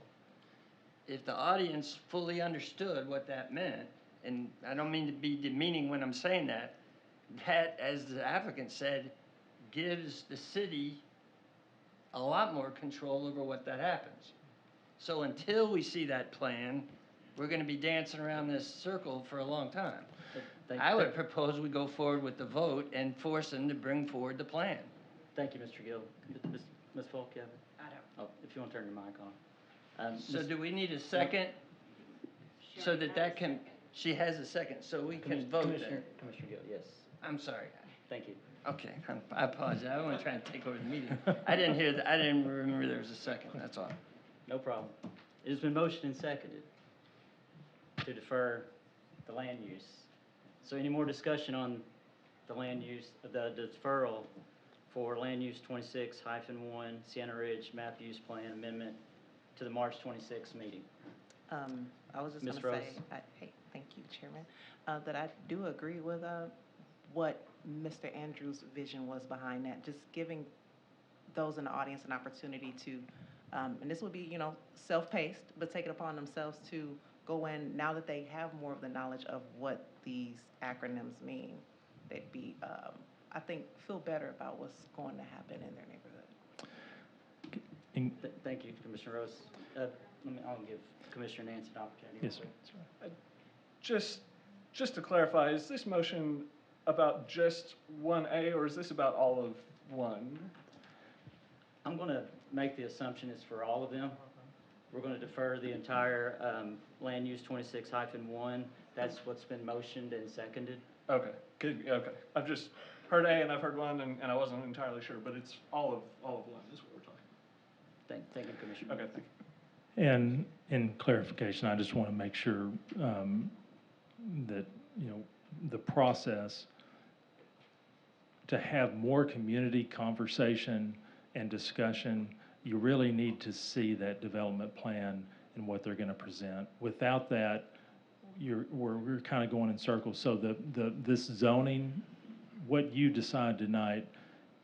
Speaker 3: If the audience fully understood what that meant, and I don't mean to be demeaning when I'm saying that, as the applicant said, gives the city a lot more control over what that happens. So until we see that plan, we're gonna be dancing around this circle for a long time. I would propose we go forward with the vote and force them to bring forward the plan.
Speaker 2: Thank you, Mr. Gill. Ms. Falk, you have it?
Speaker 4: I don't.
Speaker 2: Oh, if you want to turn your mic on.
Speaker 3: So do we need a second? So that can, she has a second, so we can vote then.
Speaker 2: Commissioner Gill, yes.
Speaker 3: I'm sorry.
Speaker 2: Thank you.
Speaker 3: Okay, I apologize. I wasn't trying to take over the meeting. I didn't hear that. I didn't remember there was a second, that's all.
Speaker 2: No problem. It has been motioned and seconded to defer the land use. So any more discussion on the land use, the deferral for land use 26-1 Sienna Ridge map use plan amendment to the March 26th meeting.
Speaker 8: I was just
Speaker 2: Ms.
Speaker 8: gonna say,
Speaker 2: Rose?
Speaker 8: hey, thank you, Chairman, that I do agree with, what Mr. Andrews' vision was behind that, just giving those in the audience an opportunity to, and this would be, you know, self-paced, but take it upon themselves to go in, now that they have more of the knowledge of what these acronyms mean, they'd be, I think, feel better about what's going to happen in their neighborhood.
Speaker 2: Thank you, Commissioner Rose. I'll give Commissioner Nance an opportunity.
Speaker 1: Yes, sir.
Speaker 11: Just to clarify, is this motion about just 1A, or is this about all of 1?
Speaker 2: I'm going to make the assumption it's for all of them. We're going to defer the entire land use 26-1. That's what's been motioned and seconded.
Speaker 11: Okay, good, okay. I've just heard A and I've heard 1, and I wasn't entirely sure, but it's all of 1 is what we're talking about.
Speaker 2: Thank you, Commissioner.
Speaker 11: Okay, thank you.
Speaker 1: And in clarification, I just want to make sure that, you know, the process to have more community conversation and discussion, you really need to see that development plan and what they're going to present. Without that, we're kind of going in circles. So this zoning, what you decide tonight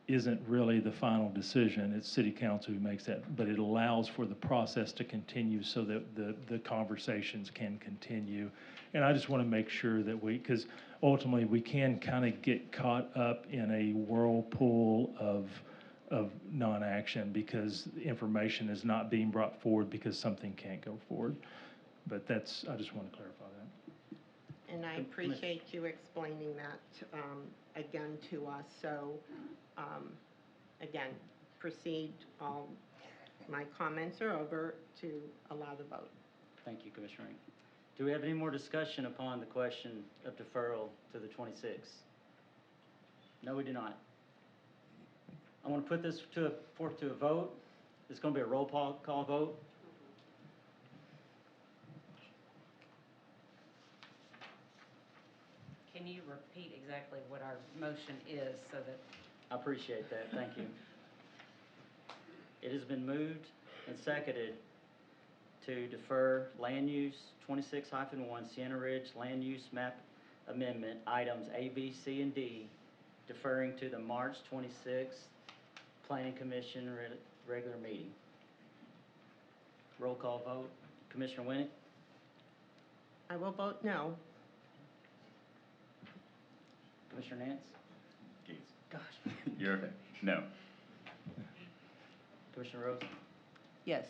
Speaker 1: isn't really the final decision. It's city council who makes that, but it allows for the process to continue so that the conversations can continue. And I just want to make sure that because ultimately we can kind of get caught up in a whirlpool of non-action because information is not being brought forward because something can't go forward. But I just want to clarify that.
Speaker 22: And I appreciate you explaining that again to us. So, again, proceed. My comments are over to allow the vote.
Speaker 2: Thank you, Commissioner Ring. Do we have any more discussion upon the question of deferral to the 26th? No, we do not. I want to put this forth to a vote. It's going to be a roll call vote.
Speaker 4: Can you repeat exactly what our motion is so that?
Speaker 2: I appreciate that. Thank you. It has been moved and seconded to defer land use 26-1 Sienna Ridge land use map amendment items A, B, C, and D, deferring to the March 26th Planning Commission regular meeting. Roll call vote. Commissioner Winnick?
Speaker 22: I will vote no.
Speaker 2: Commissioner Nance?
Speaker 10: Gates.
Speaker 2: Gosh.
Speaker 10: You're okay. No.
Speaker 2: Commissioner Rose?
Speaker 8: Yes.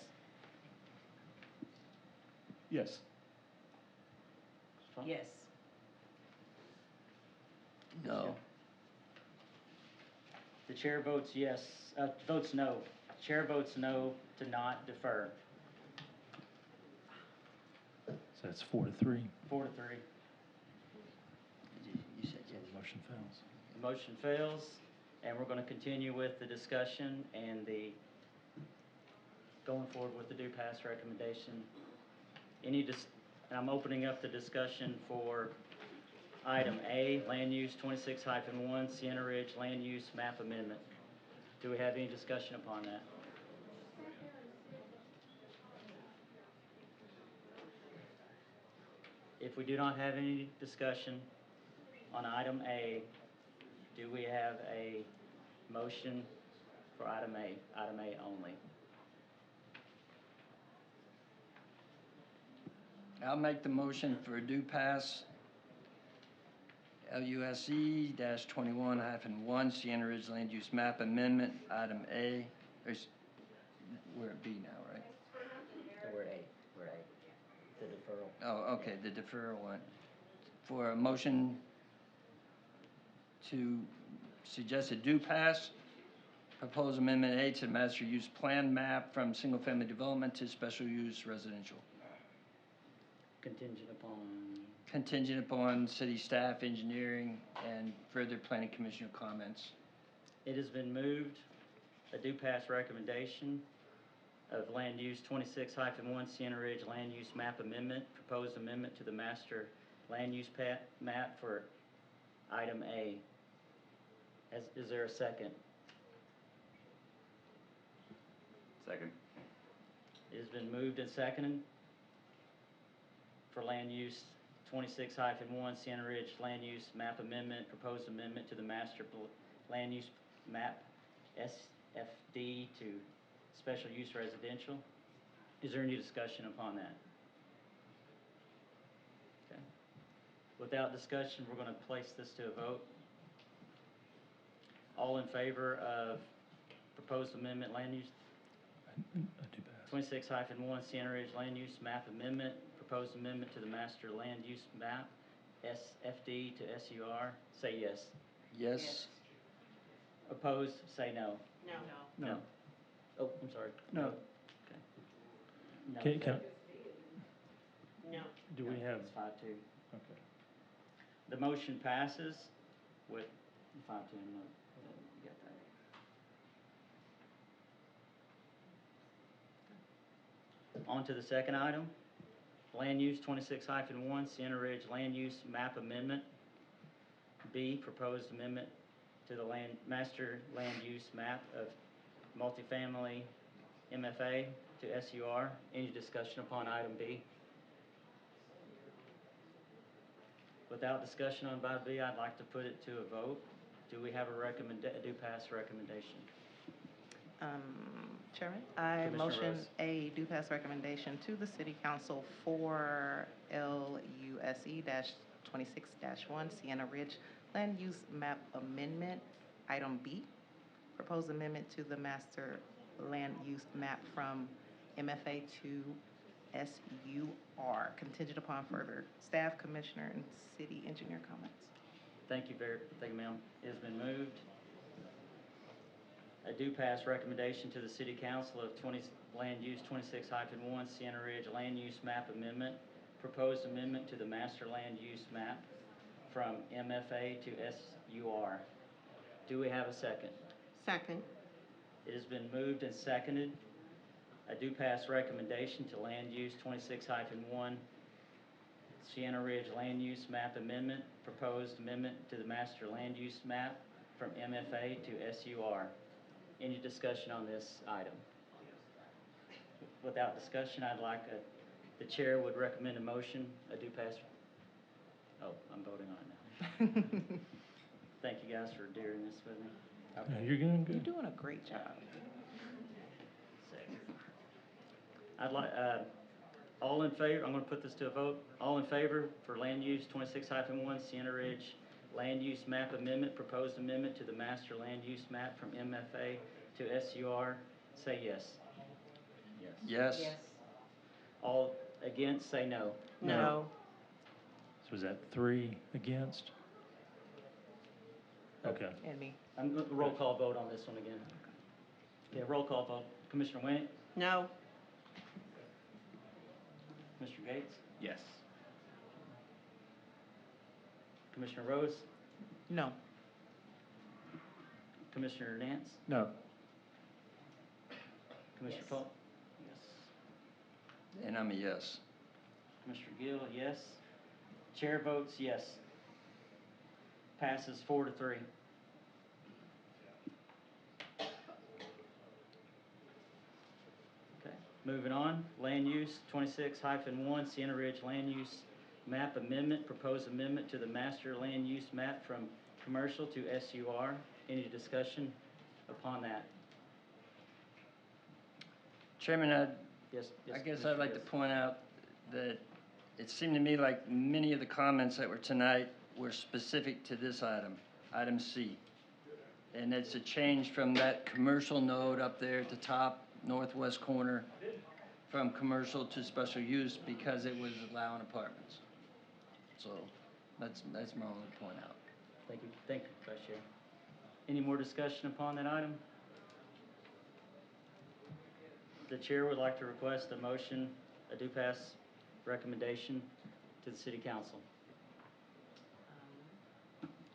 Speaker 11: Yes.
Speaker 4: Yes.
Speaker 3: No.
Speaker 2: The chair votes yes, votes no. Chair votes no to not defer.
Speaker 1: So that's 4-3.
Speaker 2: 4-3.
Speaker 3: You said yes.
Speaker 1: The motion fails.
Speaker 2: The motion fails, and we're going to continue with the discussion and going forward with the do pass recommendation. And I'm opening up the discussion for item A, land use 26-1, Sienna Ridge land use map amendment. Do we have any discussion upon that? If we do not have any discussion on item A, do we have a motion for item A only?
Speaker 3: I'll make the motion for do pass LUSE-21-1 Sienna Ridge Land Use Map Amendment, item A. We're at B now, right?
Speaker 2: We're at A. The deferral.
Speaker 3: Oh, okay, the deferral one. For a motion to suggest a do pass, propose amendment A to the master use plan map from single family development to special use residential. Contingent upon city staff, engineering, and further planning commission comments.
Speaker 2: It has been moved, a do pass recommendation of land use 26-1 Sienna Ridge land use map amendment, proposed amendment to the master land use map for item A. Is there a second?
Speaker 10: Second.
Speaker 2: It has been moved and seconded for land use 26-1 Sienna Ridge Land Use Map Amendment, proposed amendment to the master land use map SFD to special use residential. Is there any discussion upon that? Okay. Without discussion, we're going to place this to a vote. All in favor of proposed amendment land use 26-1 Sienna Ridge Land Use Map Amendment, proposed amendment to the master land use map SFD to SUR, say yes.
Speaker 20: Yes.
Speaker 2: Opposed, say no.
Speaker 22: No.
Speaker 2: No. Oh, I'm sorry.
Speaker 1: No.
Speaker 2: Okay. No.
Speaker 1: Can,
Speaker 22: No.
Speaker 1: do we have,
Speaker 2: It's 5-2.
Speaker 1: okay.
Speaker 2: The motion passes with 5-2. No. You got that. On to the second item. Land use 26-1 Sienna Ridge Land Use Map Amendment. B, proposed amendment to the master land use map of multifamily MFA to SUR. Any discussion upon item B? Without discussion on item B, I'd like to put it to a vote. Do we have a do pass recommendation?
Speaker 8: Chairman, I
Speaker 2: Commissioner
Speaker 8: motion
Speaker 2: Rose.
Speaker 8: a do pass recommendation to the City Council for LUSE-26-1 Sienna Ridge Land Use Map Amendment, item B, proposed amendment to the master land use map from MFA to SUR, contingent upon further staff, commissioner, and city engineer comments.
Speaker 2: Thank you, ma'am. It has been moved. A do pass recommendation to the City Council of Land Use 26-1 Sienna Ridge Land Use Map Amendment, proposed amendment to the master land use map from MFA to SUR. Do we have a second?
Speaker 22: Second.
Speaker 2: It has been moved and seconded. A do pass recommendation to Land Use 26-1 Sienna Ridge Land Use Map Amendment, proposed amendment to the master land use map from MFA to SUR. Any discussion on this item? Without discussion, the chair would recommend a motion, a do pass. Oh, I'm voting on it now. Thank you guys for doing this with me. Okay.
Speaker 1: You're doing good.
Speaker 8: You're doing a great job.
Speaker 2: I'd like, all in favor, I'm going to put this to a vote. All in favor for land use 26-1 Sienna Ridge Land Use Map Amendment, proposed amendment to the master land use map from MFA to SUR, say yes.
Speaker 20: Yes.
Speaker 2: All against, say no.
Speaker 8: No.
Speaker 1: So is that 3 against? Okay.
Speaker 8: And me.
Speaker 2: I'm going to roll call vote on this one again. Yeah, roll call vote. Commissioner Winnick?
Speaker 22: No.
Speaker 2: Mr. Gates?
Speaker 10: Yes.
Speaker 2: Commissioner Rose?
Speaker 8: No.
Speaker 2: Commissioner Nance?
Speaker 1: No.
Speaker 2: Commissioner Polk? Yes.
Speaker 20: And I'm a yes.
Speaker 2: Commissioner Gill, yes. Chair votes yes. Passes 4-3. Okay, moving on. Land use 26-1 Sienna Ridge Land Use Map Amendment, proposed amendment to the master land use map from commercial to SUR. Any discussion upon that?
Speaker 12: Chairman,
Speaker 2: Yes.
Speaker 12: I guess
Speaker 2: Commissioner
Speaker 12: I'd like to
Speaker 2: Gill.
Speaker 12: point out that it seemed to me like many of the comments that were tonight were specific to this item, item C. And it's a change from that commercial node up there at the top northwest corner from commercial to special use because it was allowing apartments. So that's my only point out.
Speaker 2: Thank you, Vice Chair. Any more discussion upon that item? The chair would like to request a motion, a do pass recommendation to the City Council.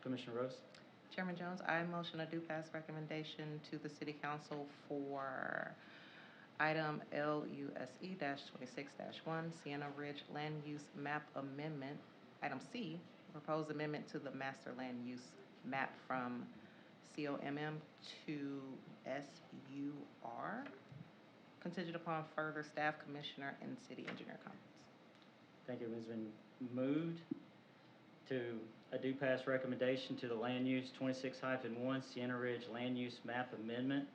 Speaker 2: Commissioner Rose?
Speaker 8: Chairman Jones, I motion a do pass recommendation to the City Council for item LUSE-26-1 Sienna Ridge Land Use Map Amendment, item C, proposed amendment to the master land use map from COMM to SUR. contingent upon further staff, commissioner, and city engineer comments.
Speaker 2: Thank you. It has been moved to a do pass recommendation to the land use 26-1 Sienna Ridge Land Use Map Amendment.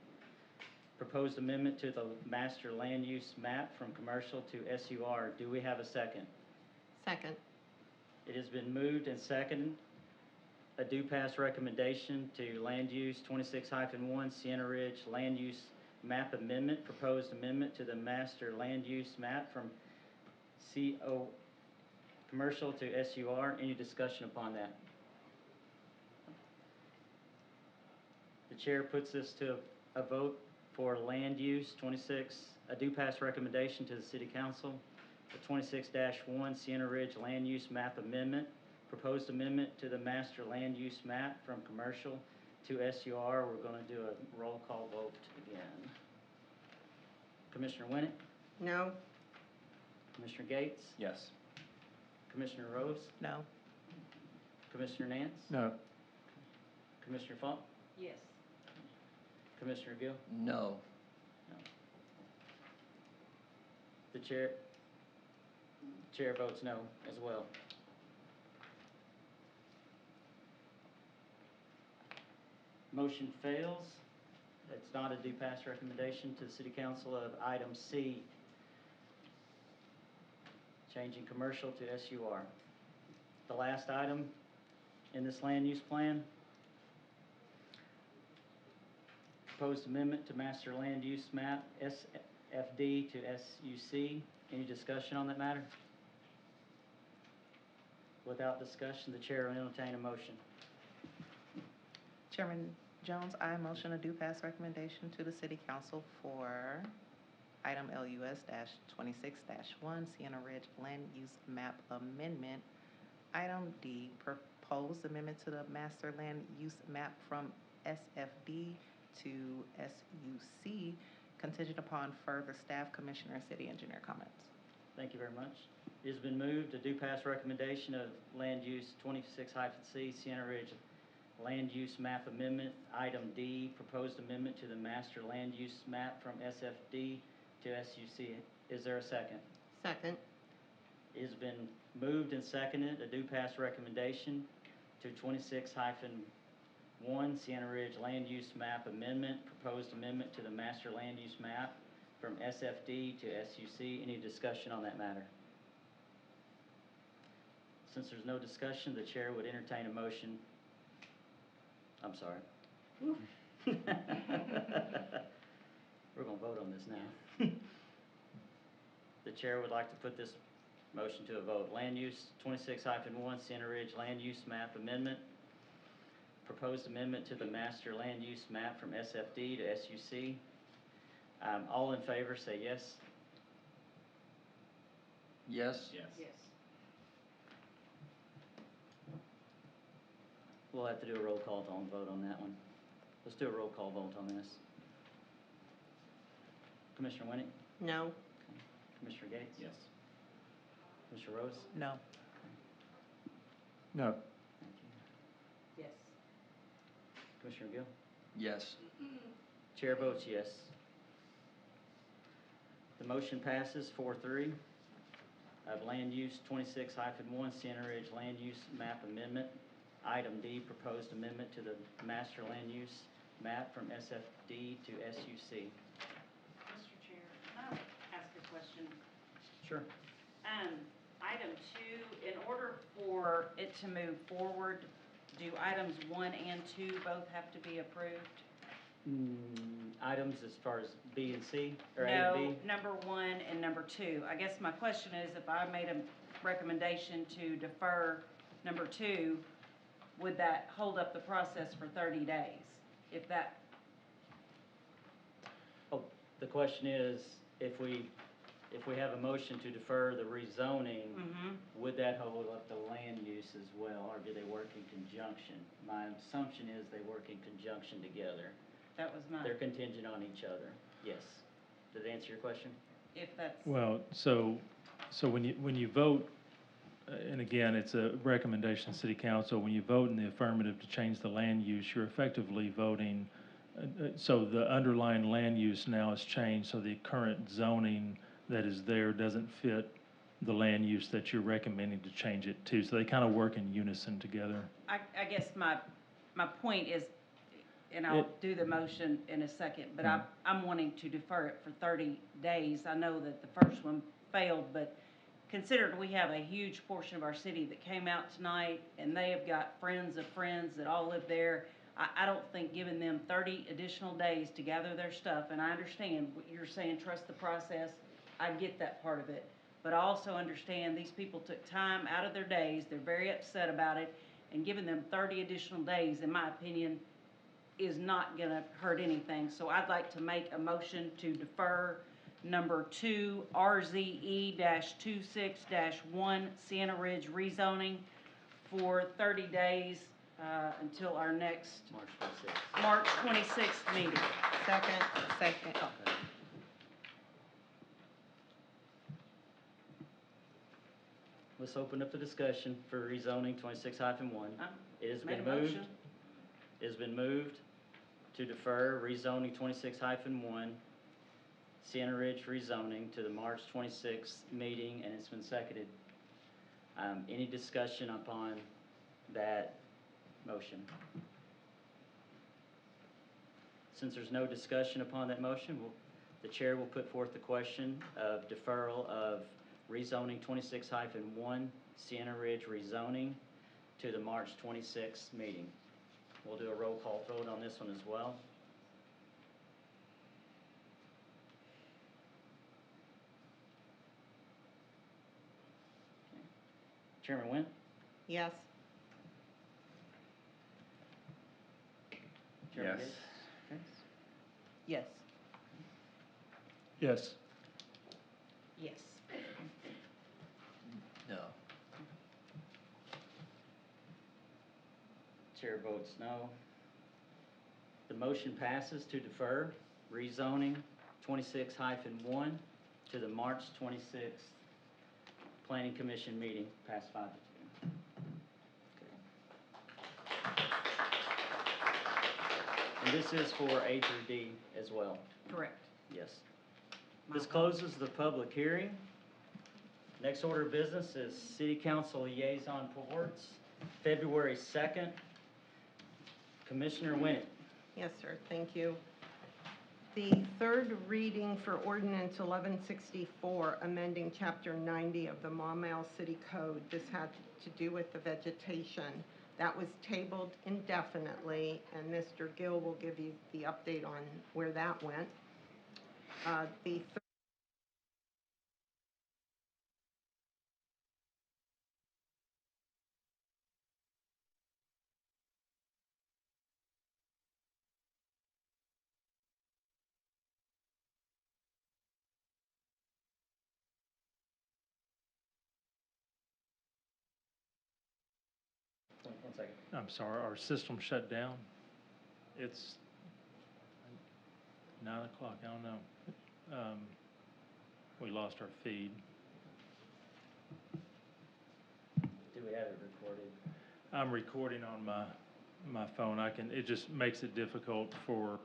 Speaker 2: Proposed amendment to the master land use map from commercial to SUR. Do we have a second?
Speaker 22: Second.
Speaker 2: It has been moved and seconded. A do pass recommendation to land use 26-1 Sienna Ridge Land Use Map Amendment. Proposed amendment to the master land use map from CO commercial to SUR. Any discussion upon that? The chair puts this to a vote for land use 26, a do pass recommendation to the city council. The 26-1 Sienna Ridge Land Use Map Amendment. Proposed amendment to the master land use map from commercial to SUR. We're going to do a roll call vote again. Commissioner Winnick?
Speaker 22: No.
Speaker 2: Commissioner Gates?
Speaker 7: Yes.
Speaker 2: Commissioner Rose?
Speaker 8: No.
Speaker 2: Commissioner Nance?
Speaker 7: No.
Speaker 2: Commissioner Funk?
Speaker 4: Yes.
Speaker 2: Commissioner Gill?
Speaker 12: No.
Speaker 2: No. The chair votes no as well. Motion fails. It's not a do pass recommendation to the city council of item C, changing commercial to SUR. The last item in this land use plan, proposed amendment to master land use map, SFD to SUC. Any discussion on that matter? Without discussion, the chair will entertain a motion.
Speaker 8: Chairman Jones, I motion a do pass recommendation to the city council for item LUS-26-1 Sienna Ridge Land Use Map Amendment. Item D, proposed amendment to the master land use map from SFD to SUC, contingent upon further staff, commissioner, and city engineer comments.
Speaker 2: Thank you very much. It has been moved to do pass recommendation of land use 26-C Sienna Ridge Land Use Map Amendment. Item D, proposed amendment to the master land use map from SFD to SUC. Is there a second?
Speaker 22: Second.
Speaker 2: It has been moved and seconded, a do pass recommendation to 26-1 Sienna Ridge Land Use Map Amendment. Proposed amendment to the master land use map from SFD to SUC. Any discussion on that matter? Since there's no discussion, the chair would entertain a motion. I'm sorry. We're going to vote on this now. The chair would like to put this motion to a vote. Land use 26-1 Sienna Ridge Land Use Map Amendment. Proposed amendment to the master land use map from SFD to SUC. All in favor say yes.
Speaker 12: Yes?
Speaker 2: Yes. We'll have to do a roll call vote on that one. Let's do a roll call vote on this. Commissioner Winnick?
Speaker 22: No.
Speaker 2: Commissioner Gates? Yes. Commissioner Rose?
Speaker 8: No.
Speaker 7: No.
Speaker 2: Thank you.
Speaker 4: Yes.
Speaker 2: Commissioner Gill?
Speaker 12: Yes.
Speaker 2: Chair votes yes. The motion passes 4-3. Of land use 26-1 Sienna Ridge Land Use Map Amendment. Item D, proposed amendment to the master land use map from SFD to SUC.
Speaker 4: Mr. Chair, can I ask a question?
Speaker 2: Sure.
Speaker 4: Item 2, in order for it to move forward, do items 1 and 2 both have to be approved?
Speaker 2: Items as far as B and C, or A and
Speaker 4: No,
Speaker 2: B?
Speaker 4: number 1 and number 2. I guess my question is, if I made a recommendation to defer number 2, would that hold up the process for 30 days? If that,
Speaker 2: Oh, the question is, if we have a motion to defer the rezoning, would that hold up the land use as well, or do they work in conjunction? My assumption is they work in conjunction together.
Speaker 4: that was my,
Speaker 2: They're contingent on each other. Yes. Did that answer your question?
Speaker 4: if that's.
Speaker 1: Well, so when you vote, and again, it's a recommendation of city council, when you vote in the affirmative to change the land use, you're effectively voting So the underlying land use now has changed, so the current zoning that is there doesn't fit the land use that you're recommending to change it to, so they kind of work in unison together.
Speaker 4: I guess my point is, and I'll do the motion in a second, but I'm wanting to defer it for 30 days. I know that the first one failed, but considering we have a huge portion of our city that came out tonight, and they have got friends of friends that all live there, I don't think giving them 30 additional days to gather their stuff, and I understand what you're saying, trust the process, I get that part of it, but I also understand these people took time out of their days, they're very upset about it, and giving them 30 additional days, in my opinion, is not gonna hurt anything. So I'd like to make a motion to defer number 2, RZE-26-1 Sienna Ridge rezoning for 30 days until our next March 26th meeting.
Speaker 22: Second.
Speaker 2: Let's open up the discussion for rezoning 26-1. It has
Speaker 4: Made
Speaker 2: been
Speaker 4: a
Speaker 2: moved.
Speaker 4: motion.
Speaker 2: It has been moved to defer rezoning 26-1, Sienna Ridge rezoning to the March 26th meeting, and it's been seconded. Any discussion upon that motion? Since there's no discussion upon that motion, the chair will put forth the question of deferral of rezoning 26-1, Sienna Ridge rezoning to the March 26th meeting. We'll do a roll call vote on this one as well. Chairman Nguyen?
Speaker 22: Yes.
Speaker 2: Chairman
Speaker 10: Yes.
Speaker 2: Gates?
Speaker 8: Yes.
Speaker 1: Yes.
Speaker 22: Yes.
Speaker 12: No.
Speaker 2: Chair votes no. The motion passes to defer rezoning 26-1 to the March 26th Planning Commission meeting, passed 5-2. Okay. And this is for A through D as well.
Speaker 4: Correct.
Speaker 2: Yes. This closes the public hearing. Next order of business is City Council liaison reports, February 2nd. Commissioner Winnick.
Speaker 22: Yes, sir, thank you. The third reading for ordinance 1164, amending chapter 90 of the Maumelle City Code. This had to do with the vegetation. That was tabled indefinitely, and Mr. Gill will give you the update on where that went. The
Speaker 2: One second.
Speaker 1: I'm sorry, our system shut down. It's 9 o'clock, I don't know. We lost our feed.
Speaker 2: Do we have it recorded?
Speaker 1: I'm recording on my phone. It just makes it difficult for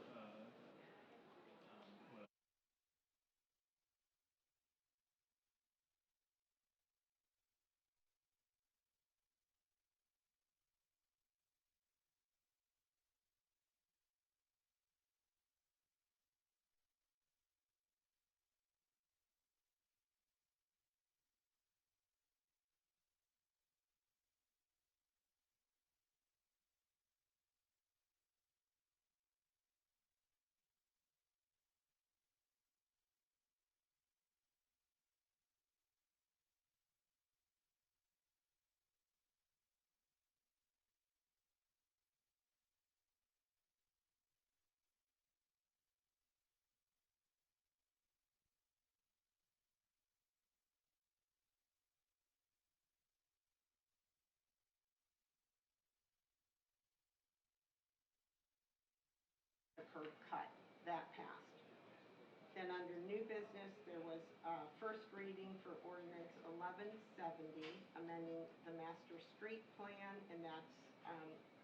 Speaker 22: curb cut, that passed. Then under new business, there was first reading for ordinance 1170, amending the master street plan, and that's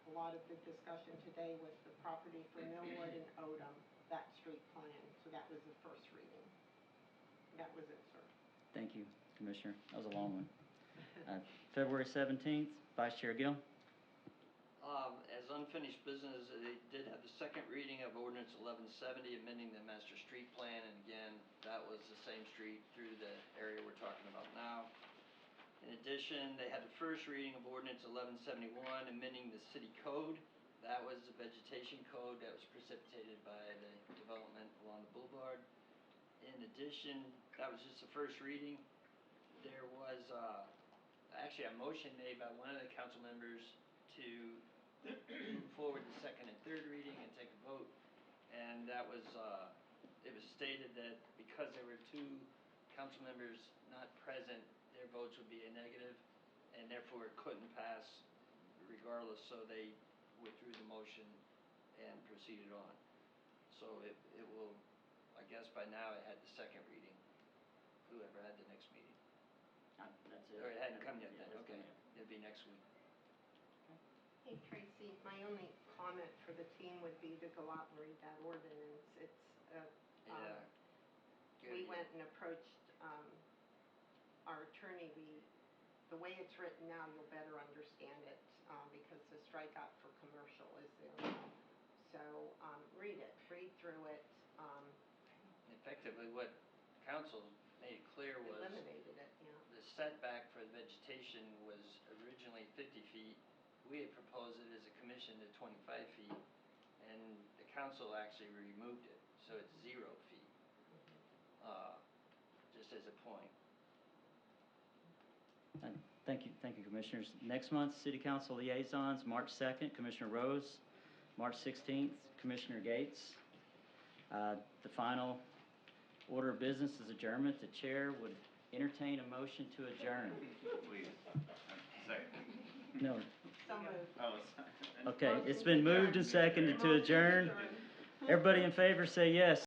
Speaker 22: a lot of the discussion today with the property for Millwood and Odom, that street plan. So that was the first reading. That was it, sir.
Speaker 2: Thank you, Commissioner. That was a long one. February 17th, Vice Chair Gill.
Speaker 6: As unfinished business, they did have the second reading of ordinance 1170, amending the master street plan, and again, that was the same street through the area we're talking about now. In addition, they had the first reading of ordinance 1171, amending the city code. That was the vegetation code that was precipitated by the development along the boulevard. In addition, that was just the first reading. There was actually a motion made by one of the council members to move forward the second and third reading and take a vote. And that was, it was stated that because there were two council members not present, their votes would be a negative, and therefore it couldn't pass regardless, so they withdrew the motion and proceeded on. So it will, I guess by now it had the second reading, whoever had the next meeting.
Speaker 2: That's it.
Speaker 6: Or it hadn't come yet then,
Speaker 2: Yeah,
Speaker 6: okay. It'll be next week.
Speaker 22: Hey Tracy, my only comment for the team would be to go out and read that ordinance. It's,
Speaker 6: Yeah.
Speaker 22: we went and approached, our attorney. The way it's written now, you'll better understand it, because the strikeout for commercial is there now. So, read it, read through it,
Speaker 6: Effectively, what council made clear was
Speaker 22: eliminated it, yeah.
Speaker 6: the setback for the vegetation was originally 50 feet. We had proposed it as a commission to 25 feet, and the council actually removed it, so it's 0 feet. Just as a point.
Speaker 2: Thank you, Commissioners. Next month, City Council liaisons, March 2nd, Commissioner Rose. March 16th, Commissioner Gates. The final order of business is adjournment. The chair would entertain a motion to adjourn.
Speaker 10: Please. Second.
Speaker 2: No.
Speaker 22: So moved.
Speaker 10: Oh,
Speaker 2: Okay, it's been moved and seconded to adjourn. Everybody in favor say yes.